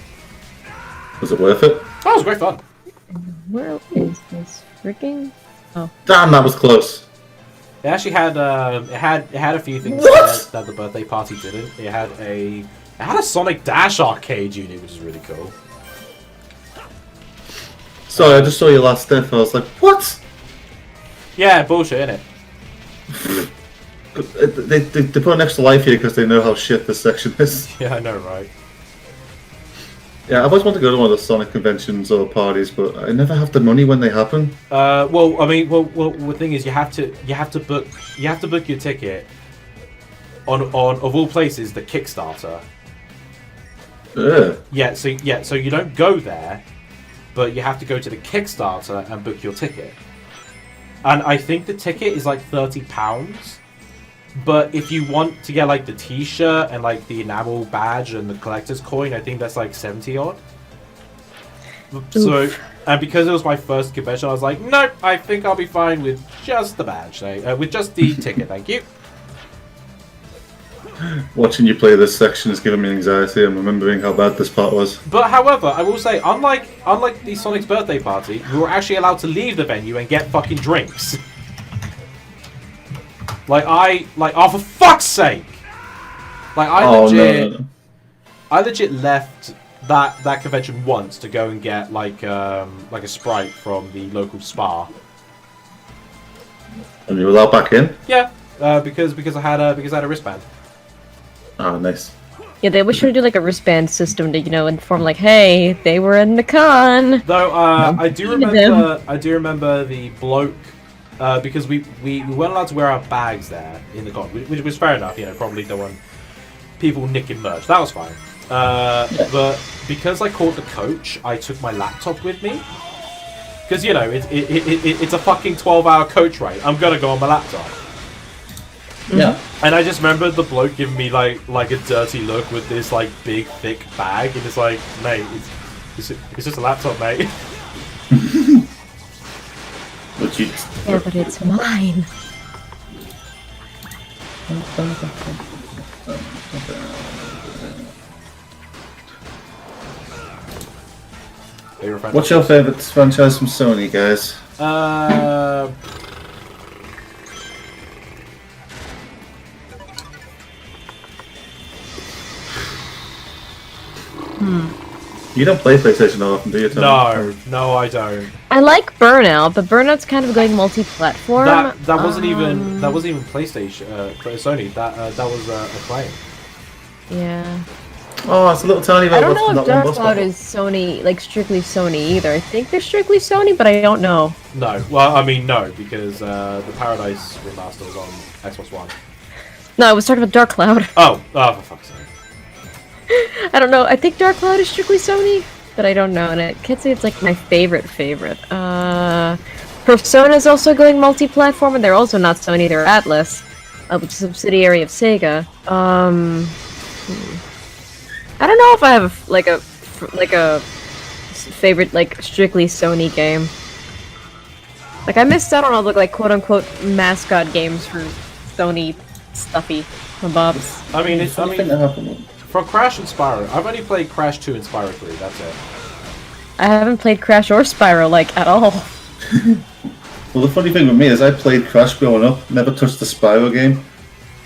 Was it worth it? That was great fun. Where is this freaking? Damn, that was close. It actually had it had a few things What? that the birthday party didn't. It had a Sonic Dash arcade unit, which is really cool. Sorry, I just saw your last step. I was like, what? Yeah, bullshit, innit? They put an extra life here because they know how shit this section is. Yeah, I know, right? Yeah, I've always wanted to go to one of the Sonic conventions or parties, but I never have the money when they happen. Well, the thing is, you have to book your ticket on of all places the Kickstarter. Ugh. Yeah, so you don't go there, but you have to go to the Kickstarter and book your ticket. And I think the ticket is like £30. But if you want to get like the T-shirt and like the enamel badge and the collector's coin, I think that's like 70 odd. So And because it was my first convention, I was like, nope, I think I'll be fine with just the badge, with just the ticket, thank you. Watching you play this section is giving me anxiety. I'm remembering how bad this part was. But however, I will say, unlike the Sonic's birthday party, we were actually allowed to leave the venue and get fucking drinks. Oh, for fuck's sake! I legit left that convention once to go and get like a Sprite from the local spa. And you were allowed back in? Yeah, because I had a wristband. Oh, nice. Yeah, they wish to do like a wristband system to, inform like, hey, they were in the con. Though I do remember the bloke because we weren't allowed to wear our bags there in the con, which was fair enough. Probably don't want people nicking merch. That was fine. But because I caught the coach, I took my laptop with me. Because it's a fucking 12-hour coach ride. I'm gonna go on my laptop. Yeah. And I just remember the bloke giving me like a dirty look with this like big thick bag, and it's like, mate, it's just a laptop, mate. Yeah, but it's mine. What's your favourite franchise from Sony, guys? You don't play PlayStation that often, do you, Tony? No, I don't. I like Burnout, but Burnout's kind of going multi-platform. That wasn't even PlayStation, Sony. That was Acclaim. Yeah. Oh, it's a little tiny bit. I don't know if Dark Cloud is Sony, like strictly Sony either. I think they're strictly Sony, but I don't know. No, well, I mean no, because the Paradise remaster was on Xbox One. No, I was talking about Dark Cloud. Oh, for fuck's sake. I don't know. I think Dark Cloud is strictly Sony, but I don't know. And I can't say it's like my favorite. Persona is also going multi-platform, and they're also not Sony. They're Atlas, which is a subsidiary of Sega. I don't know if I have a favorite like strictly Sony game. Like I missed out on all the like quote unquote mascot games for Sony stuffy bobs. I mean, for Crash and Spyro, I've only played Crash 2 and Spyro 3. That's it. I haven't played Crash or Spyro like at all. Well, the funny thing with me is I played Crash growing up, never touched the Spyro game.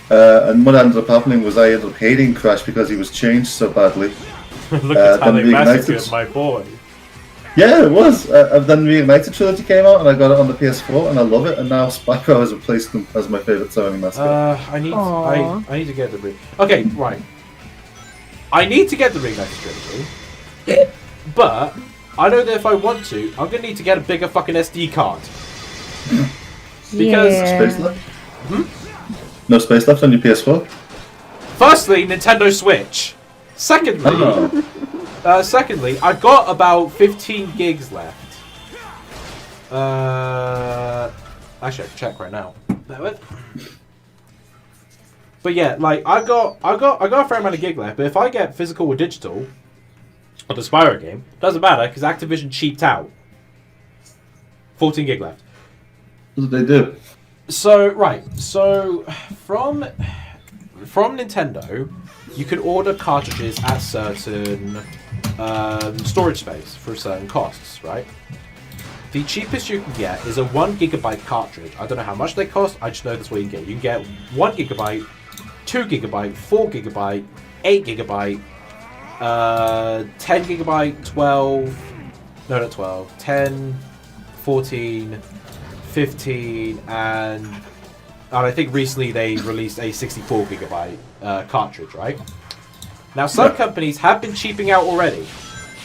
And what ended up happening was I ended up hating Crash because he was changed so badly. Look at how they massacred my boy. Yeah, it was. And then Reignited Trilogy came out and I got it on the PS4 and I love it. And now Spyro has replaced him as my favourite Sony mascot. I need to get the Okay, right. I need to get the Reignited Trilogy. But I know that if I want to, I'm gonna need to get a bigger fucking SD card. Because space left? No space left on your PS4? Firstly, Nintendo Switch. Secondly, I got about 15 gigs left. Actually, I can check right now. But yeah, like I got a fair amount of gig left. But if I get physical or digital on the Spyro game, doesn't matter because Activision cheaped out. 14 gig left. What did they do? So from Nintendo, you can order cartridges at certain storage space for certain costs, right? The cheapest you can get is a 1 gigabyte cartridge. I don't know how much they cost. I just know that's what you can get. You can get 1 gigabyte, 2 gigabyte, 4 gigabyte, 8 gigabyte, 10 gigabyte, 10, 14. 15 and I think recently they released a 64 gigabyte cartridge, right? Now some companies have been cheaping out already.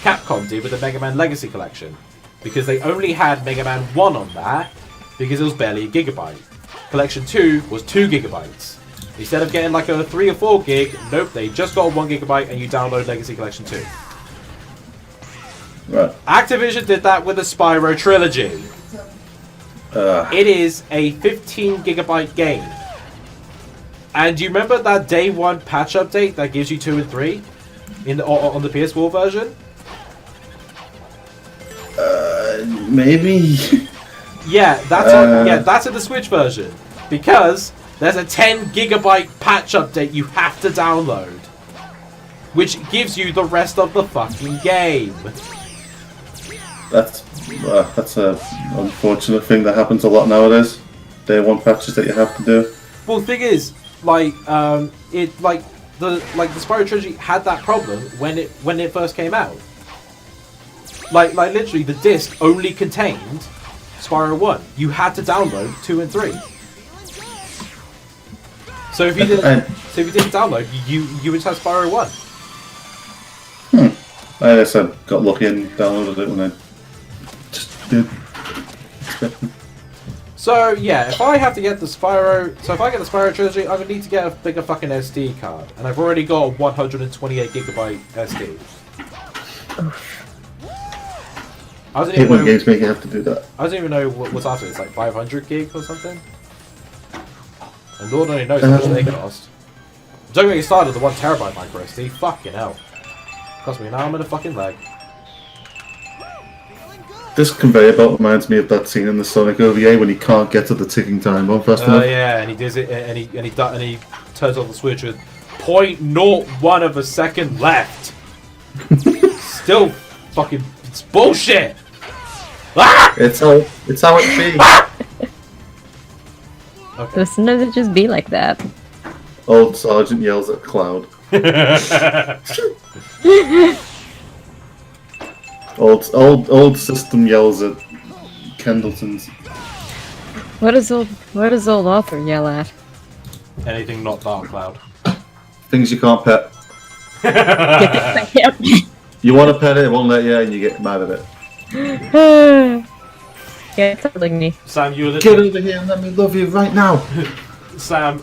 Capcom did with the Mega Man Legacy Collection because they only had Mega Man 1 on that because it was barely a gigabyte. Collection 2 was 2 gigabytes. Instead of getting like a 3 or 4 gig, nope, they just got a 1 gigabyte and you download Legacy Collection 2. Right. Activision did that with the Spyro trilogy. It is a 15 gigabyte game. And do you remember that day 1 patch update that gives you 2 and 3 on the PS4 version? Maybe. Yeah, that's in the Switch version. Because there's a 10 gigabyte patch update you have to download. Which gives you the rest of the fucking game. That's a unfortunate thing that happens a lot nowadays. Day one patches that you have to do. Well, the thing is, like, the Spyro trilogy had that problem when it first came out. Like literally, the disc only contained Spyro 1. You had to download 2 and 3. So if you didn't download, you would just have Spyro 1. I guess I got lucky and downloaded it when I just did. So yeah, if I have to get the Spyro, if I get the Spyro trilogy, I'm gonna need to get a bigger fucking SD card, and I've already got a 128 gigabyte SD. I don't even know. Games make you have to do that. I don't even know what's after. It's like 500 gig or something. And Lord only knows how much they cost. Don't get me started. The 1 terabyte micro SD. Fucking hell. Cost me an arm and a fucking leg. This conveyor belt reminds me of that scene in the Sonic OVA when he can't get to the ticking time bomb fast enough. Oh yeah, and he does it, and he turns off the switch with 0.01 of a second left. Still, fucking, it's bullshit. Ah! It's how it be. Okay. Doesn't it just be like that? Old Sergeant yells at Cloud. Old system yells at Kendleton's. What does old author yell at? Anything not Dark Cloud. Things you can't pet. Yep. You want to pet it, it won't let you, and you get mad at it. Yeah, it's telling me. Sam, you were Get listening. over here and let me love you right now. Sam,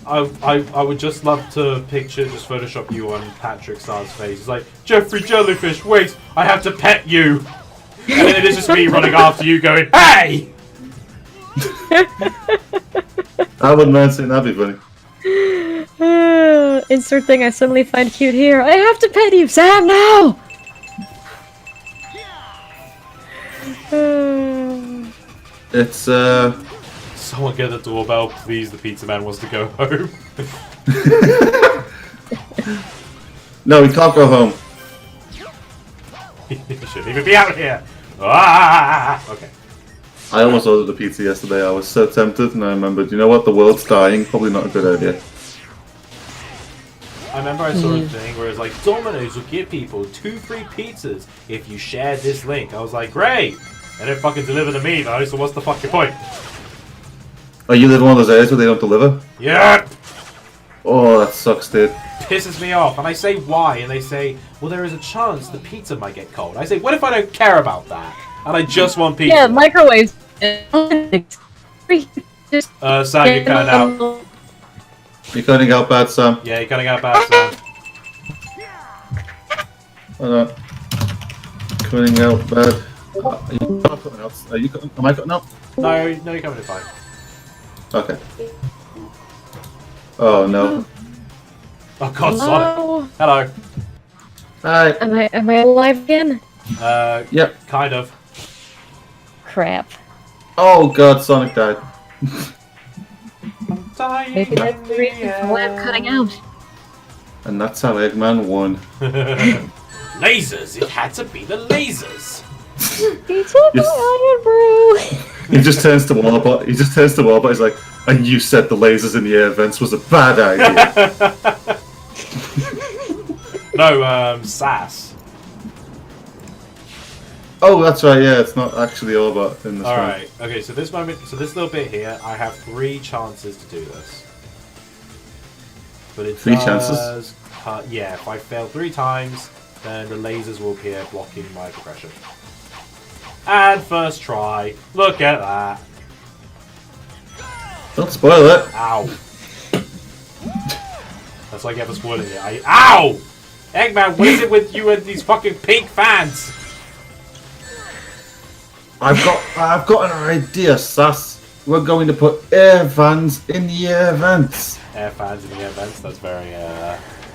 I would just love to picture, just Photoshop you on Patrick Starr's face. It's like, Jeffrey Jellyfish, wait, I have to pet you. And then it's just me running after you going, hey! I wouldn't mind saying that'd be funny. Insert thing I suddenly find cute here. I have to pet you, Sam, now! It's Someone get the doorbell, please, the pizza man wants to go home. No, we can't go home. He shouldn't even be out here. Ah! Okay. I almost ordered a pizza yesterday. I was so tempted, and I remembered, you know what? The world's dying. Probably not a good idea. I remember I saw a thing where it's like, Domino's will give people 2 free pizzas if you share this link. I was like, great! They didn't fucking deliver to me though, so what's the fucking point? Oh, you live in one of those areas where they don't deliver? Yeah! Oh, that sucks, dude. Pisses me off, and I say why, and they say, well, there is a chance the pizza might get cold. I say, what if I don't care about that? And I just want pizza. Yeah, microwaves. Sam, you're cutting out. You're cutting out bad, Sam. Yeah, you're cutting out bad, Sam. Hold on. Cutting out bad. Are you not cutting out? Am I cutting out? No, you're coming in fine. Okay. Oh no. Oh god, Hello? Sonic. Hello. Hi. Am I alive again? Yep. Kind of. Crap. Oh god, Sonic died. Maybe that's the reason for why I'm cutting out. And that's how Eggman won. Lasers! It had to be the lasers! He took Yes. my iron brew. He just turns to Warbot. He's like, and you said the lasers in the air vents was a bad idea. No, Sass. Oh, that's right, yeah, it's not actually Warbot in this one. Alright, okay, so this little bit here, I have 3 chances to do this. But it 3 does, chances? yeah, if I fail 3 times, then the lasers will appear blocking my progression. And first try. Look at that. Don't spoil it. Ow. That's what I get for spoiling it. Ow! Eggman, what is it with you and these fucking pink fans? I've got an idea, Sass. We're going to put air fans in the air vents. Air fans in the air vents, that's very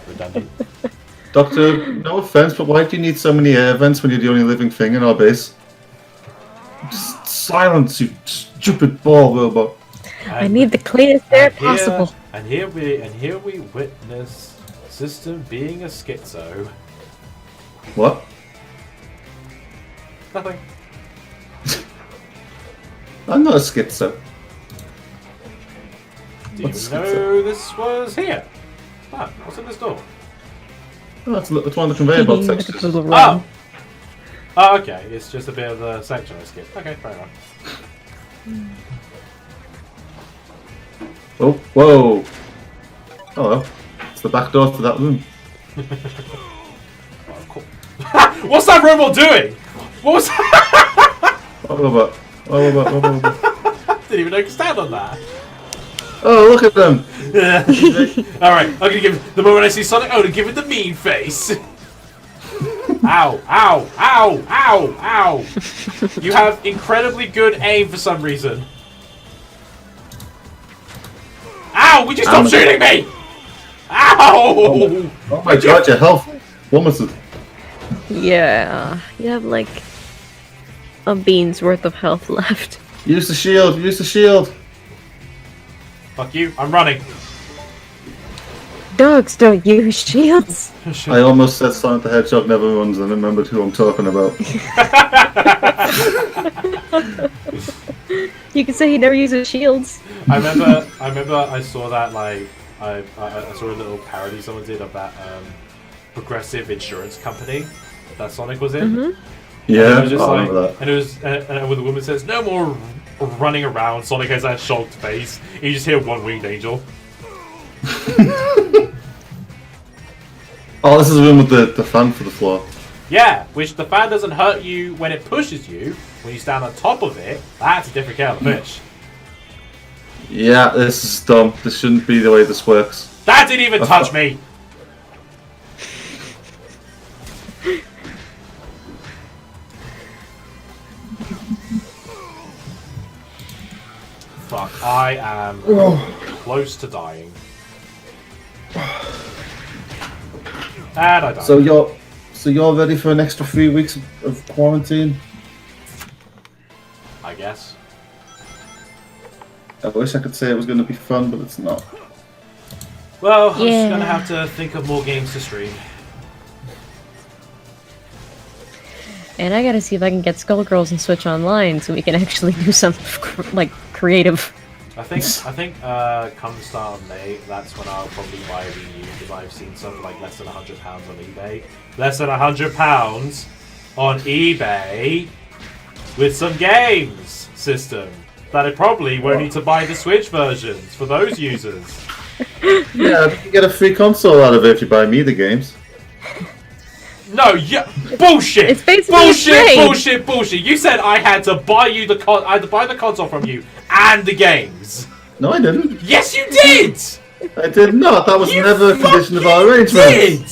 redundant. Doctor, no offense, but why do you need so many air vents when you're the only living thing in our base? Just silence, you stupid ball robot. I need the cleanest air possible. And here we witness System being a schizo. What? Nothing. I'm not a schizo. Do What's you know this was here? Ah, what's in this door? Oh, it's one of the conveyor belt sections. Oh! Oh, okay. It's just a bit of the section I skipped. Okay, fair enough. Oh, whoa! Hello. It's the back door to that room. Oh, cool. What's that robot doing? What was that? What robot? What robot? What robot? Didn't even understand on that. Oh, look at them! Alright, I'm gonna give the moment I see Sonic, I'm gonna give it the mean face. Ow, ow, ow, ow, ow. You have incredibly good aim for some reason. Ow, would you stop shooting me? Ow! Oh my god, your health plummeted. Yeah, you have like a bean's worth of health left. Use the shield, use the shield! Fuck you, I'm running. Dogs don't use shields. I almost said Sonic the Hedgehog never runs and remembered who I'm talking about. You can say he never uses shields. I remember I saw that, like, I saw a little parody someone did of that progressive insurance company that Sonic was in. Mm-hmm. Yeah, And it was just I like, remember that. and it was, where the woman says, "No more running around." Sonic has that shocked face. And you just hear one winged angel. Oh, this is the room with the fan for the floor. Yeah, which the fan doesn't hurt you when it pushes you. When you stand on top of it, that's a different kettle of fish. Yeah, this is dumb. This shouldn't be the way this works. That didn't even touch me. Fuck, I am close to dying. And I died. So you're ready for an extra 3 weeks of quarantine? I guess. I wish I could say it was going to be fun, but it's not. Well, I'm just Yeah. gonna have to think of more games to stream. And I gotta see if I can get Skullgirls and Switch Online so we can actually do something like creative. I think come the start of May, that's when I'll probably buy a Wii U, because I've seen something like less than £100 on eBay. Less than £100 on eBay with some games system that I probably won't need to buy the Switch versions for those users. Yeah, you can get a free console out of it if you buy me the games. No, yeah, bullshit. It's basically bullshit, a trade. bullshit, bullshit. You said I had to buy you I had to buy the console from you and the games. No, I didn't. Yes, you did. I did not. That was You never a condition of our arrangement. did.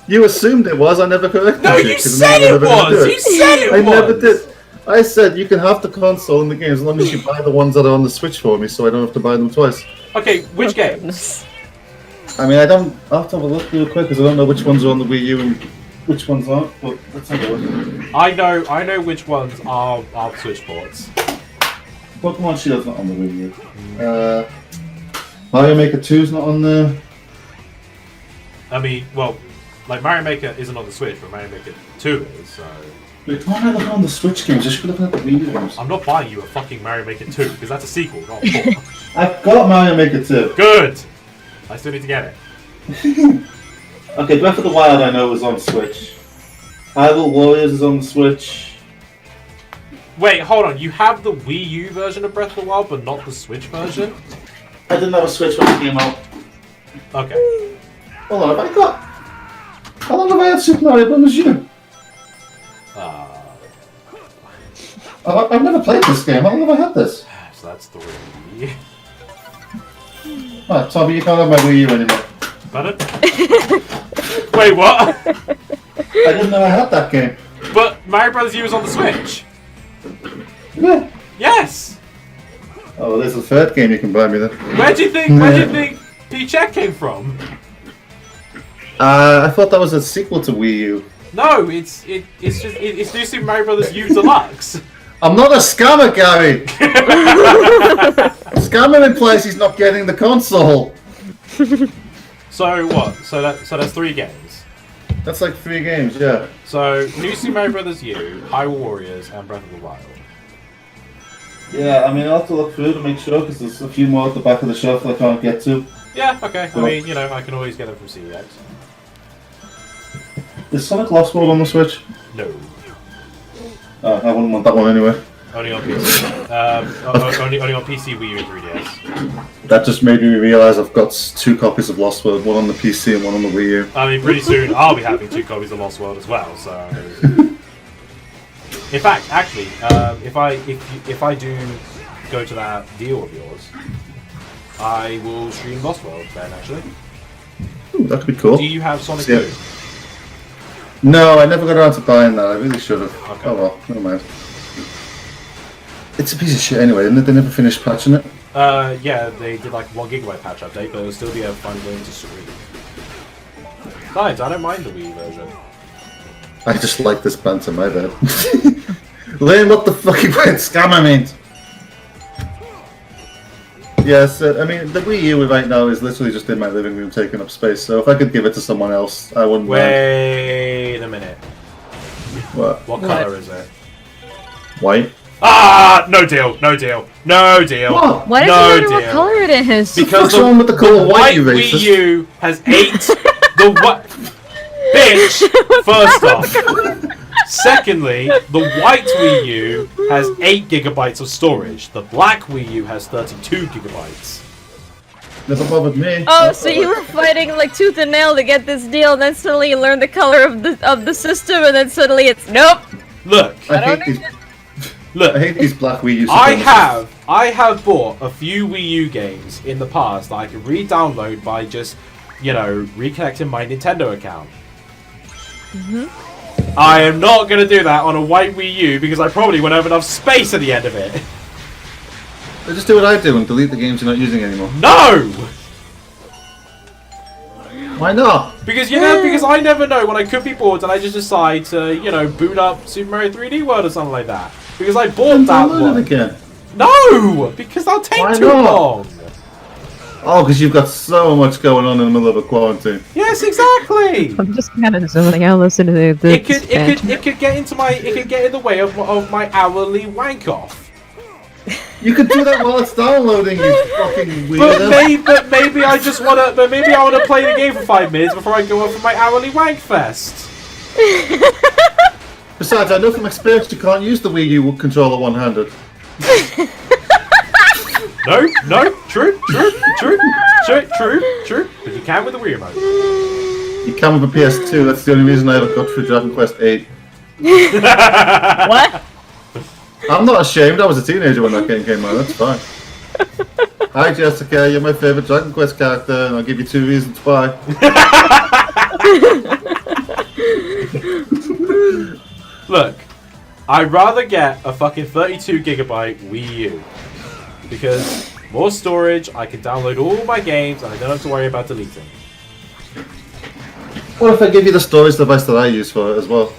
You assumed it was. I never corrected No, you. you 'cause said I it never did was. You said it I was. never did. I said you can have the console and the games as long as you buy the ones that are on the Switch for me, so I don't have to buy them twice. Okay, which Oh, games? goodness. I mean, I'll have to have a look real quick because I don't know which ones are on the Wii U and which ones aren't. But let's have a look. I know which ones are Switch ports. Pokemon Shield's not on the Wii U. Mario Maker 2's not on there. I mean, well, like Mario Maker isn't on the Switch, but Mario Maker 2 is. So Wait, why am I looking on the Switch games? I should be looking at the Wii U games. I'm not buying you a fucking Mario Maker 2 because that's a sequel, not a port. I've got Mario Maker 2. Good. I still need to get it. Okay, Breath of the Wild I know is on Switch. Hyrule Warriors is on the Switch. Wait, hold on. You have the Wii U version of Breath of the Wild, but not the Switch version? I didn't have a Switch when it came out. Okay. Hold on, have I got... How long have I had Super Mario Bros. U? I've never played this game. How long have I had this? So that's 3. Right, Tommy, you can't have my Wii U anymore. Pardon? Wait, what? I didn't know I had that game. But Mario Bros. U is on the Switch. Yeah. Yes. Oh, there's a third game you can buy me then. Where do you think Peach came from? I thought that was a sequel to Wii U. No, it's New Super Mario Bros. U Deluxe. I'm not a scammer, Gary. Scammer implies he's not getting the console. So what? So that's 3 games. That's like 3 games, yeah. So New Super Mario Brothers U, Hyrule Warriors, and Breath of the Wild. Yeah, I mean, I'll have to look through to make sure, because there's a few more at the back of the shelf that I can't get to. Yeah, okay. I mean, you know, I can always get them from CEX. Is Sonic Lost World on the Switch? No. I wouldn't want that one anyway. Only on PC. Only on PC, Wii U, and 3DS. That just made me realise I've got 2 copies of Lost World, one on the PC and one on the Wii U. I mean, pretty soon I'll be having 2 copies of Lost World as well. So, in fact, actually, if I do go to that deal of yours, I will stream Lost World then. Actually, Ooh, that could be cool. do you have Sonic Yeah. 2? No, I never got around to buying that. I really should have. Okay. Oh well, never mind. It's a piece of shit anyway, didn't it? They never finished patching it. Yeah, they did like 1 GB patch update, but it'll still be a fun game to stream. Besides, I don't mind the Wii version. I just like this banter, my bad. Learn what the fucking word scammer means. Yes, I mean, the Wii U right now is literally just in my living room taking up space, so if I could give it to someone else, I wouldn't mind. Wait a minute. What color is it? White? Ah, no deal, no deal, no deal. What? Why does No it matter what deal. color it is? Because What's wrong with the colour white, you Wii racist? U has 8. The what? Bitch. First off. Secondly, the white Wii U has 8 gigabytes of storage. The black Wii U has 32 gigabytes. Never bothered me. Oh, so you were fighting like tooth and nail to get this deal, and then suddenly you learn the color of the system, and then suddenly it's nope. Look, I hate these black Wii U. I have bought a few Wii U games in the past that I can re-download by just, you know, reconnecting my Nintendo account. I am not going to do that on a white Wii U because I probably won't have enough space at the end of it. Just do what I do and delete the games you're not using anymore. No! Why not? Because because I never know when I could be bored and I just decide to, you know, boot up Super Mario 3D World or something like that. Because I bought that Download one. it again. No! Because that'll take Why too not? long. Oh, because you've got so much going on in the middle of a quarantine. Yes, exactly. I'm just kind of zoning out listening to this. It could get in the way of my hourly wank off. You could do that while it's downloading, you fucking weirdo. But maybe I just wanna. But maybe I wanna play the game for 5 minutes before I go off for my hourly wank fest. Besides, I know from experience you can't use the Wii U controller one-handed. No, true. But you can with the Wii remote. You can with a PS2, that's the only reason I ever got through Dragon Quest 8. What? I'm not ashamed, I was a teenager when that game came out, that's fine. Hi Jessica, you're my favourite Dragon Quest character, and I'll give you 2 reasons why. Look, I'd rather get a fucking 32 gigabyte Wii U. Because more storage, I can download all my games, and I don't have to worry about deleting. What if I give you the storage device that I use for it as well?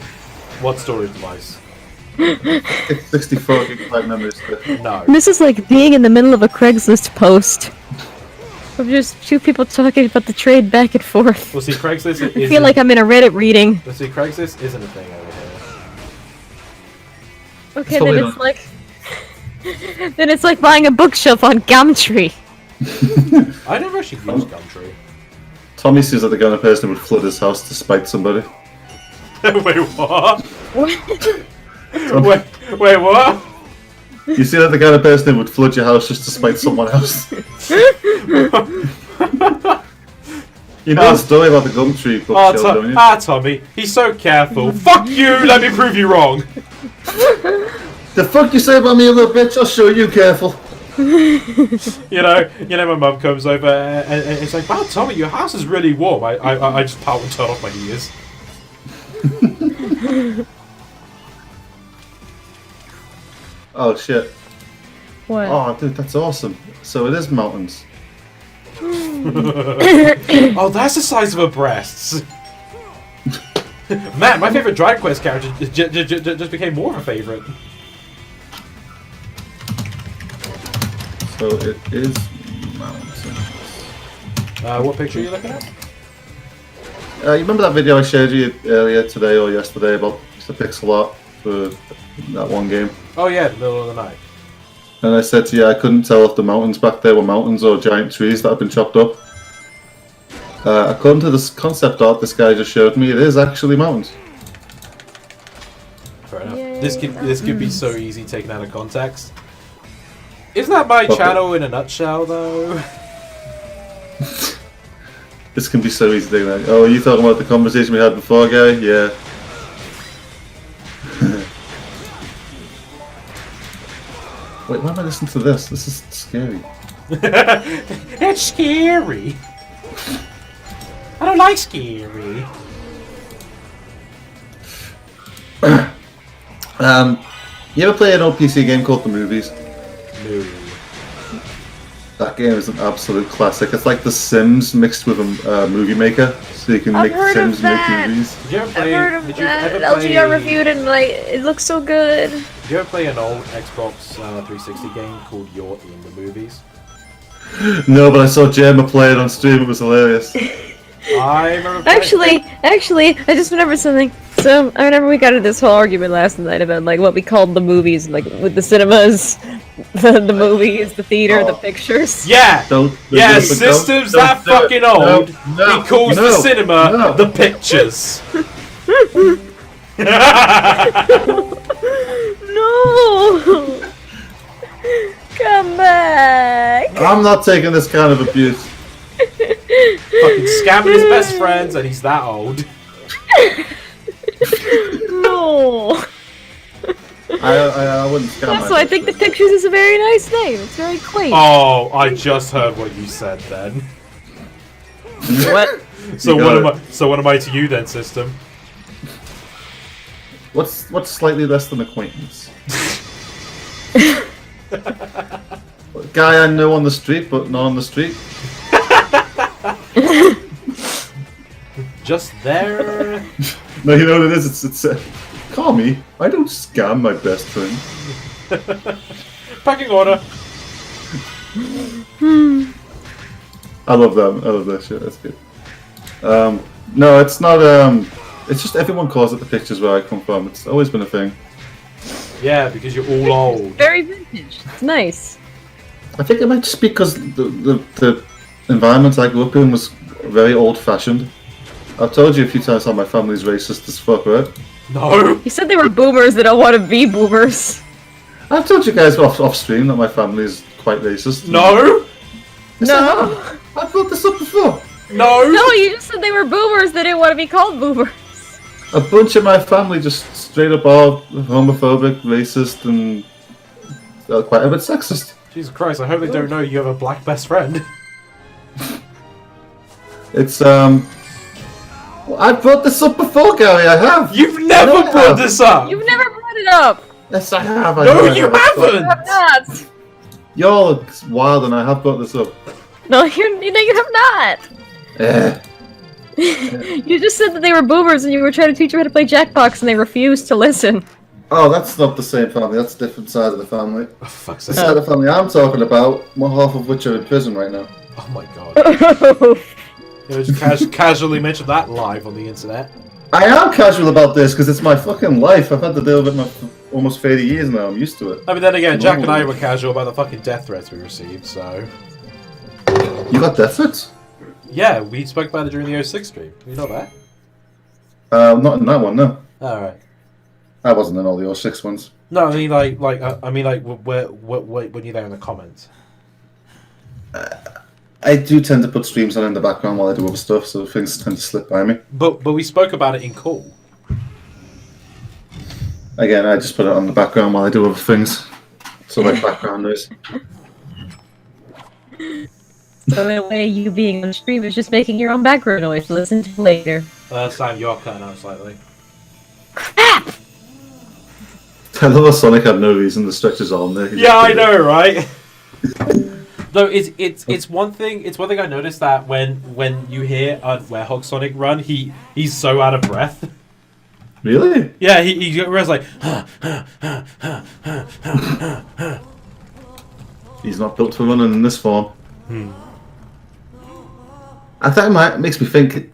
What storage device? It's 64 gigabyte memory stick. No. This is like being in the middle of a Craigslist post. Of just 2 people talking about the trade back and forth. Well, see, Craigslist isn't... I feel like I'm in a Reddit reading. Well, see, Craigslist isn't a thing over here. Okay, probably then it's not. like... Then it's like buying a bookshelf on Gumtree. I never actually used Gumtree. Tommy seems like the kind of person who would flood his house to spite somebody. Wait, what? What? Wait, what? You see like the kind of person who would flood your house just to spite someone else. You know the story about the Gumtree bookshelf, don't you? Tommy, he's so careful. Fuck you, let me prove you wrong. The fuck you say about me, you little bitch? I'll show you, careful. You know, my mum comes over and it's like, wow, Tommy, your house is really warm. I just pout and turn off my ears. Oh shit. What? Oh dude, that's awesome. So it is mountains. Oh, that's the size of her breasts. Man, my favorite Dragon Quest character just became more of a favorite. So it is mountains. What picture are you looking at? You remember that video I showed you earlier today or yesterday about the pixel art for that one game? Oh yeah, the middle of the night. And I said to you, I couldn't tell if the mountains back there were mountains or giant trees that have been chopped up. According to this concept art this guy just showed me, it is actually mountains. Fair enough. Yay, This could be so easy taken out of context. Isn't that my channel in a nutshell, though? This can be so easy to do. Like, oh, are you talking about the conversation we had before, guy? Yeah. Wait, why am I listening to this? This is scary. That's scary. I don't like scary. You ever play an old PC game called The Movies? No. That game is an absolute classic. It's like The Sims mixed with a movie maker, so you can I've make heard of Sims make that. movies. Did you ever I've play? heard of Did you that. ever play? LGR reviewed it and like it looks so good. Did you ever play an old Xbox 360 game called You're in the Movies? No, but I saw Gemma play it on stream. It was hilarious. I remember. playing- Actually, I just remembered something. So I remember we got into this whole argument last night about like what we called the movies, like with the cinemas, the movies, the theater, the pictures. Yeah. Don't- Yeah, don't- systems don't that do it. fucking old. No, He calls the no, cinema no. the pictures. No! Come back! I'm not taking this kind of abuse. Fucking scamming his best friends, and he's that old. No! I wouldn't scam Also, I think the pictures is a very nice name. It's very quaint. Oh, I just heard what you said then. What? So You what got am I? So what am I to you then, system? What's slightly less than acquaintance? Guy I know on the street, but not on the street. Just there. No, you know what it is? It's call me. I don't scam my best friend. Packing order. I love that. I love that shit. That's good. No, it's not. It's just everyone calls it the pictures where I come from. It's always been a thing. Yeah, because you're all old. Very vintage. It's nice. I think it might just be because the environment I grew up in was very old-fashioned. I've told you a few times how my family's racist as fuck, right? No. You said they were boomers that don't want to be boomers. I've told you guys off stream that my family is quite racist. No. Yes, No. I've brought this up before. No. No, you just said they were boomers that didn't want to be called boomers. A bunch of my family just straight up are homophobic, racist, and quite a bit sexist. Jesus Christ! I hope they don't know you have a black best friend. It's I've brought this up before, Gary. I have. You've never No, I brought haven't. this up. You've never brought it up. Yes, I have. No, I you have. haven't. You have not. Y'all are wild, and I have brought this up. No, you have not. Eh. You just said that they were boomers and you were trying to teach them how to play Jackbox and they refused to listen. Oh, that's not the same family. That's a different side of the family. Oh, fuck's The sake. side of the family I'm talking about, one half of which are in prison right now. Oh my god. You know, just casually mentioned that live on the internet. I am casual about this because it's my fucking life. I've had to deal with it for almost 30 years now. I'm used to it. I mean, then again, Jack and I were casual about the fucking death threats we received, so... You got death threats? Yeah, we spoke about it during the 06 stream. You know that? Not in that one, no. Alright. I wasn't in all the 06 ones. No, I mean, when you're there in the comments. I do tend to put streams on in the background while I do other stuff, so things tend to slip by me. But we spoke about it in call. Again, I just put it on the background while I do other things. So like background noise. So in a way, you being on stream is just making your own background noise to listen to later. Sam, you're cutting out slightly. Crap! I love how Sonic had no reason to stretch his arm there. He Yeah, just I did it. know, right? No, it's one thing. It's one thing I noticed that when you hear Werehog Sonic run, he's so out of breath. Really? Yeah, he runs like. He's not built for running in this form. I think it makes me think,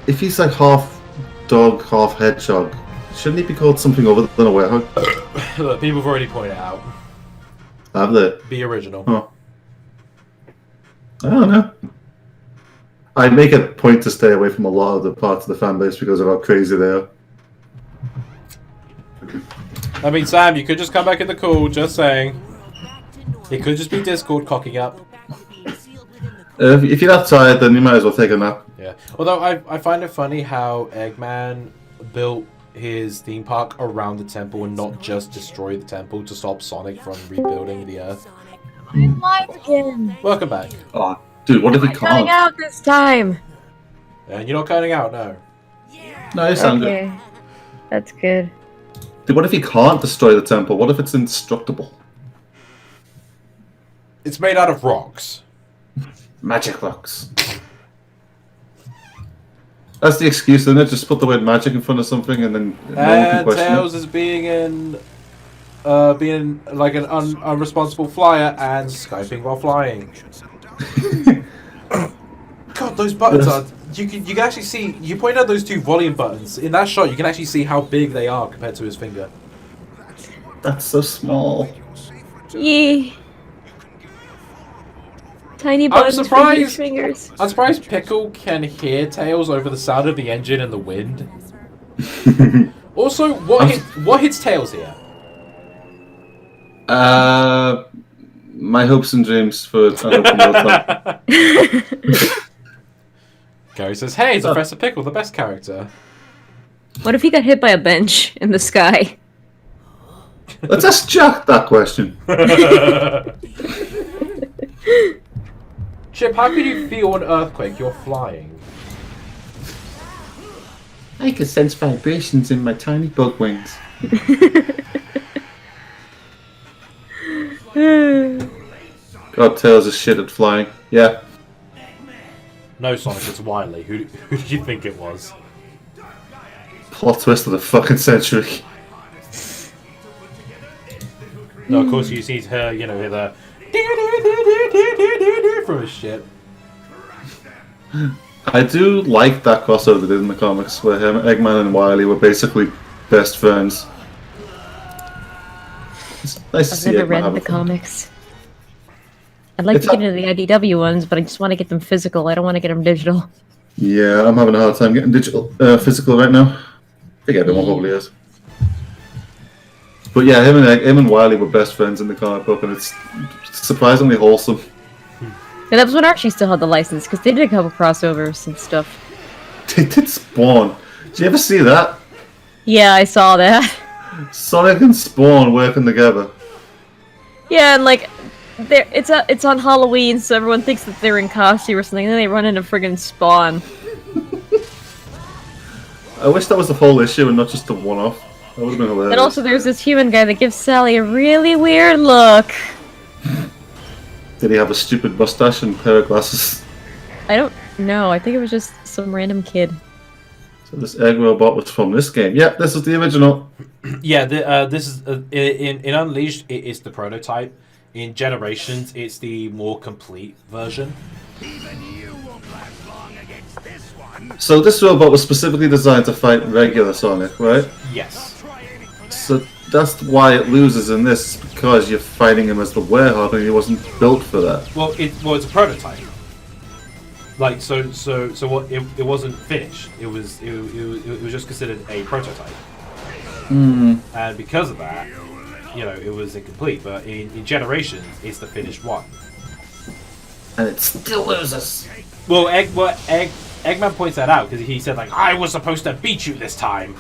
if he's like half dog, half hedgehog, shouldn't he be called something other than a werehog? Look, people have already pointed it out. Have they? Be original. Oh. I don't know. I make a point to stay away from a lot of the parts of the fan base because of how crazy they are. I mean, Sam, you could just come back in the call, just saying. It could just be Discord cocking up. If you're that tired, then you might as well take a nap. Yeah. Although I find it funny how Eggman built his theme park around the temple and not just destroy the temple to stop Sonic from rebuilding the Earth. I'm live again. Welcome back. Oh, dude, what if he Cutting can't? out this time. And you're not cutting out, no. No, you sound good. Okay, that's good. Dude, what if he can't destroy the temple? What if it's indestructible? It's made out of rocks. Magic rocks. That's the excuse, isn't it? Just put the word magic in front of something and then no one can And question Tails it. is being like an unresponsible flyer and Skyping while flying. God, those buttons are... You can actually see... You point out those two volume buttons. In that shot, you can actually see how big they are compared to his finger. That's so small. Yee. Tiny buttons for surprised. huge fingers. I'm surprised Pickle can hear Tails over the sound of the engine and the wind. Also, what hits Tails here? My hopes and dreams for an open world time. Gary says, hey, it's Professor Pickle, the best character. What if he got hit by a bench in the sky? Let's ask Jack that question. Chip, how could you feel an earthquake? You're flying. I can sense vibrations in my tiny bug wings. God, Tails is shit at flying. Yeah. No, Sonic, it's Wily. Who did you think it was? Plot twist of the fucking century. No, of course you see her, you know, with a from his shit. I do like that crossover they did in the comics where Eggman and Wily were basically best friends. It's nice to I've see never Eggman read have the a friend. comics. I'd like to get into the IDW ones, but I just want to get them physical. I don't want to get them digital. Yeah, I'm having a hard time getting digital, physical right now. I think everyone probably is. But yeah, him and Wily were best friends in the comic book, and it's surprisingly wholesome. And that was when Archie still had the license, because they did a couple crossovers and stuff. They did Spawn. Did you ever see that? Yeah, I saw that. Sonic and Spawn working together. Yeah, and like, it's on Halloween, so everyone thinks that they're in costume or something, and then they run into friggin' Spawn. I wish that was the whole issue and not just the one-off. That would have been hilarious. And also there's this human guy that gives Sally a really weird look. Did he have a stupid mustache and pair of glasses? I don't know, I think it was just some random kid. So this egg robot was from this game. Yeah, this is the original. Yeah, this is in Unleashed. It is the prototype. In Generations, it's the more complete version. So this robot was specifically designed to fight regular Sonic, right? Yes. So that's why it loses in this, because you're fighting him as the werehog and he wasn't built for that. Well, it's a prototype. Like so what? It wasn't finished. It was just considered a prototype. Hmm. And because of that, you know, it was incomplete. But in Generations, it's the finished one. And it still loses. Well, Eggman points that out because he said like, I was supposed to beat you this time.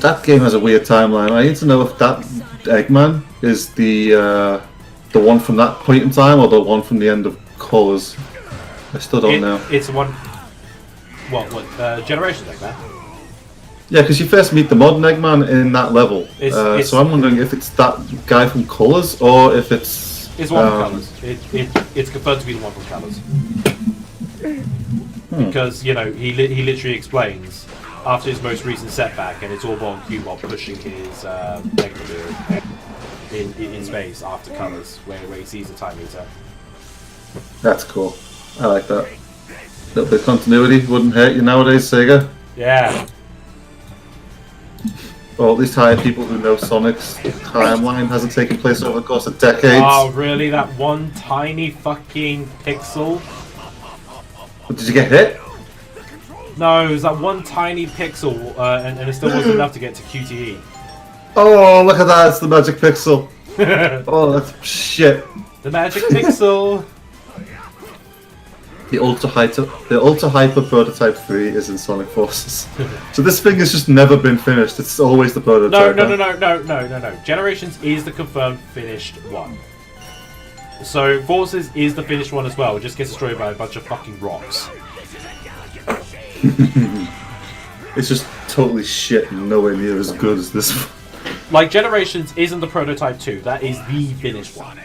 That game has a weird timeline. I need to know if that Eggman is the one from that point in time or the one from the end of Colors. I still don't know. It's the one. What Generations Eggman? Yeah, because you first meet the modern Eggman in that level. It's- so I'm wondering if it's that guy from Colors or if it's... It's one from Colors. It's confirmed to be the one from Colors. Because, you know, he literally explains after his most recent setback, and it's all on cue while pushing his Mega in space after colors, where he sees the time meter. That's cool. I like that. A little bit of continuity wouldn't hurt you nowadays, Sega. Yeah. Or at least hire people who know Sonic's timeline hasn't taken place over the course of decades. Oh, really? That one tiny fucking pixel? Did you get hit? No, it was that one tiny pixel, and it still wasn't enough to get to QTE. Oh, look at that! It's the magic pixel. Oh, that's shit. The magic pixel. The ultra hyper prototype 3 is in Sonic Forces. So this thing has just never been finished. It's always the prototype. No. Generations is the confirmed finished one. So Forces is the finished one as well. It just gets destroyed by a bunch of fucking rocks. It's just totally shit and nowhere near as good as this one. Like, Generations isn't the prototype 2. That is the finished one.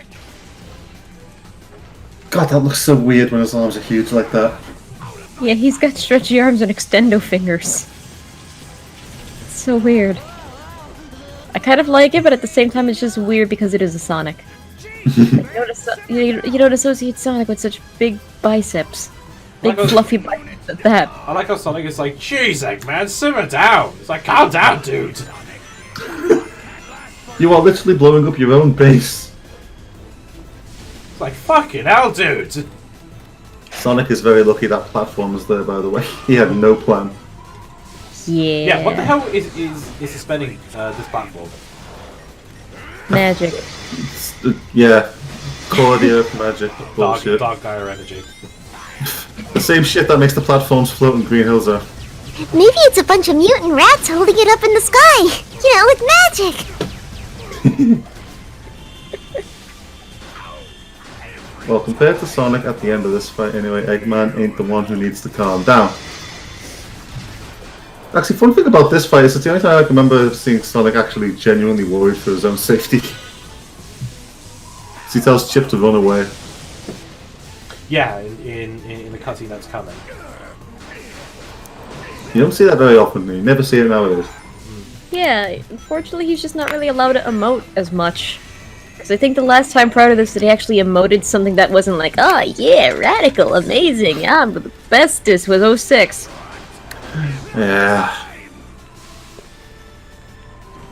God, that looks so weird when his arms are huge like that. Yeah, he's got stretchy arms and extendo fingers. It's so weird. I kind of like it, but at the same time it's just weird because it is a Sonic. You don't associate Sonic with such big biceps. Big fluffy biceps at that. I like how Sonic is like, jeez, Eggman, simmer down. It's like, calm down, dude. You are literally blowing up your own base. It's like, fucking hell, dude. Sonic is very lucky that platform was there, by the way. He had no plan. Yeah. Yeah, what the hell is suspending this platform? Magic. Yeah. Core of the Earth magic. Bullshit. Dark Gaia energy. The same shit that makes the platforms float in Green Hills are. Maybe it's a bunch of mutant rats holding it up in the sky. You know, with magic. Well, compared to Sonic at the end of this fight anyway, Eggman ain't the one who needs to calm down. Actually, fun thing about this fight is it's the only time I can remember seeing Sonic actually genuinely worried for his own safety. He tells Chip to run away. Yeah, in the cutscene that's coming. You don't see that very often, you never see it nowadays. Yeah, unfortunately he's just not really allowed to emote as much. Because I think the last time prior to this that he actually emoted something that wasn't like, oh yeah, radical, amazing, I'm the bestest was 06. Yeah.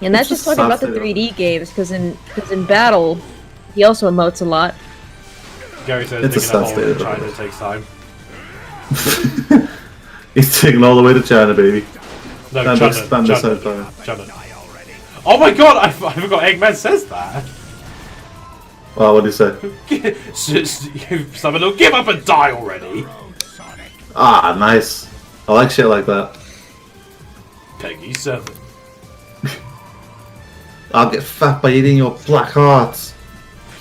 And that's just talking about the 3D games, because in battle, he also emotes a lot. Gary says It's digging a a hole in sad China takes time. He's taking all the way to China, baby. No, China. China. Oh my god, I forgot Eggman says that. Oh, what did he say? Someone will give up and die already. Ah, nice. I like shit like that. Peggy 7. I'll get fat by eating your black hearts.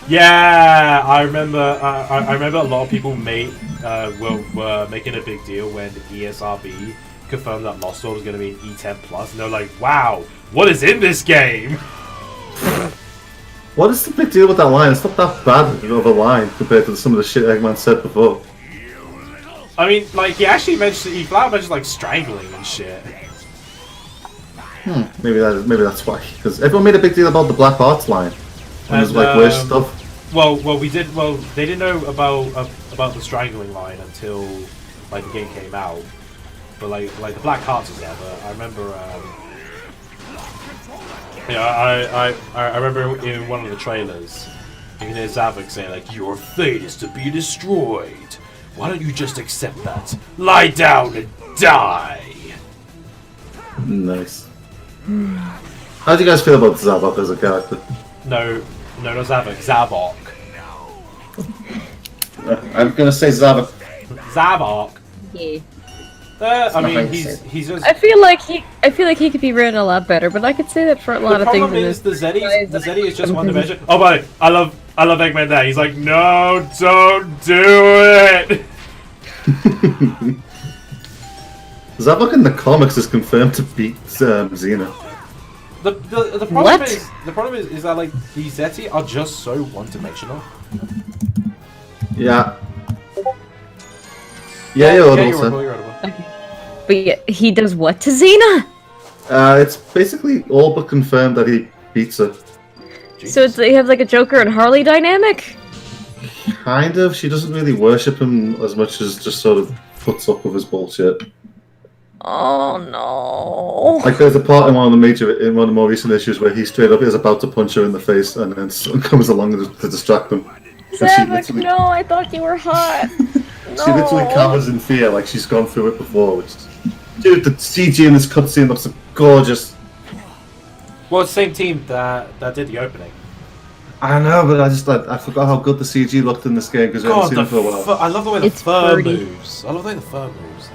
Yeah, I remember. I remember a lot of people were making a big deal when ESRB confirmed that Lost World was going to be an E10 plus, and they're like, "Wow, what is in this game?" What is the big deal with that line? It's not that bad of a line compared to some of the shit Eggman said before. I mean, like he actually mentioned, like strangling and shit. Maybe that's why. Because everyone made a big deal about the black hearts line. And it was like, where's stuff? Well, they didn't know about the strangling line until like the game came out. But like the black hearts was there. But I remember, I remember in one of the trailers, you can hear Zavok say like, "Your fate is to be destroyed. Why don't you just accept that? Lie down and die." Nice. How do you guys feel about Zavok as a character? No, not Zavok. Zavok. I'm gonna say Zavok. Zavok. Yeah. I mean, he's just. I feel like he could be written a lot better, but I could say that for a lot of things. The problem is the Zeddy is just one dimension. Oh, but I love Eggman there. He's like, no, don't do it. Zavok in the comics is confirmed to beat Xena. The problem is that like the Zeti are just so one-dimensional. Yeah. Yeah, you're audible, sir. You're audible. Okay. But he does what to Xena? It's basically all but confirmed that he beats her. So they have like a Joker and Harley dynamic? Kind of. She doesn't really worship him as much as just sort of puts up with his bullshit. Oh no. Like there's a part in one of the more recent issues where he straight up is about to punch her in the face and then someone comes along to distract him. Savick, no, I thought you were hot. She literally cowers in fear like she's gone through it before. Dude, the CG in this cutscene looks gorgeous. Well, it's the same team that did the opening. I know, but I forgot how good the CG looked in this game because we haven't seen it for a while. I love the way the It's fur pretty. moves. I love the way the fur moves.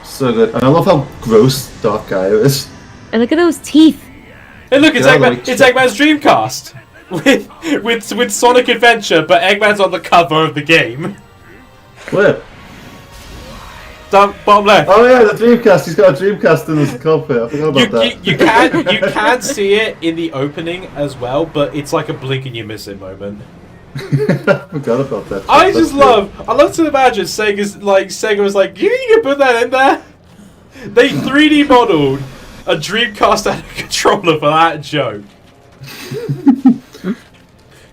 So good. And I love how gross Dark Gaia is. And look at those teeth. Hey, look, it's Yeah, Eggman. like- It's Eggman's Dreamcast with Sonic Adventure, but Eggman's on the cover of the game. Where? Down bottom left. Oh yeah, the Dreamcast. He's got a Dreamcast in his cockpit. I forgot about that. You can see it in the opening as well, but it's like a blink and you miss it moment. I forgot about that. I That's love to imagine Sega was like, you can put that in there. They 3D modeled a Dreamcast and a controller for that joke. Can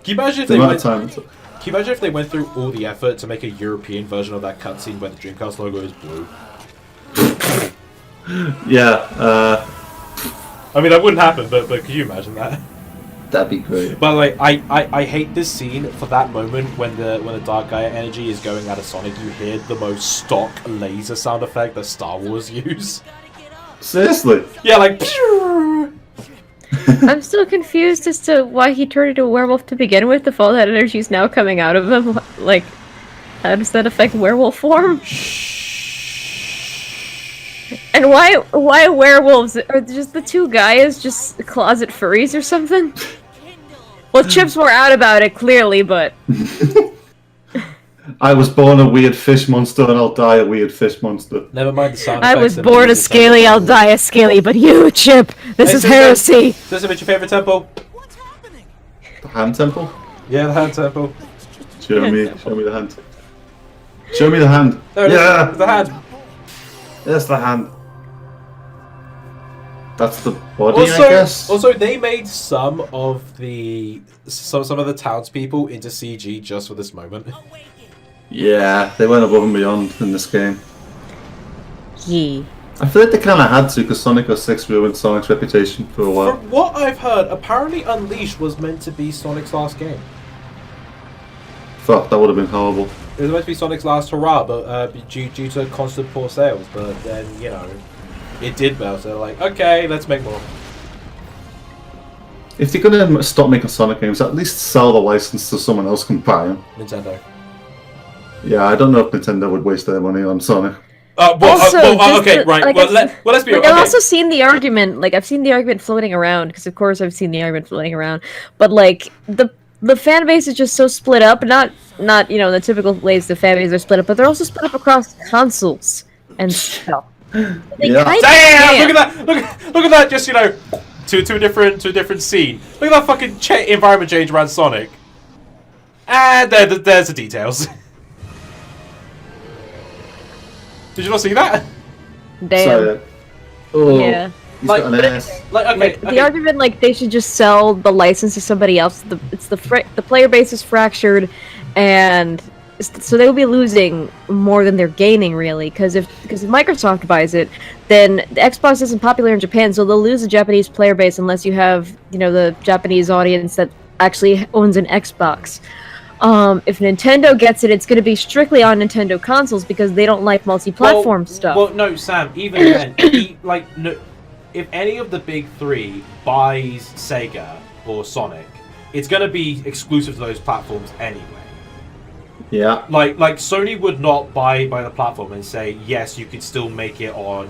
you imagine if the they amount went? of time it took. Can you imagine if they went through all the effort to make a European version of that cutscene where the Dreamcast logo is blue? Yeah, I mean, that wouldn't happen, but could you imagine that? that'd be great. But like, I hate this scene for that moment when the Dark Gaia energy is going out of Sonic. You hear the most stock laser sound effect that Star Wars use. Seriously? Yeah, like. Pew! I'm still confused as to why he turned into a werewolf to begin with if all that energy is now coming out of him. Like, how does that affect werewolf form? And why werewolves? Are just the two guys just closet furries or something? Well, Chip's more out about it, clearly, but... I was born a weird fish monster and I'll die a weird fish monster. Never mind the sound I effects. was and born a music. scaly, I'll die a scaly, but you, Chip, this Hey, is Susan, heresy! Susan, what's your favorite temple? The hand temple? Yeah, the hand temple. Show me the hand. Show me the hand. There it is. Yeah! It's the hand. There's the hand. That's the body, I guess? Also, they made some of the townspeople into CG just for this moment. Yeah, they went above and beyond in this game. Yee. I feel like they kind of had to because Sonic 06 ruined Sonic's reputation for a while. From what I've heard, apparently Unleashed was meant to be Sonic's last game. Fuck, that would have been horrible. It was meant to be Sonic's last hurrah, but due to constant poor sales. But then, you know, it did well, so they're like, okay, let's make more. If they're gonna stop making Sonic games, at least sell the license so someone else can buy them. Nintendo. Yeah, I don't know if Nintendo would waste their money on Sonic. Also, just okay, the- right. like, Let's be Like, okay. I've also seen the argument, like, I've seen the argument floating around, because of course I've seen the argument floating around, but, like, the fan base is just so split up, not, you know, the typical ways the fan base are split up, but they're also split up across consoles and stuff. They Yeah. kinda Damn! can't. Look at that! Look at that! Just, you know, to a different scene. Look at that fucking environment change around Sonic. And there's the details. Did you not see that? Damn. So, oh, Yeah. he's Like, got an but ass. Like, the argument, like, they should just sell the license to somebody else. The player base is fractured, and so they will be losing more than they're gaining, really. Because if Microsoft buys it, then the Xbox isn't popular in Japan, so they'll lose the Japanese player base unless you have, you know, the Japanese audience that actually owns an Xbox. If Nintendo gets it, it's going to be strictly on Nintendo consoles because they don't like multi-platform stuff. Well, no, Sam. Even then, no, if any of the big three buys Sega or Sonic, it's going to be exclusive to those platforms anyway. Yeah. Like Sony would not buy the platform and say yes, you can still make it on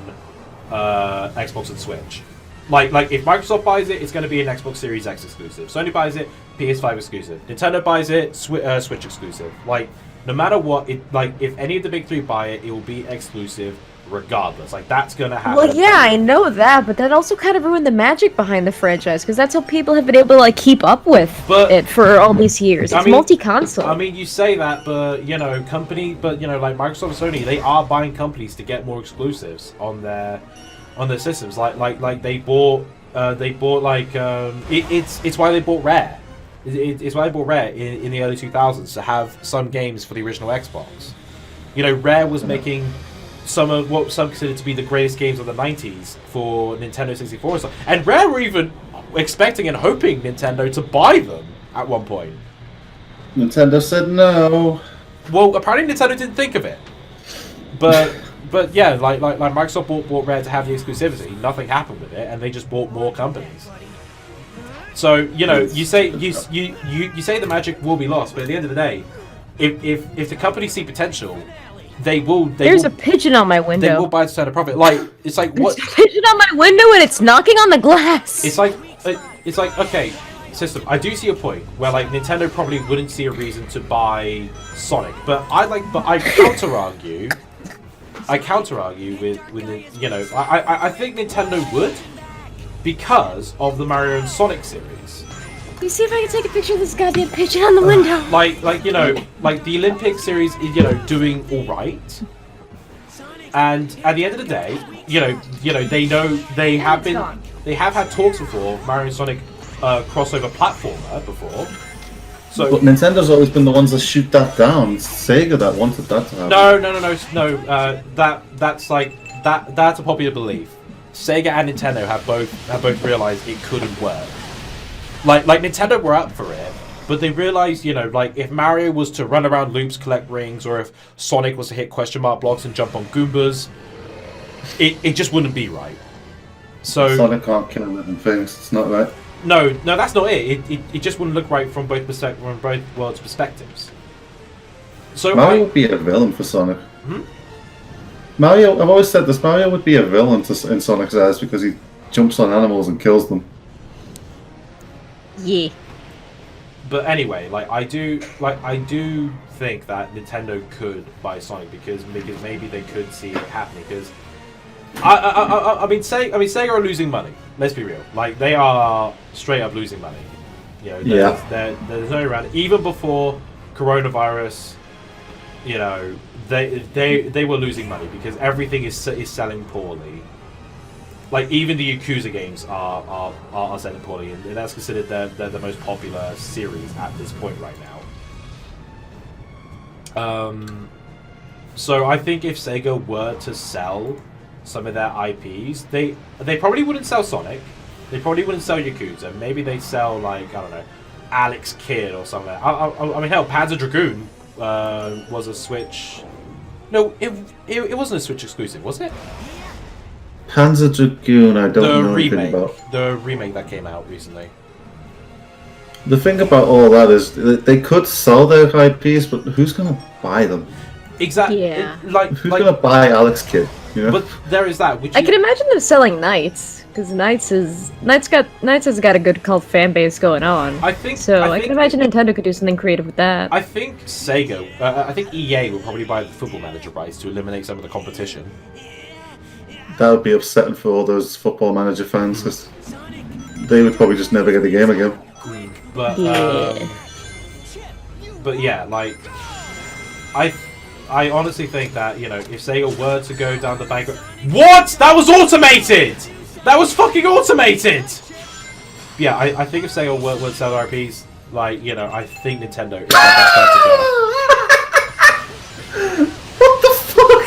Xbox and Switch. Like if Microsoft buys it, it's going to be an Xbox Series X exclusive. Sony buys it, PS5 exclusive. Nintendo buys it, Switch exclusive. Like no matter what, if any of the big three buy it, it will be exclusive regardless. Like, that's gonna happen. Well, yeah, I know that, but that also kind of ruined the magic behind the franchise, because that's how people have been able to, like, keep up with it for all these years. It's multi-console. I mean, you say that, but, you know, like, Microsoft and Sony, they are buying companies to get more exclusives on their systems. Like they bought, it's why they bought Rare. It's why they bought Rare in the early 2000s, to have some games for the original Xbox. You know, Rare was making some of what some consider to be the greatest games of the 90s for Nintendo 64 and stuff. And Rare were even expecting and hoping Nintendo to buy them at one point. Nintendo said no. Well, apparently Nintendo didn't think of it. But yeah, like Microsoft bought Rare to have the exclusivity. Nothing happened with it, and they just bought more companies. So, you know, you say the magic will be lost, but at the end of the day, if the companies see potential, There's a pigeon on my window. They will buy to turn a profit. Like, it's like, what? There's a pigeon on my window and it's knocking on the glass. It's like okay, system. I do see a point where, like, Nintendo probably wouldn't see a reason to buy Sonic, but I counter argue. I counter argue with you know, I think Nintendo would, because of the Mario and Sonic series. You see if I can take a picture of this goddamn pigeon on the window. Like you know, like the Olympic series is, you know, doing all right. And at the end of the day, you know they have had talks before, Mario and Sonic crossover platformer before. So, but Nintendo's always been the ones that shoot that down. It's Sega that wanted that to happen. No. That's a popular belief. Sega and Nintendo have both realized it couldn't work. Like Nintendo were up for it, but they realized, you know, like, if Mario was to run around loops, collect rings, or if Sonic was to hit question mark blocks and jump on Goombas, it just wouldn't be right. So Sonic can't kill living things. It's not right. No, that's not it. It just wouldn't look right from both worlds' perspectives. So Mario would be a villain for Sonic. Mario, I've always said this. Mario would be a villain in Sonic's eyes because he jumps on animals and kills them. Yeah. But anyway, I do think that Nintendo could buy Sonic because maybe they could see it happening. Because I mean, Sega are losing money. Let's be real. Like, they are straight up losing money. You know, there's no around. Even before coronavirus, you know, they were losing money because everything is selling poorly. Like, even the Yakuza games are selling poorly, and that's considered the most popular series at this point right now. So I think if Sega were to sell some of their IPs, they probably wouldn't sell Sonic, they probably wouldn't sell Yakuza. Maybe they'd sell, like, I don't know, Alex Kidd or something. I mean, hell, Panzer Dragoon was a Switch. No, it wasn't a Switch exclusive, was it? Panzer Dragoon, I don't know anything about. The remake that came out recently. The thing about all that is they could sell their IPs, but who's going to buy them? Exactly. Yeah. Who's going to buy Alex Kidd? You know? But there is that. I can imagine them selling Knights, because Knights has got a good cult fan base going on. I can imagine Nintendo could do something creative with that. I think Sega, I think EA will probably buy the Football Manager rights to eliminate some of the competition. That would be upsetting for all those Football Manager fans, because they would probably just never get the game again. But yeah, like, I honestly think that, you know, if Sega were to go down the bankrupt... What? That was automated! That was fucking automated! Yeah, I think if Sega were to sell RPs, like, you know, I think Nintendo is the best place to go. What the fuck?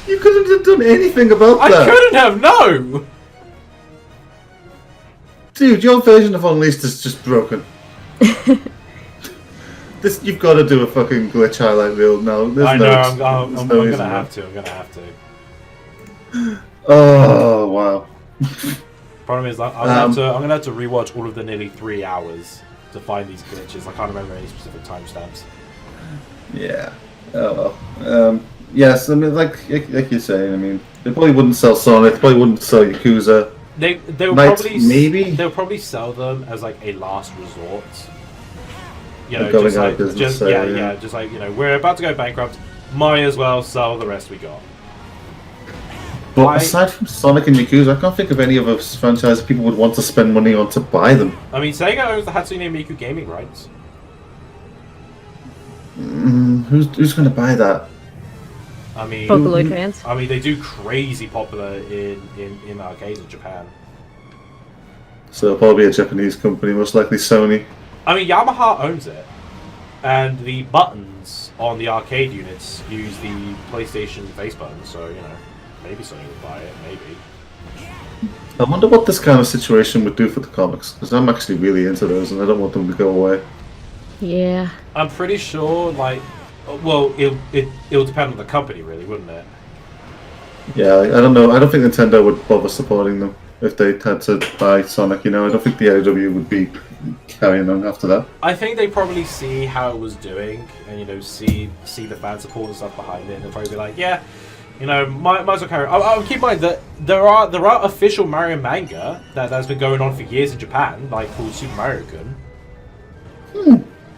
You couldn't have done anything about that. I couldn't have, no! Dude, your version of Unleashed is just broken. You've got to do a fucking glitch highlight reel now. I'm gonna have to. Oh wow. Problem is, I'm gonna have to rewatch all of the nearly 3 hours to find these glitches. I can't remember any specific timestamps. Yeah. Oh well. Yes, I mean, like you're saying, I mean, they probably wouldn't sell Sonic. They probably wouldn't sell Yakuza. They would probably sell them as, like, a last resort. You know, just like just like, you know, we're about to go bankrupt. Might as well sell the rest we got. But aside from Sonic and Yakuza, I can't think of any other franchise people would want to spend money on to buy them. I mean, Sega owns the Hatsune Miku gaming rights. Who's going to buy that? I mean, Vocaloid fans. I mean, they do crazy popular in arcades in Japan. So it'll probably be a Japanese company, most likely Sony. I mean, Yamaha owns it, and the buttons on the arcade units use the PlayStation face button. So you know, maybe Sony would buy it. Maybe. I wonder what this kind of situation would do for the comics, because I'm actually really into those, and I don't want them to go away. Yeah. I'm pretty sure, like, well, it'll depend on the company, really, wouldn't it? Yeah, I don't know. I don't think Nintendo would bother supporting them if they had to buy Sonic. You know, I don't think the IW would be carrying on after that. I think they probably see how it was doing, and you know, see the fan support and stuff behind it, and they'll probably be like, yeah, you know, might as well carry on. I'll keep in mind that there are official Mario manga that's been going on for years in Japan, like called Super Mario-kun.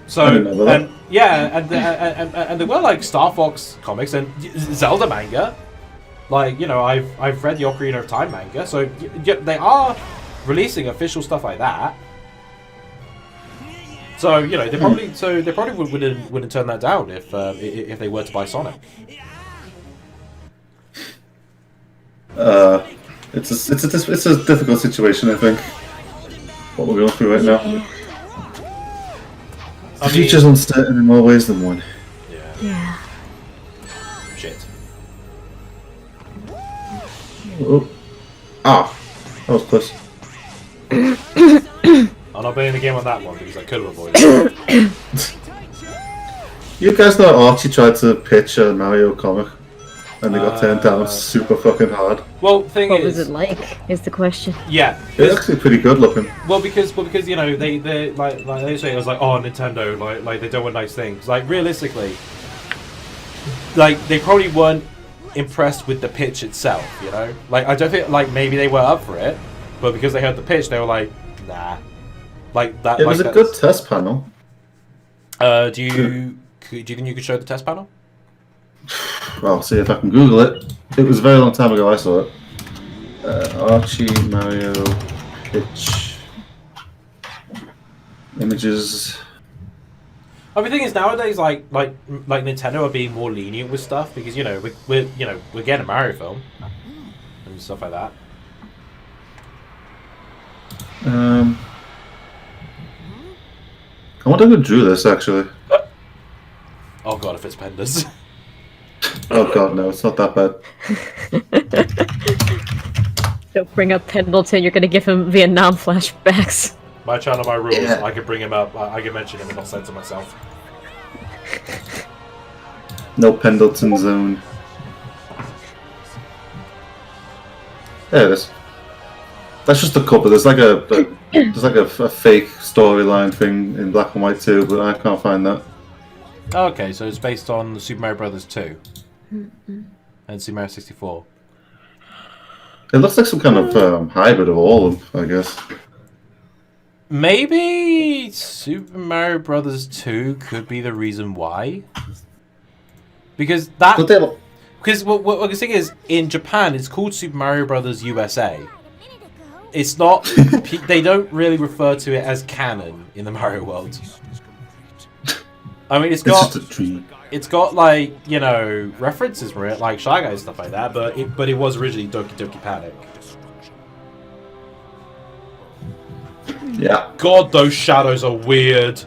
So I didn't know that. and there were like Star Fox comics and Zelda manga. Like, you know, I've read the Ocarina of Time manga, so they are releasing official stuff like that. So you know, they probably wouldn't turn that down if they were to buy Sonic. It's a difficult situation, I think. What we're going through right now. The future's uncertain in more ways than one. Yeah. Shit. Oh. Ah, that was close. I'm not playing the game on that one because I could have avoided it. You guys know Archie tried to pitch a Mario comic, and they got turned down super fucking hard. Well, thing What is, was it like? Is the question. yeah, It's actually pretty good looking. well because you know they like they say it was like, oh, Nintendo like they don't want nice things. Like realistically, like they probably weren't impressed with the pitch itself. You know, like I don't think like maybe they were up for it, but because they heard the pitch, they were like, nah. Like that. It was a good test panel. Do you think you could show the test panel? Well, I'll see if I can Google it. It was a very long time ago I saw it. Archie Mario pitch images. I mean, the thing is nowadays, like Nintendo are being more lenient with stuff because you know we're getting a Mario film and stuff like that. I wonder who drew this actually. Oh god, if it's Penders. Oh god, no, it's not that bad. Don't bring up Pendleton, you're gonna give him Vietnam flashbacks. My channel, my rules. Yeah. I can bring him up. I can mention him and not censor myself. No Pendleton zone. There it is. That's just a cover. There's like a fake storyline thing in black and white too, but I can't find that. Okay, so it's based on Super Mario Brothers 2 and Super Mario 64. It looks like some kind of hybrid of all of them, I guess. Maybe Super Mario Brothers 2 could be the reason why. Because that. But they look- Because what the thing is, in Japan, it's called Super Mario Brothers USA. It's not. They don't really refer to it as canon in the Mario world. I mean, it's just a dream. it's got like, you know, references for it, like Shy Guy and stuff like that, but it was originally Doki Doki Panic. Yeah. God, those shadows are weird.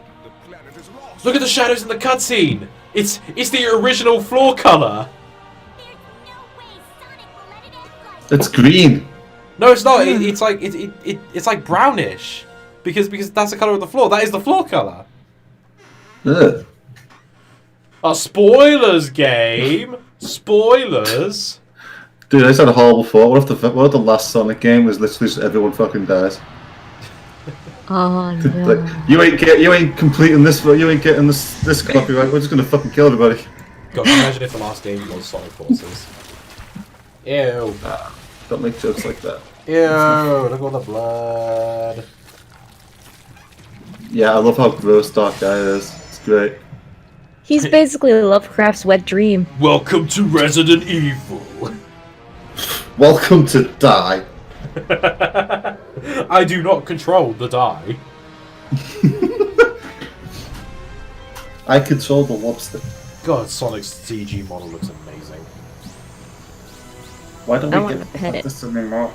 Look at the shadows in the cutscene. It's the original floor color. It's green. No, it's not. It's like it's like brownish, because that's the color of the floor. That is the floor color. Ugh. Spoilers, game. Spoilers. Dude, I just had a horrible thought. What if the last Sonic game was literally just everyone fucking dies? Oh no. Like, you ain't completing this. You ain't getting this copyright. We're just gonna fucking kill everybody. God, imagine if the last game was Sonic Forces. Ew. Don't make jokes like that. Ew. Look at all the blood. Yeah, I love how gross Dark Guy is. It's great. He's basically Lovecraft's wet dream. Welcome to Resident Evil. Welcome to die. I do not control the die. I control the lobster. God, Sonic's CG model looks amazing. Why don't I we wanna get pet it. this anymore?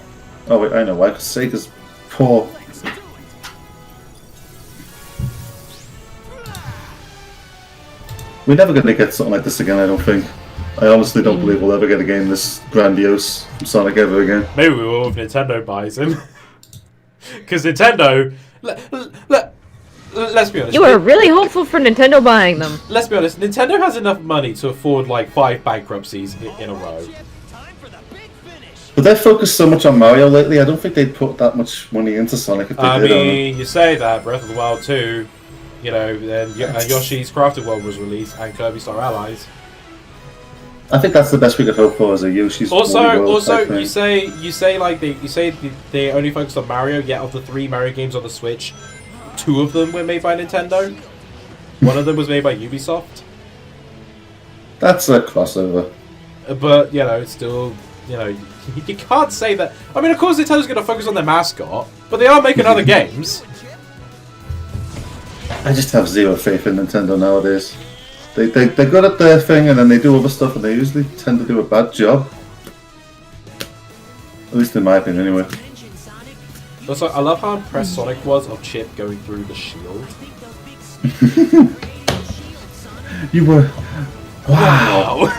Oh wait, I know why. Because Sega's poor. We're never going to get something like this again, I don't think. I honestly don't believe we'll ever get a game this grandiose from Sonic ever again. Maybe we will if Nintendo buys him. Because Nintendo... Let's be honest. You were really hopeful for Nintendo buying them. Let's be honest. Nintendo has enough money to afford like 5 bankruptcies in a row. But they've focused so much on Mario lately, I don't think they'd put that much money into Sonic if they I did. mean, you say that, Breath of the Wild 2, you know, then Yoshi's Crafted World was released, and Kirby Star Allies. I think that's the best we could hope for as a Yoshi's Also, Woolly World type thing. you say they only focused on Mario. Yet of the 3 Mario games on the Switch, 2 of them were made by Nintendo. One of them was made by Ubisoft. That's a crossover. But you know, it's still, you know, you can't say that. I mean, of course, Nintendo's going to focus on their mascot, but they are making other games. I just have zero faith in Nintendo nowadays. They're good at their thing, and then they do other stuff, and they usually tend to do a bad job. At least in my opinion, anyway. Also, I love how impressed Sonic was of Chip going through the shield. You were... Wow!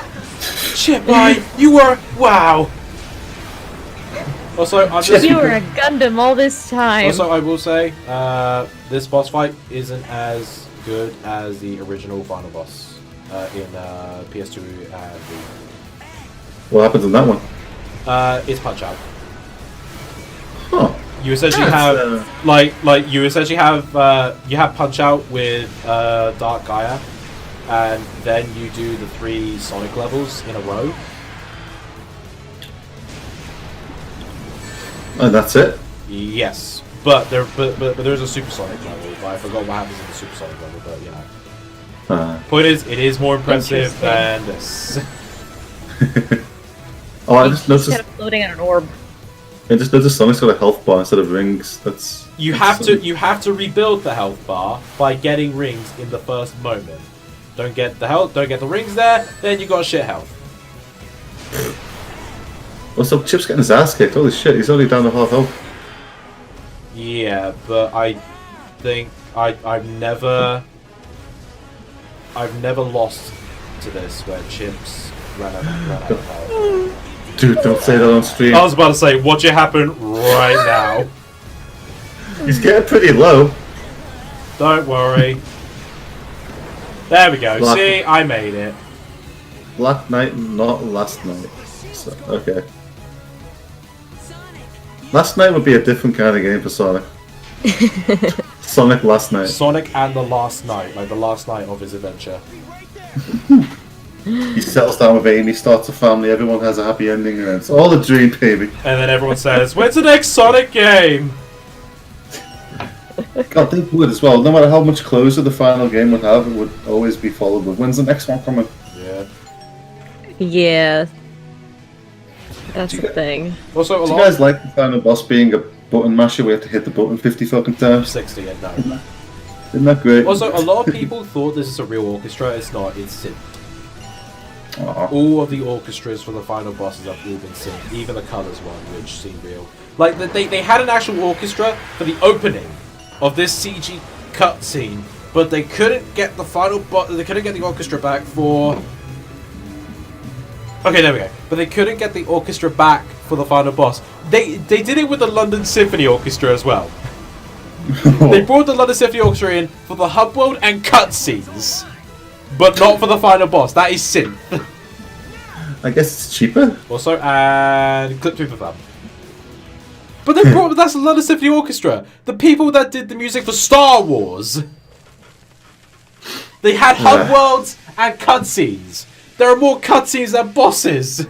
Chip, you were... Wow! Also, I'm just... You were a Gundam all this time. Also, I will say, this boss fight isn't as good as the original final boss in PS2 and Wii. What happens in that one? It's Punch Out. Huh. You essentially have you have Punch Out with Dark Gaia, and then you do the 3 Sonic levels in a row. And that's it? Yes, but there's a Supersonic level. I forgot what happens in the Supersonic level, but you know. Point is, it is more impressive than this. Oh, I just noticed. Instead of floating on an orb. I just noticed Sonic's got a health bar instead of rings. That's You have to rebuild the health bar by getting rings in the first moment. Don't get the rings there, then you got shit health. Also, Chip's getting his ass kicked. Holy shit, he's only down to half health. Yeah, but I think I've never lost to this where Chips ran out of health. Dude, don't say that on stream. I was about to say, watch it happen right now. He's getting pretty low. Don't worry. There we go. Black. See, I made it. Black Knight, not last night. So, okay. Last night would be a different kind of game for Sonic. Sonic Last Night. Sonic and the Last Night, like the last night of his adventure. He settles down with Amy, starts a family, everyone has a happy ending, and it's all a dream, baby. And then everyone says, "When's the next Sonic game?" God, they would as well. No matter how much closer the final game would have, it would always be followed with, "When's the next one coming?" Yeah. Yeah. That's the thing. Also, a Do you lot. guys like the final boss being a button masher? We have to hit the button 50 fucking times. 60, yeah, no. Isn't that great? Also, a lot of people thought this is a real orchestra. It's not. It's synth. Aw. All of the orchestras for the final bosses have all been synced, even the Colors one, which seemed real. Like they had an actual orchestra for the opening of this CG cutscene, but they couldn't get the final they couldn't get the orchestra back for. Okay, there we go. But they couldn't get the orchestra back for the final boss. They did it with the London Symphony Orchestra as well. They brought the London Symphony Orchestra in for the hub world and cutscenes, but not for the final boss. That is synth. I guess it's cheaper. Also, and clip through the thumb. But they brought that's the London Symphony Orchestra, the people that did the music for Star Wars. They had hub worlds and cutscenes. There are more cutscenes than bosses.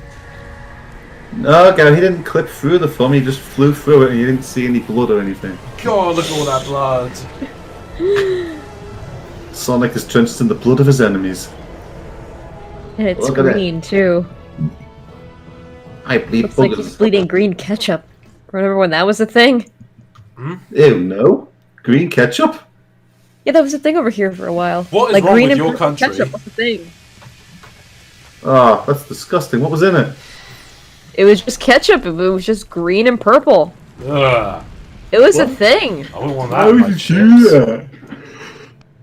No, Gary, he didn't clip through the thumb, he just flew through it and you didn't see any blood or anything. God, look at all that blood. Sonic is drenched in the blood of his enemies. And it's Look at it. green, too. I bleed Looks like boogers. he's bleeding green ketchup. Remember when that was a thing? Ew, no. Green ketchup? Yeah, that was a thing over here for a while. What is like wrong green with and your purple country? ketchup was a thing. Ah, that's disgusting. What was in it? It was just ketchup. It was just green and purple. Ugh. It was a What? thing. I wouldn't want that in my chips. that?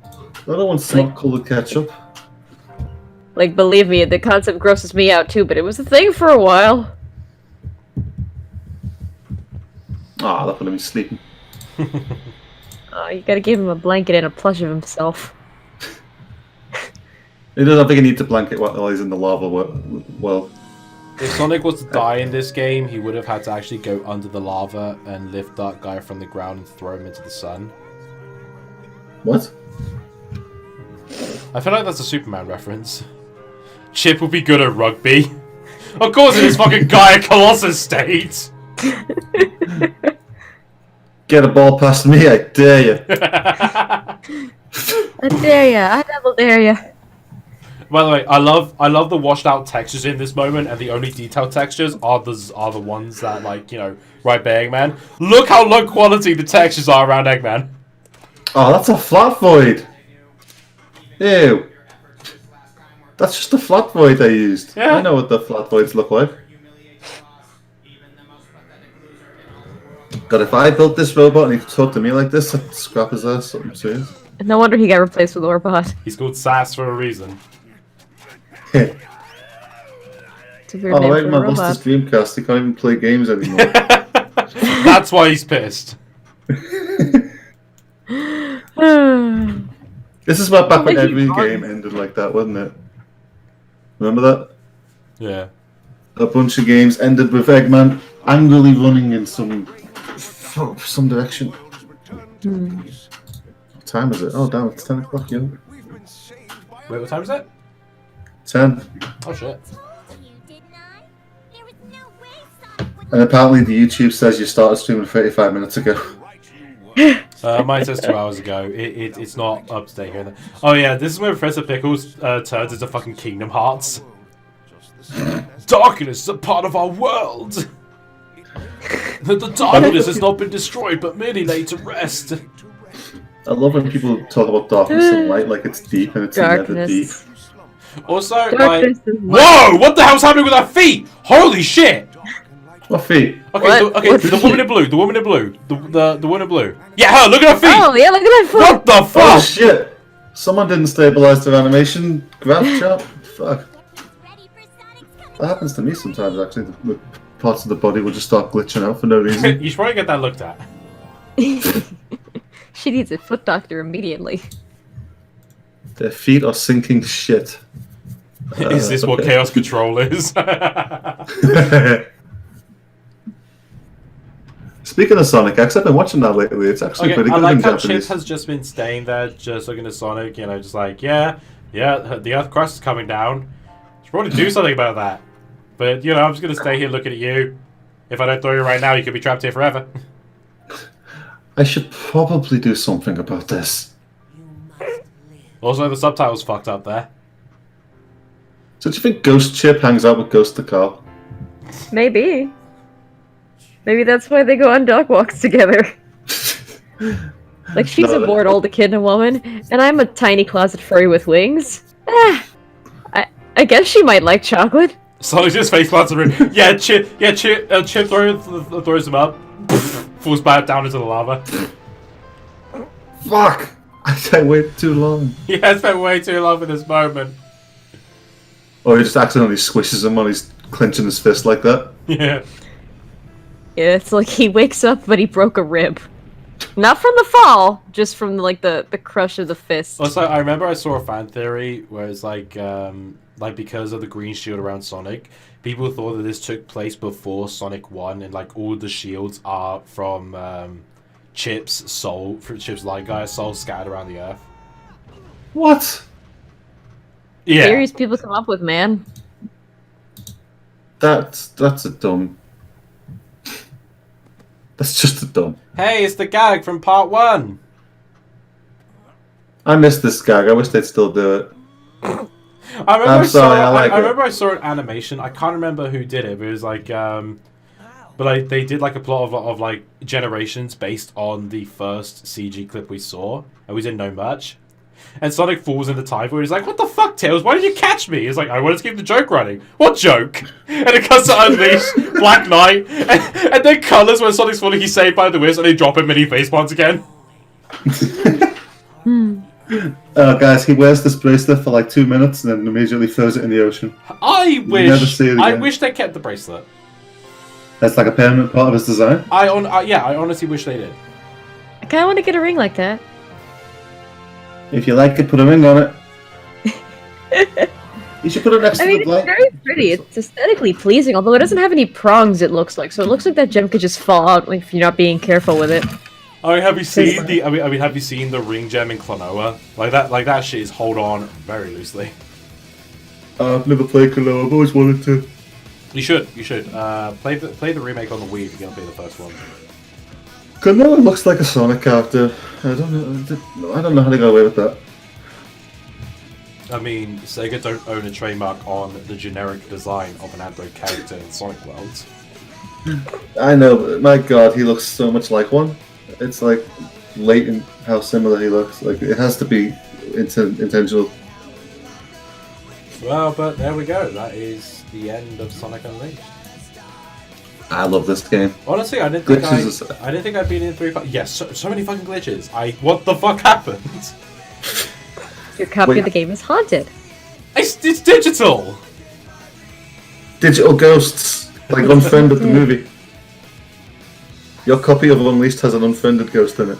I don't want smart colored ketchup. Like, believe me, the concept grosses me out too, but it was a thing for a while. Ah, that put him sleeping. Oh, you gotta give him a blanket and a plush of himself. He doesn't think he needs a blanket while he's in the lava well. If Sonic was to die in this game, he would have had to actually go under the lava and lift that guy from the ground and throw him into the sun. What? I feel like that's a Superman reference. Chip would be good at rugby. Of course it is fucking Gaia Colossus state! Get a ball past me, I dare you. I dare ya. I double dare ya. By the way, I love the washed out textures in this moment, and the only detailed textures are the ones that, like, you know, right by Eggman. Look how low quality the textures are around Eggman. Oh, that's a flat void. Ew. That's just a flat void I used. Yeah. I know what the flat voids look like. God, if I built this robot and he talked to me like this, I'd scrap his ass. Something serious. No wonder he got replaced with Orbot. He's called Sass for a reason. It's a weird Oh, name for a Eggman lost his robot. Dreamcast. He can't even play games anymore. That's why he's pissed. This is what back when Maybe every fun. game ended like that, wasn't it? Remember that? Yeah. A bunch of games ended with Eggman angrily running in some direction. What time is it? Oh, damn, it's 10 o'clock, yo. Wait, what time is it? 10. Oh shit. And apparently the YouTube says you started streaming 35 minutes ago. Mine says 2 hours ago. It's not up to date here. Oh yeah, this is where Professor Pickles turns into fucking Kingdom Hearts. Darkness is a part of our world. The darkness has not been destroyed, but merely laid to rest. I love when people talk about darkness and light like it's deep and it's never deep. Darkness. Also, like, Darkness is whoa! What the hell's happening with our feet? Holy shit! What feet? Okay, What? okay, What the feet? woman in blue, the woman in blue, the woman in blue. Yeah, her. Look at her feet. Oh, yeah, look at that foot! What the Oh fuck? shit! Someone didn't stabilize their animation. Grab chat. Fuck. That happens to me sometimes actually. The parts of the body will just start glitching out for no reason. You should probably get that looked at. She needs a foot doctor immediately. Their feet are sinking shit. Is this what okay. Chaos Control is? Speaking of Sonic X, I've been watching that lately. It's actually Okay, pretty I good like in how Chip Japanese. has just been staying there, just looking at Sonic, you know, just like, yeah, the Earth crust is coming down. Should probably do something about that. But, you know, I'm just going to stay here looking at you. If I don't throw you right now, you could be trapped here forever. I should probably do something about this. Also, the subtitle's fucked up there. So do you think Ghost Chip hangs out with Ghost the Carl? Maybe. Maybe that's why they go on dog walks together. Like, she's No, a bored old echidna woman, and I'm a tiny closet furry with wings. I guess she might like chocolate. Sonic just face plants are in. Yeah, Chip throws him up. Falls back down into the lava. Fuck! I waited too long. He has spent way too long for this moment. Or he just accidentally squishes him while he's clenching his fist like that. Yeah. Yeah, it's like he wakes up, but he broke a rib. Not from the fall, just from like the crush of the fist. Also, I remember I saw a fan theory where it's like because of the green shield around Sonic, people thought that this took place before Sonic 1, and like all the shields are from Chip's soul, from Chip's light guy's soul scattered around the Earth. What? Yeah. Theories people come up with, man. That's a dumb... That's just a dumb... Hey, it's the gag from part 1. I missed this gag. I wish they'd still do it. I remember I'm sorry, I like I it. remember I saw an animation. I can't remember who did it, but it was like, but like they did like a plot of like generations based on the first CG clip we saw, and we didn't know much. And Sonic falls into time void. He's like, "What the fuck, Tails? Why did you catch me?" He's like, "I wanted to keep the joke running." What joke? And it comes to Unleash, Black Knight, and then Colors when Sonic's falling. He's saved by the Wiz, and they drop him and he facepalms again. Guys, he wears this bracelet for like 2 minutes and then immediately throws it in the ocean. I never see it I again. wish they kept the bracelet. That's like a permanent part of his design. I honestly wish they did. I kind of want to get a ring like that. If you like it, put a ring on it. You should put it next I to mean, the it's light. very pretty. It's aesthetically pleasing, although it doesn't have any prongs, it looks like. So it looks like that gem could just fall out if you're not being careful with it. I mean, have you seen the? I mean, have you seen the ring gem in Klonoa? Like that shit is hold on very loosely. I've never played Klonoa. I've always wanted to. You should. Play the remake on the Wii if you're gonna play the first one. Klonoa looks like a Sonic character. I don't know how they got away with that. I mean, Sega don't own a trademark on the generic design of an Android character in Sonic Worlds. I know, but my god, he looks so much like one. It's like blatant how similar he looks. Like it has to be intentional. Well, but there we go. That is the end of Sonic Unleashed. I love this game. Honestly, I didn't think I'd been in 3. Yes, so many fucking glitches. What the fuck happened? Your copy Wait. of the game is haunted. It's digital. Digital ghosts, like Unfriended the movie. Your copy of Unleashed has an unfriended ghost in it.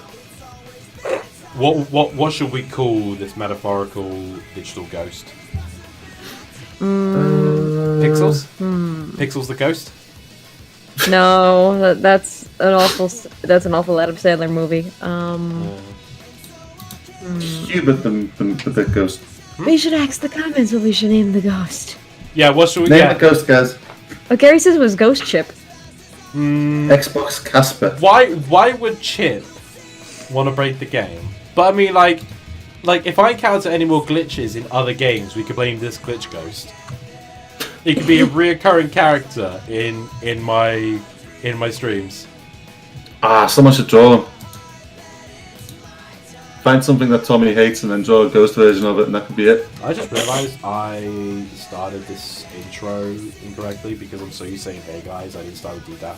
What should we call this metaphorical digital ghost? Pixels? Pixels the ghost? No, that's an awful Adam Sandler movie. Hubert the big ghost. We should ask the comments what we should name the ghost. Yeah, what should we Name the ghost, guys. What Gary says was Ghost Chip. Xbox Casper. Why would Chip want to break the game? But I mean, like if I encounter any more glitches in other games, we could blame this glitch ghost. It could be a reoccurring character in my streams. Someone should draw him. Find something that Tommy hates and then draw a ghost version of it, and that could be it. I just realized I started this intro incorrectly because I'm so used to saying "Hey guys," I didn't start with Dida.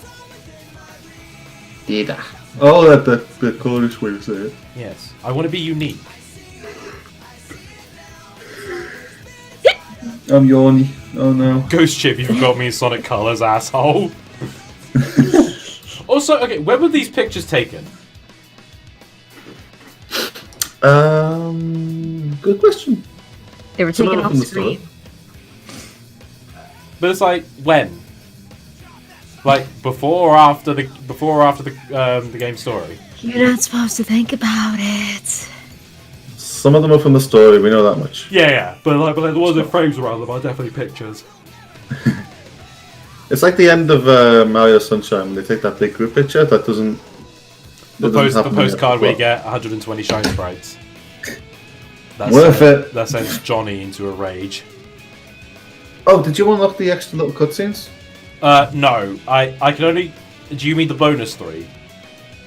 Dida. Oh, the Cornish way to say it. Yes, I want to be unique. I'm yawny. Oh no. Ghost Chip, you forgot me in Sonic Colors, asshole. Also, okay, where were these pictures taken? Good question. They were Some taken of them off from the screen. store. But it's like when, like before or after the game story. You're not supposed to think about it. Some of them are from the story. We know that much. Yeah, but there wasn't frames around them. Are definitely pictures. It's like the end of Mario Sunshine when they take that big group picture. That doesn't. The happen postcard yet. we get 120 shine sprites. Worth it. That sends Johnny into a rage. Oh, did you unlock the extra little cutscenes? No, I can only. Do you mean the bonus 3?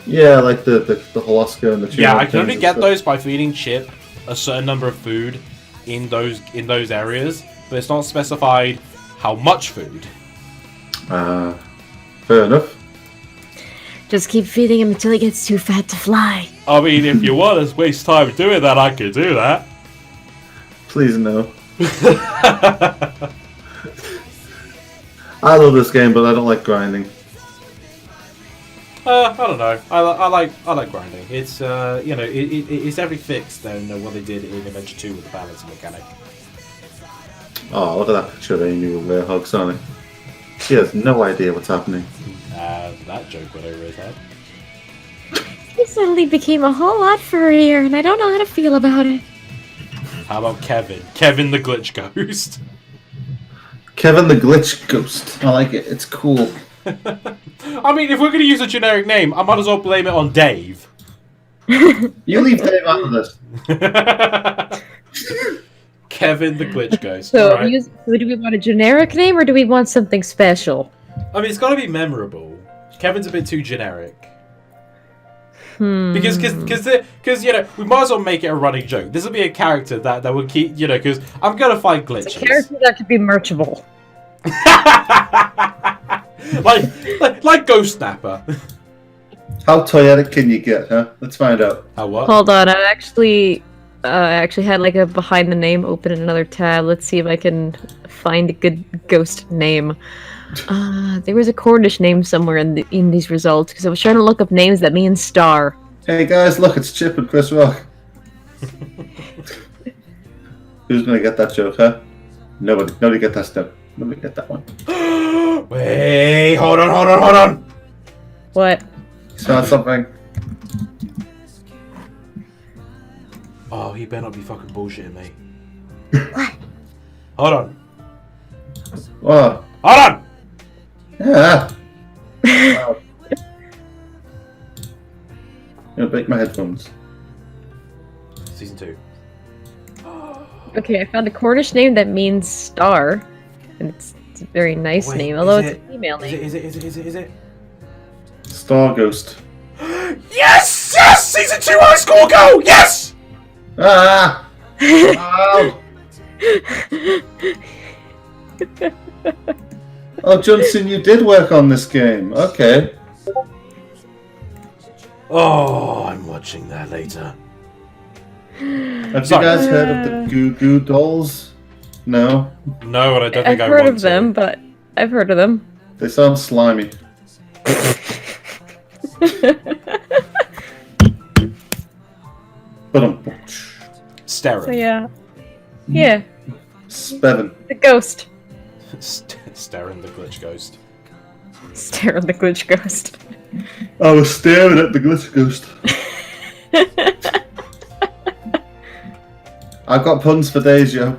Yeah, like the whole Oscar and the tune Yeah, I things can only and get stuff. those by feeding Chip a certain number of food in those areas, but it's not specified how much food. Fair enough. Just keep feeding him until he gets too fat to fly. I mean, if you want to waste time doing that, I could do that. Please no. I love this game, but I don't like grinding. I don't know. I like grinding. It's it's definitely fixed than what they did in Adventure 2 with the balancing mechanic. Oh, look at that picture of Amy with her hug Sonic. She has no idea what's happening. That joke went over his head. He suddenly became a whole lot furrier, and I don't know how to feel about it. How about Kevin? Kevin the glitch ghost. Kevin the Glitch Ghost. I like it. It's cool. I mean, if we're going to use a generic name, I might as well blame it on Dave. You leave Dave out of this. Kevin the Glitch Ghost. So, Alright. do we want a generic name or do we want something special? I mean, it's got to be memorable. Kevin's a bit too generic. Hmm. Because you know, we might as well make it a running joke. This will be a character that will keep, you know, because I'm gonna find glitches. It's a character that could be merchable. like Ghost Snapper. How toyetic can you get, huh? Let's find out. How what? Hold on, I actually had like a behind the name open in another tab. Let's see if I can find a good ghost name. There was a Cornish name somewhere in these results because I was trying to look up names that mean star. Hey guys, look, it's Chip and Chris Rock. Who's gonna get that joke, huh? Nobody get that stuff. Nobody get that one. Wait, hold on. What? It's not something. Oh, he better not be fucking bullshitting me. What? Hold on. What? Hold on! Yeah. Wow. I'm gonna break my headphones. Season 2. Okay, I found a Cornish name that means star, and it's a very nice Wait, name, although is it's a female name. Is it? Star Ghost. Yes! Yes! Season 2 high school go! Yes! Ah! Wow! Oh, Johnson, you did work on this game. Okay. Oh, I'm watching that later. Have Sorry. you guys heard of the Goo Goo Dolls? No? No, and I don't think I've I heard want of them, to. but I've heard of them. They sound slimy. But Staring. So yeah. Yeah, Spevin. the ghost. Staring the glitch ghost. Stare at the glitch ghost. I was staring at the Glitch Ghost. I've got puns for days, yo.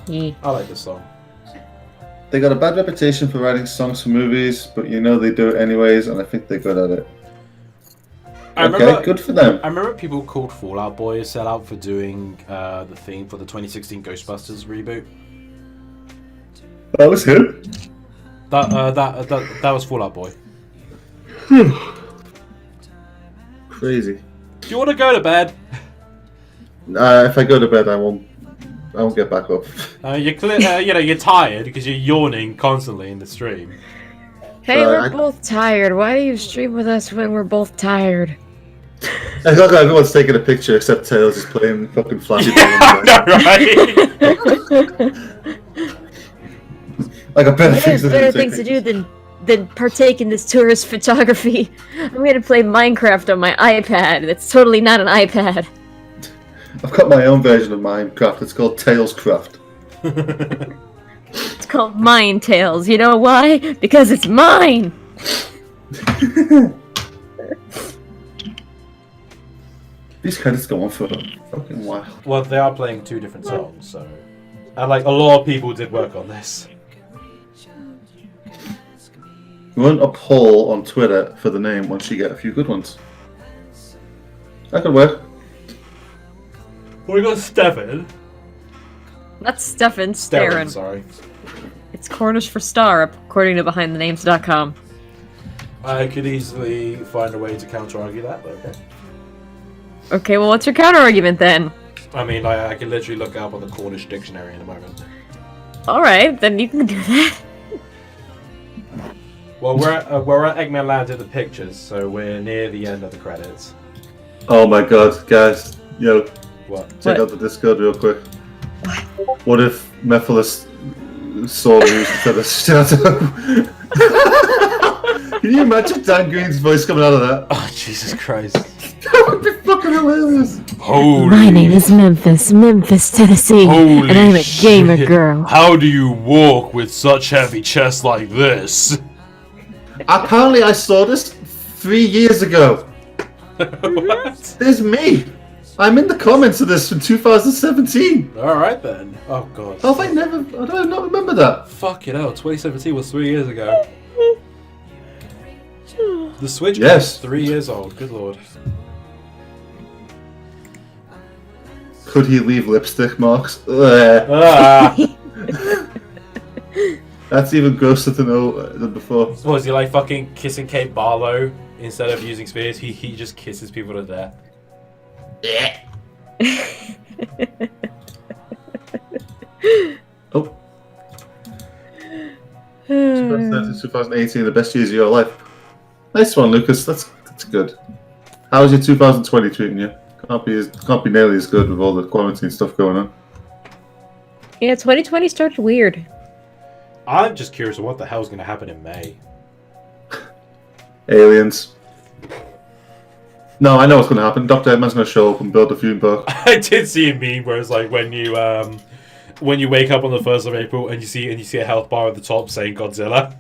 Yeah. I like this song. They got a bad reputation for writing songs for movies, but you know they do it anyways, and I think they're good at it. Okay, good for them. I remember people called Fall Out Boy a sellout for doing the theme for the 2016 Ghostbusters reboot. That was him. That was Fall Out Boy. Crazy. Do you want to go to bed? If I go to bed, I won't get back up. You're tired because you're yawning constantly in the stream. Hey, we're I- both tired. Why do you stream with us when we're both tired? I look like everyone's taking a picture except Tails is playing fucking Flappy Bird. I know, right? Like a better There's things better things to do than partake in this tourist photography. I'm gonna play Minecraft on my iPad. That's totally not an iPad. I've got my own version of Minecraft. It's called Tails Craft. It's called Mine Tales. You know why? Because it's mine! These credits go on for a fucking while. Well, they are playing two different songs, so... And, like, a lot of people did work on this. Run a poll on Twitter for the name once you get a few good ones. That could work. We got Stefan. That's Stefan Staring, Starin. sorry. It's Cornish for star, according to BehindTheNames.com. I could easily find a way to counter-argue that, but okay. Okay, well, what's your counter argument then? I mean, I can literally look up on the Cornish dictionary in a moment. Alright, then you can do that. Well, we're at Eggman Land in the pictures, so we're near the end of the credits. Oh my god, guys. Yo, What? check out the Discord real quick. What if Mephiles saw Rouge instead of Shadow? Can you imagine Dan Green's voice coming out of that? Oh, Jesus Christ. That would be fucking hilarious. Holy... My name is Memphis, Tennessee, Holy and I'm a gamer shit. girl. How do you walk with such heavy chest like this? Apparently I saw this 3 years ago. What? There's me. I'm in the comments of this from 2017. Alright then. Oh god. How have I never... I don't not remember that. Fuck it out. 2017 was 3 years ago. The Switch Yes. is 3 years old. Good lord. Could he leave lipstick marks? Ugh. Ah. That's even grosser to know than before. What is he like fucking kissing Kate Barlow instead of using spears? He just kisses people to death. Oh. 2018, the best years of your life. Nice one, Lucas. That's good. How's your 2020 treating you? Can't be nearly as good with all the quarantine stuff going on. Yeah, 2020 started weird. I'm just curious of what the hell's going to happen in May. Aliens. No, I know what's going to happen. Dr. Edman's going to show up and build a fume book. I did see a meme where it's like when you wake up on the 1st of April and you see a health bar at the top saying Godzilla.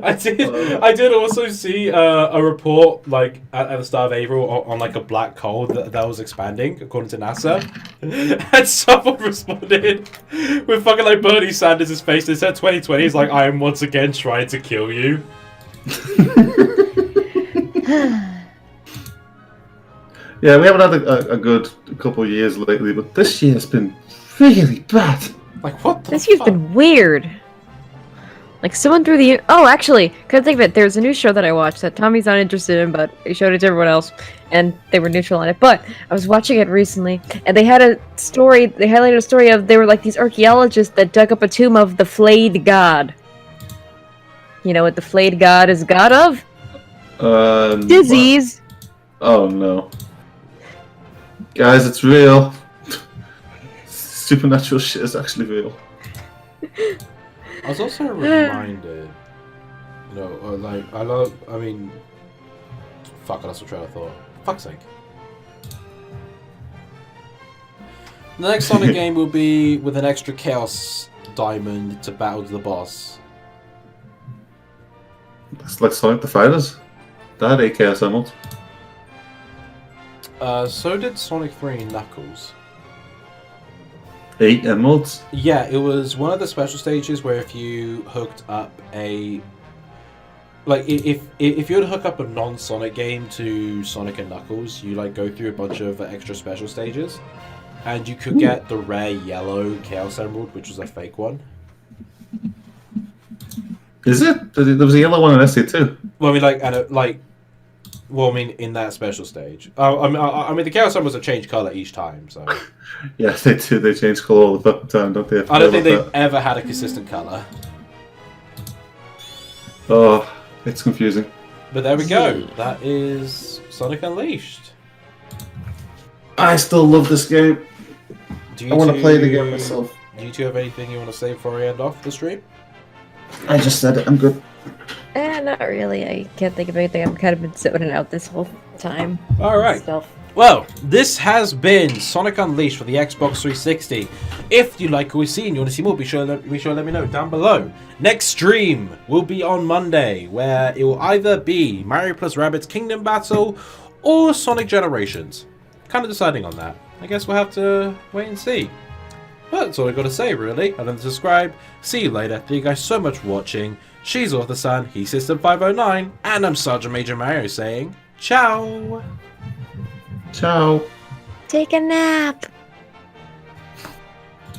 I did also see a report like at the start of April on like a black hole that was expanding according to NASA, and someone responded with fucking like Bernie Sanders' face. They said 2020 is like, I am once again trying to kill you. Yeah, we haven't had a good couple of years lately, but this year's been really bad. Like what the This year's been weird. Like someone threw the... Oh, actually, couldn't think of it. There's a new show that I watched that Tommy's not interested in, but he showed it to everyone else, and they were neutral on it. But I was watching it recently, and they had a story. They highlighted a story of they were like these archaeologists that dug up a tomb of the flayed god. You know what the flayed god is god of? Disease. Oh no, guys, it's real. Supernatural shit is actually real. I was also reminded, fuck, I lost my train of thought. Fuck's sake. The next Sonic game will be with an extra Chaos Diamond to battle the boss. It's like Sonic the Fighters. That had 8 Chaos Emeralds. So did Sonic 3 and Knuckles. 8 emeralds? Yeah, it was one of the special stages where if you hooked up a... Like, if you were to hook up a non-Sonic game to Sonic and Knuckles, you, like, go through a bunch of extra special stages. And you could get the rare yellow Chaos Emerald, which was a fake one. Is it? There was a yellow one in SC2. Well, I mean, in that special stage. I mean, the Chaos Emeralds have changed colour each time, so... Yeah, they do. They change colour all the time, don't they? I don't think they've ever had a consistent colour. Oh, it's confusing. But there we go. That is Sonic Unleashed. I still love this game. I want to play it again myself. Do you two have anything you want to say before we end off the stream? I just said it. I'm good. Not really. I can't think of anything. I've kind of been zoning out this whole time. Alright. Stuff. Well, this has been Sonic Unleashed for the Xbox 360. If you like what we've seen, you want to see more, be sure to let me know down below. Next stream will be on Monday, where it will either be Mario plus Rabbids Kingdom Battle or Sonic Generations. Kind of deciding on that. I guess we'll have to wait and see. But that's all I've got to say, really. And then subscribe. See you later. Thank you guys so much for watching. She's Author-san, he's System509, and I'm Sergeant Major Mario saying, ciao! Ciao. Take a nap.